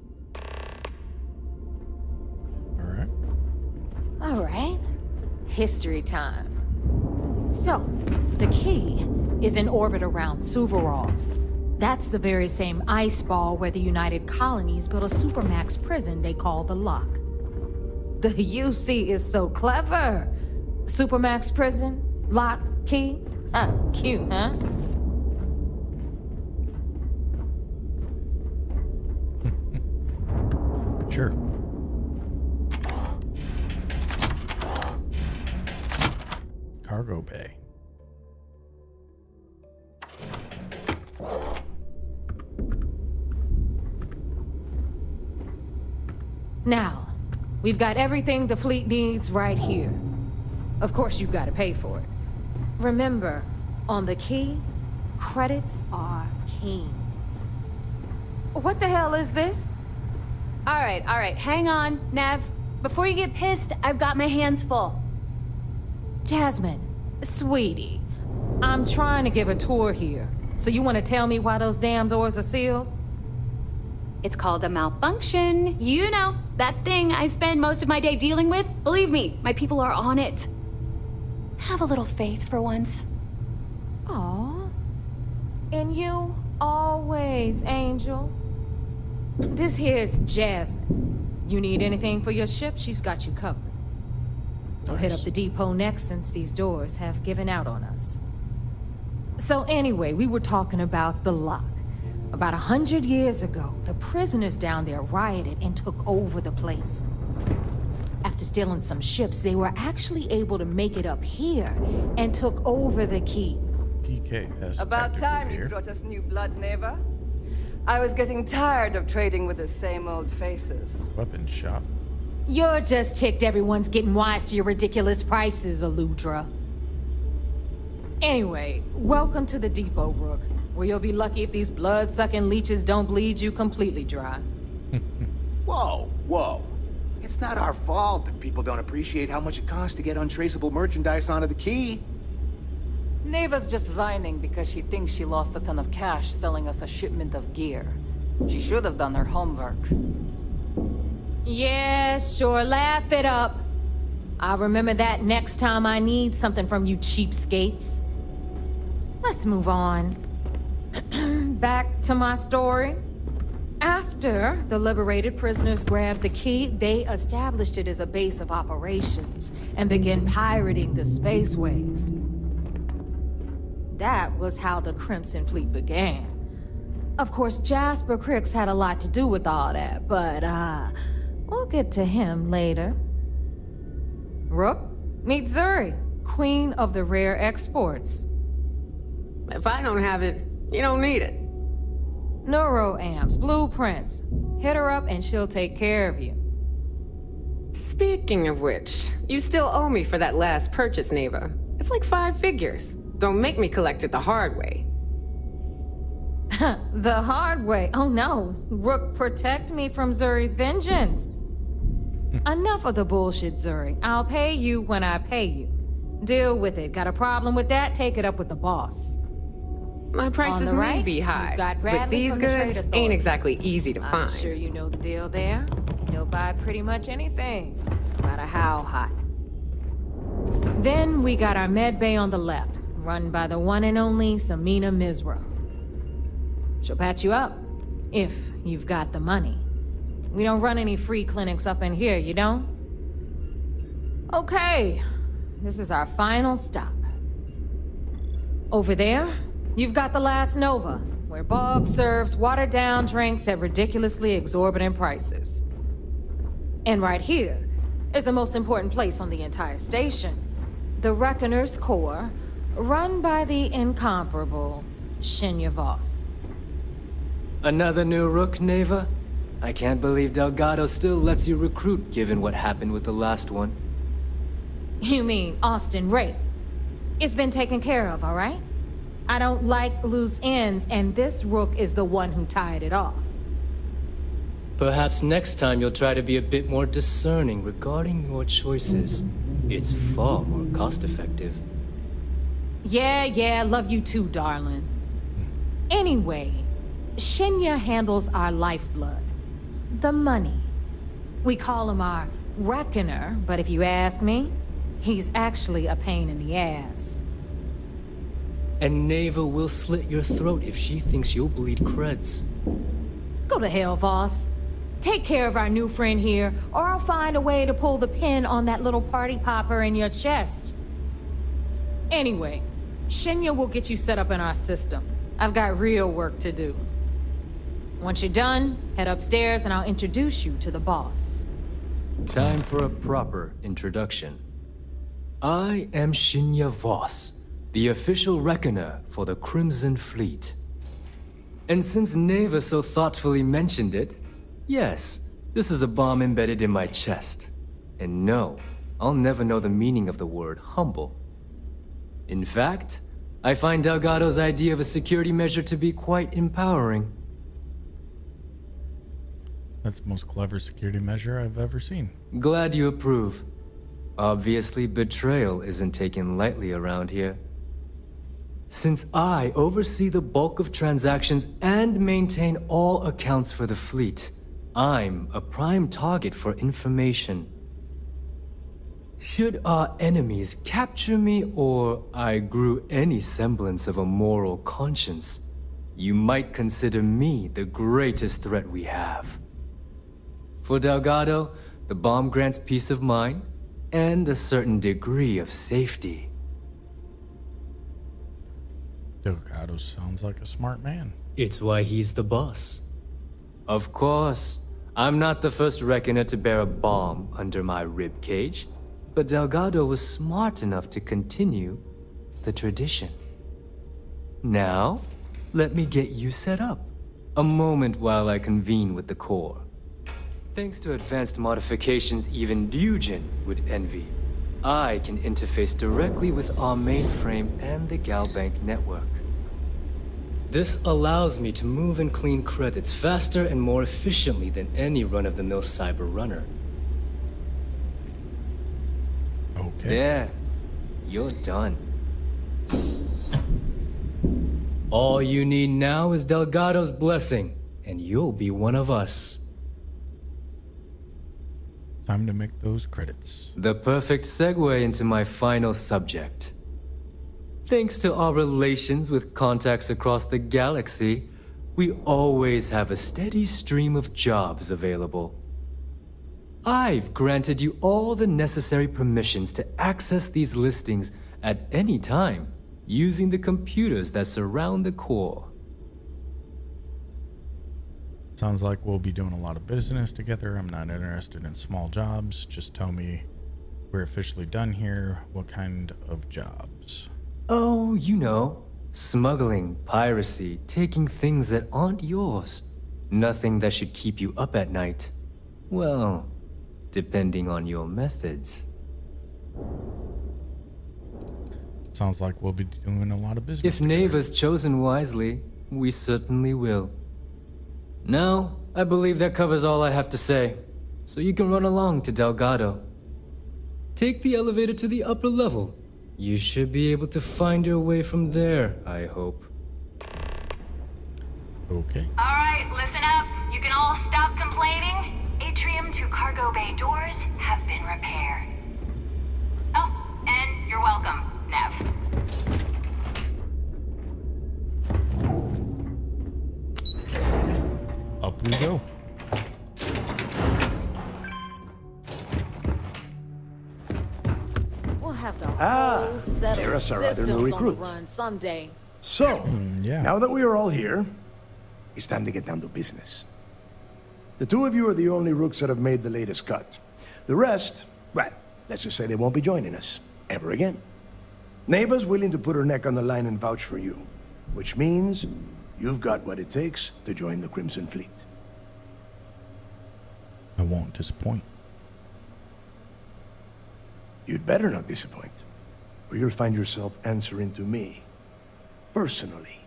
All right. History time. So, the Key is in orbit around Suvorov. That's the very same ice ball where the United Colonies built a supermax prison they call the Lock. The UC is so clever. Supermax prison, Lock, Key. Cute, huh? Sure. Cargo bay. Now, we've got everything the fleet needs right here. Of course, you've got to pay for it. Remember, on the Key, credits are king. What the hell is this? All right, hang on, Nev. Before you get pissed, I've got my hands full. Jasmine, sweetie, I'm trying to give a tour here. So you want to tell me why those damn doors are sealed? It's called a malfunction. You know, that thing I spend most of my day dealing with. Believe me, my people are on it. Have a little faith for once. Aw. And you always, Angel. This here's Jasmine. You need anything for your ship, she's got you covered. We'll hit up the depot next since these doors have given out on us. So anyway, we were talking about the lock. About 100 years ago, the prisoners down there rioted and took over the place. After stealing some ships, they were actually able to make it up here and took over the key. TKS. About time you brought us new blood, Neva. I was getting tired of trading with the same old faces. Weapon shop. You're just ticked everyone's getting wise to your ridiculous prices, Aludra. Anyway, welcome to the depot, Rook, where you'll be lucky if these blood-sucking leeches don't bleed you completely dry. Whoa, whoa. It's not our fault that people don't appreciate how much it costs to get untraceable merchandise onto the key. Neva's just whining because she thinks she lost a ton of cash selling us a shipment of gear. She should have done her homework. Yeah, sure, laugh it up. I'll remember that next time I need something from you cheapskates. Let's move on. Back to my story. After the liberated prisoners grabbed the key, they established it as a base of operations and began pirating the spaceways. That was how the Crimson Fleet began. Of course, Jasper Cricks had a lot to do with all that, but we'll get to him later. Rook, meet Zuri, queen of the rare exports. If I don't have it, you don't need it. Neuroamps, blueprints. Hit her up and she'll take care of you. Speaking of which, you still owe me for that last purchase, Neva. It's like 5 figures. Don't make me collect it the hard way. The hard way? Oh no. Rook, protect me from Zuri's vengeance. Enough of the bullshit, Zuri. I'll pay you when I pay you. Deal with it. Got a problem with that? Take it up with the boss. My prices may be high, but these goods ain't exactly easy to find. I'm sure you know the deal there. He'll buy pretty much anything, no matter how hot. Then we got our med bay on the left, run by the one and only Samina Mizra. She'll patch you up, if you've got the money. We don't run any free clinics up in here, you don't? Okay, this is our final stop. Over there, you've got the last Nova, where Bog serves watered-down drinks at ridiculously exorbitant prices. And right here is the most important place on the entire station, the Reckoner's Core, run by the incomparable Shinya Voss. Another new Rook, Neva? I can't believe Delgado still lets you recruit, given what happened with the last one. You mean Austin Rake? It's been taken care of, all right? I don't like loose ends, and this Rook is the one who tied it off. Perhaps next time you'll try to be a bit more discerning regarding your choices. It's far more cost-effective. Yeah, love you too, darling. Anyway, Shinya handles our lifeblood. The money. We call him our Reckoner, but if you ask me, he's actually a pain in the ass. And Neva will slit your throat if she thinks you'll bleed creds. Go to hell, boss. Take care of our new friend here, or I'll find a way to pull the pin on that little party popper in your chest. Anyway, Shinya will get you set up in our system. I've got real work to do. Once you're done, head upstairs and I'll introduce you to the boss. Time for a proper introduction. I am Shinya Voss, the official reckoner for the Crimson Fleet. And since Neva so thoughtfully mentioned it, yes, this is a bomb embedded in my chest. And no, I'll never know the meaning of the word humble. In fact, I find Delgado's idea of a security measure to be quite empowering. That's the most clever security measure I've ever seen. Glad you approve. Obviously, betrayal isn't taken lightly around here. Since I oversee the bulk of transactions and maintain all accounts for the fleet, I'm a prime target for information. Should our enemies capture me or I grew any semblance of a moral conscience, you might consider me the greatest threat we have. For Delgado, the bomb grants peace of mind and a certain degree of safety. Delgado sounds like a smart man. It's why he's the boss. Of course, I'm not the first reckoner to bear a bomb under my ribcage, but Delgado was smart enough to continue the tradition. Now, let me get you set up. A moment while I convene with the core. Thanks to advanced modifications even Dujin would envy, I can interface directly with our mainframe and the Galbank network. This allows me to move and clean credits faster and more efficiently than any run-of-the-mill cyber runner. Okay. There. You're done. All you need now is Delgado's blessing, and you'll be one of us. Time to make those credits. The perfect segue into my final subject. Thanks to our relations with contacts across the galaxy, we always have a steady stream of jobs available. I've granted you all the necessary permissions to access these listings at any time, using the computers that surround the core. Sounds like we'll be doing a lot of business together. I'm not interested in small jobs. Just tell me we're officially done here. What kind of jobs? Oh, you know, smuggling, piracy, taking things that aren't yours. Nothing that should keep you up at night. Well, depending on your methods. Sounds like we'll be doing a lot of business. If Neva's chosen wisely, we certainly will. Now, I believe that covers all I have to say, so you can run along to Delgado. Take the elevator to the upper level. You should be able to find your way from there, I hope. Okay. Alright, listen up. You can all stop complaining. Atrium to cargo bay doors have been repaired. Oh, and you're welcome, Nev. Up we go. We'll have the whole set there of is our other systems new on the recruit. run someday. So, yeah. now that we are all here, it's time to get down to business. The two of you are the only rooks that have made the latest cut. The rest, well, let's just say they won't be joining us ever again. Neva's willing to put her neck on the line and vouch for you, which means you've got what it takes to join the Crimson Fleet. I won't disappoint. You'd better not disappoint, or you'll find yourself answering to me, personally.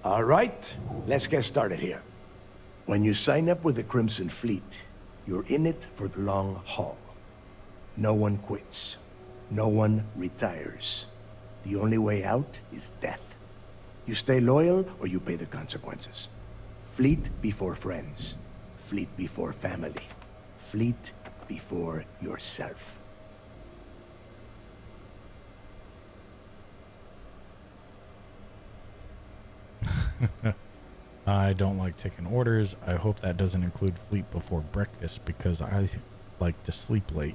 All right, let's get started here. When you sign up with the Crimson Fleet, you're in it for the long haul. No one quits. No one retires. The only way out is death. You stay loyal or you pay the consequences. Fleet before friends. Fleet before family. Fleet before yourself. I don't like taking orders. I hope that doesn't include fleet before breakfast because I like to sleep late.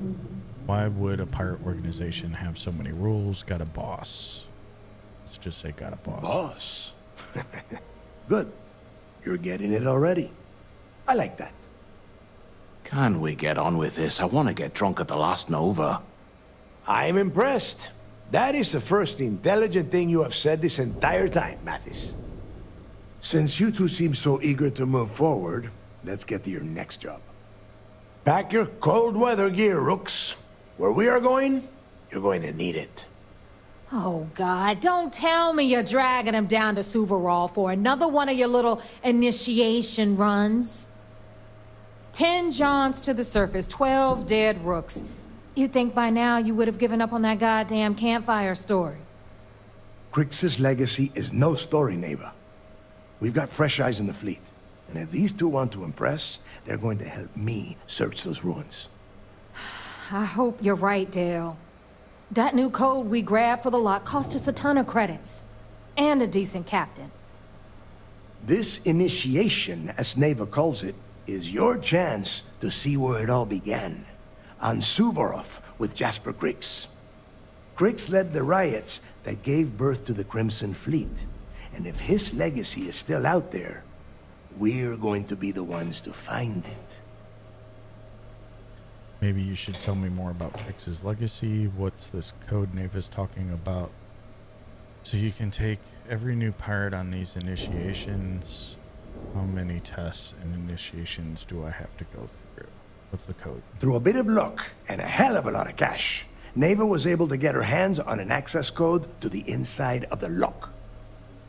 Why would a pirate organization have so many rules? Got a boss. Let's just say got a boss. Boss? Good. You're getting it already. I like that. Can we get on with this? I want to get drunk at the last Nova. I'm impressed. That is the first intelligent thing you have said this entire time, Mathis. Since you two seem so eager to move forward, let's get to your next job. Pack your cold weather gear, Rooks. Where we are going, you're going to need it. Oh, God, don't tell me you're dragging him down to Suvarall for another one of your little initiation runs. 10 Johns to the surface, 12 dead Rooks. You'd think by now you would have given up on that goddamn campfire story. Crix's legacy is no story, Neva. We've got fresh eyes in the fleet. And if these two want to impress, they're going to help me search those ruins. I hope you're right, Dale. That new code we grabbed for the lock cost us a ton of credits. And a decent captain. This initiation, as Neva calls it, is your chance to see where it all began. On Suvorov with Jasper Crix. Crix led the riots that gave birth to the Crimson Fleet. And if his legacy is still out there, we're going to be the ones to find it. Maybe you should tell me more about Crix's legacy. What's this code Neva's talking about? So you can take every new pirate on these initiations. How many tests and initiations do I have to go through? What's the code? Through a bit of luck and a hell of a lot of cash, Neva was able to get her hands on an access code to the inside of the lock.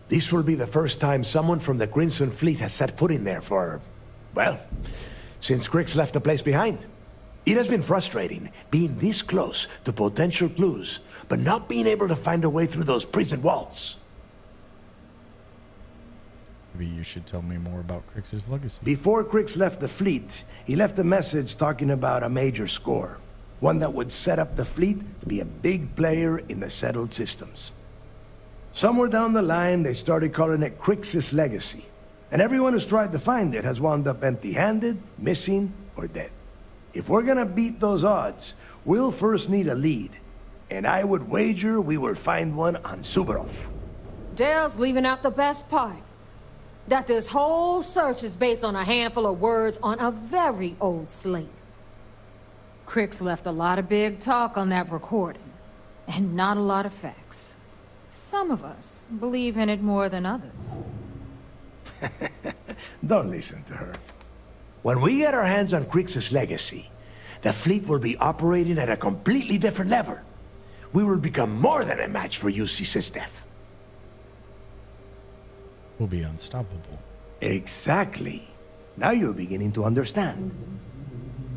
This will be the first time someone from the Crimson Fleet has set foot in there for, well, since Crix left the place behind. It has been frustrating being this close to potential clues, but not being able to find a way through those prison walls. Maybe you should tell me more about Crix's legacy. Before Crix left the fleet, he left a message talking about a major score. One that would set up the fleet to be a big player in the settled systems. Somewhere down the line, they started calling it Crix's legacy. And everyone who's tried to find it has wound up empty-handed, missing, or dead. If we're gonna beat those odds, we'll first need a lead. And I would wager we will find one on Suvorov. Dale's leaving out the best part. That this whole search is based on a handful of words on a very old slate. Crix left a lot of big talk on that recording, and not a lot of facts. Some of us believe in it more than others. Don't listen to her. When we get our hands on Crix's legacy, the fleet will be operating at a completely different level. We will become more than a match for UC SysDef. We'll be unstoppable. Exactly. Now you're beginning to understand.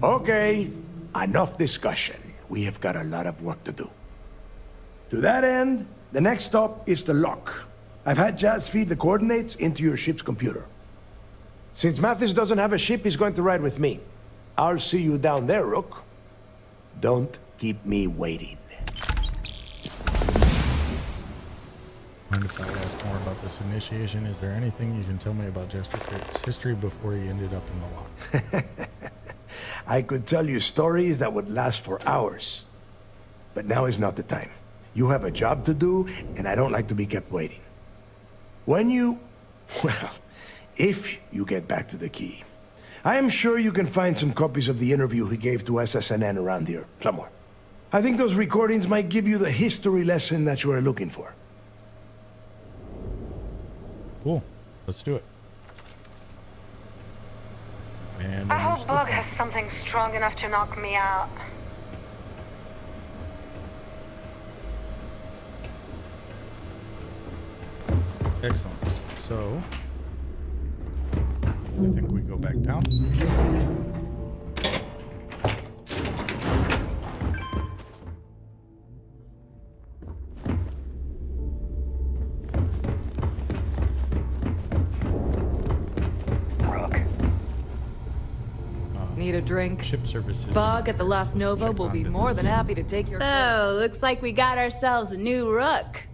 Okay, enough discussion. We have got a lot of work to do. To that end, the next stop is the lock. I've had Jazz feed the coordinates into your ship's computer. Since Mathis doesn't have a ship, he's going to ride with me. I'll see you down there, Rook. Don't keep me waiting. Mind if I ask more about this initiation? Is there anything you can tell me about Jasper Crix's history before he ended up in the lock? I could tell you stories that would last for hours. But now is not the time. You have a job to do, and I don't like to be kept waiting. When you... well... if you get back to the key, I am sure you can find some copies of the interview he gave to SSNN around here, somewhere. I think those recordings might give you the history lesson that you are looking for. Cool. Let's do it. And I hope Bug has something strong enough to knock me out. Excellent. So... I think we go back down. Rook. Need a drink? Ship services. Bug at the Last Nova will be more than happy to take your So, looks like we got ourselves a new rook.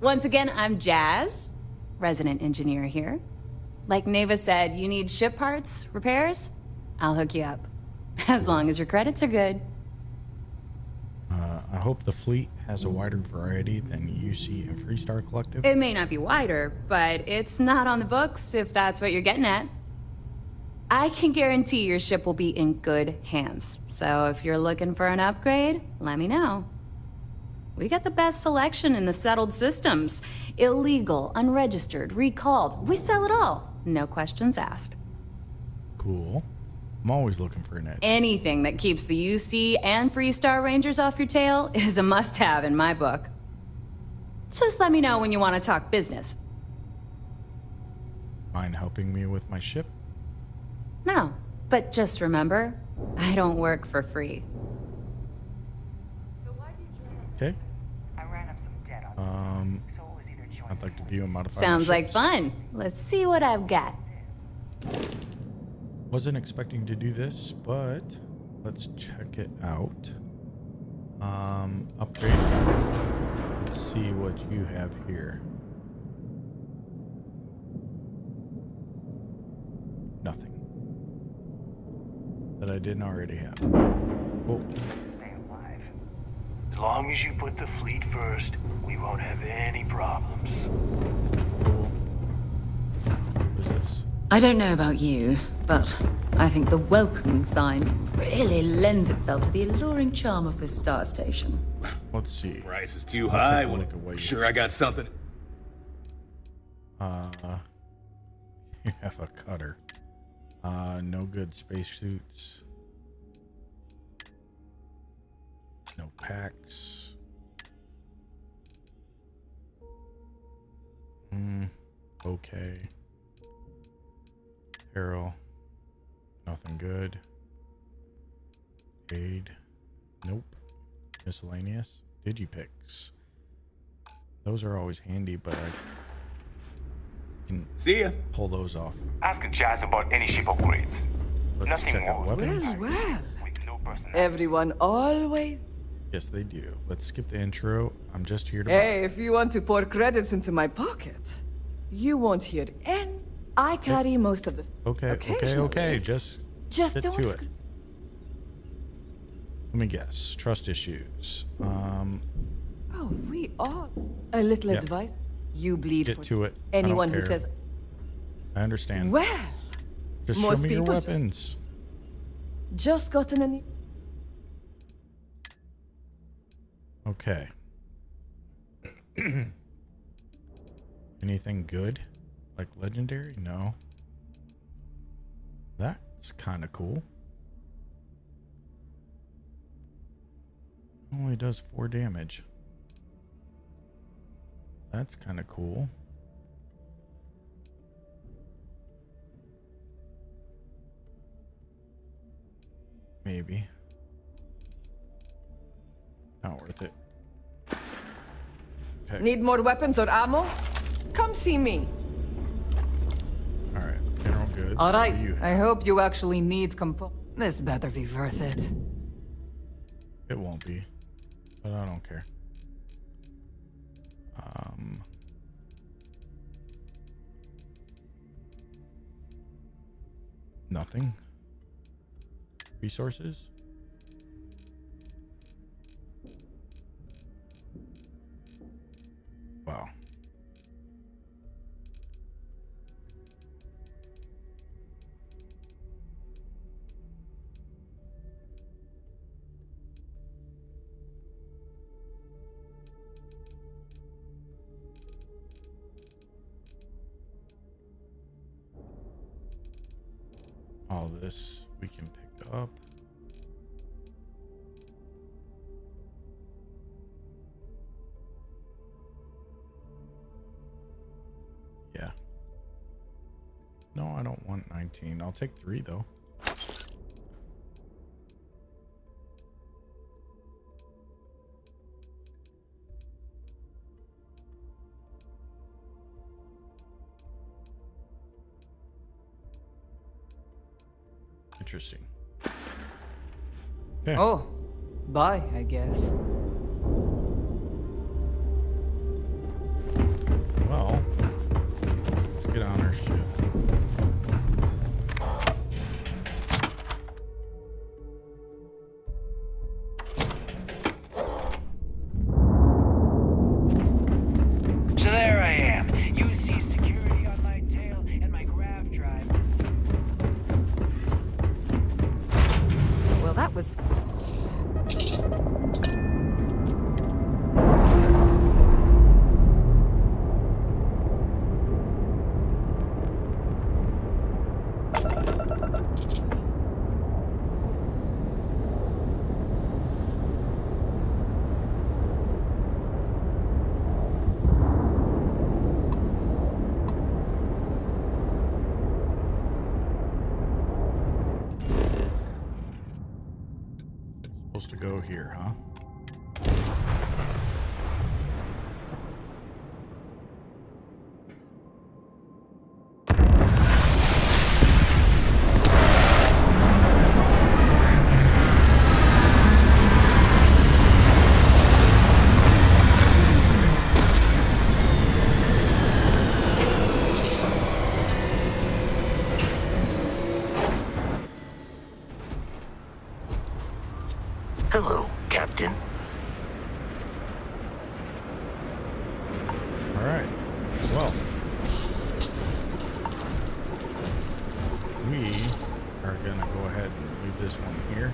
Once again, I'm Jazz, resident engineer here. Like Neva said, you need ship parts, repairs? I'll hook you up. As long as your credits are good. I hope the fleet has a wider variety than UC and Freestar Collective. It may not be wider, but it's not on the books if that's what you're getting at. I can guarantee your ship will be in good hands. So if you're looking for an upgrade, let me know. We got the best selection in the settled systems. Illegal, unregistered, recalled. We sell it all. No questions asked. Cool. I'm always looking for an edge. Anything that keeps the UC and Freestar Rangers off your tail is a must-have in my book. Just let me know when you want to talk business. Mind helping me with my ship? No, but just remember, I don't work for free. Okay. I ran up some debt on I'd like to view and modify. Sounds my like ships. fun. Let's see what I've got. Wasn't expecting to do this, but let's check it out. Upgrade. Let's see what you have here. Nothing that I didn't already have. Oh. Stay alive. As long as you put the fleet first, we won't have any problems. What is this? I don't know about you, but I think the welcome sign really lends itself to the alluring charm of this star station. Let's see. Price is too I'll high. take a Well, look at what you sure, I got something. You have a cutter. No good spacesuits. No packs. Okay. Apparel. Nothing good. Aid. Nope. Miscellaneous. Digipicks. Those are always handy, but I can see ya. Pull those off. Ask Jazz about any ship upgrades. Let's Nothing check out more. weapons. Well. Everyone always... Yes, they do. Let's skip the intro. I'm just here to Hey, if you want to pour credits into my pocket, you won't hear any. I carry most of the... Okay. Just get don't... to it. Let me guess. Trust issues. Oh, we are. A little Yep. advice. You bleed Get for to it. I don't anyone who care. says, I understand. well, Just most show me your people weapons. just gotten a new... Okay. Anything good? Like legendary? No. That's kind of cool. Only does 4 damage. That's kind of cool. Maybe. Not worth it. Okay. Need more weapons or ammo? Come see me. Alright, general goods. All right, What do you have? I hope you actually need This better be worth it. It won't be, but I don't care. Nothing. Resources? Wow. All this we can pick up. Yeah. No, I don't want 19. I'll take 3 though. Interesting. Okay. Oh, bye, I guess. Well, let's get on our ship. So there I am. You see security on my tail and my grav drive. Well, that was... Supposed to go here, huh? this one here.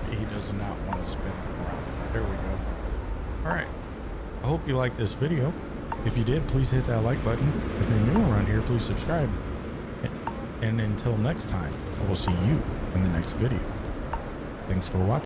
He does not want to spin around. There we go. Alright. I hope you liked this video. If you did, please hit that like button. If you're new around here, please subscribe. And until next time, I will see you in the next video. Thanks for watching.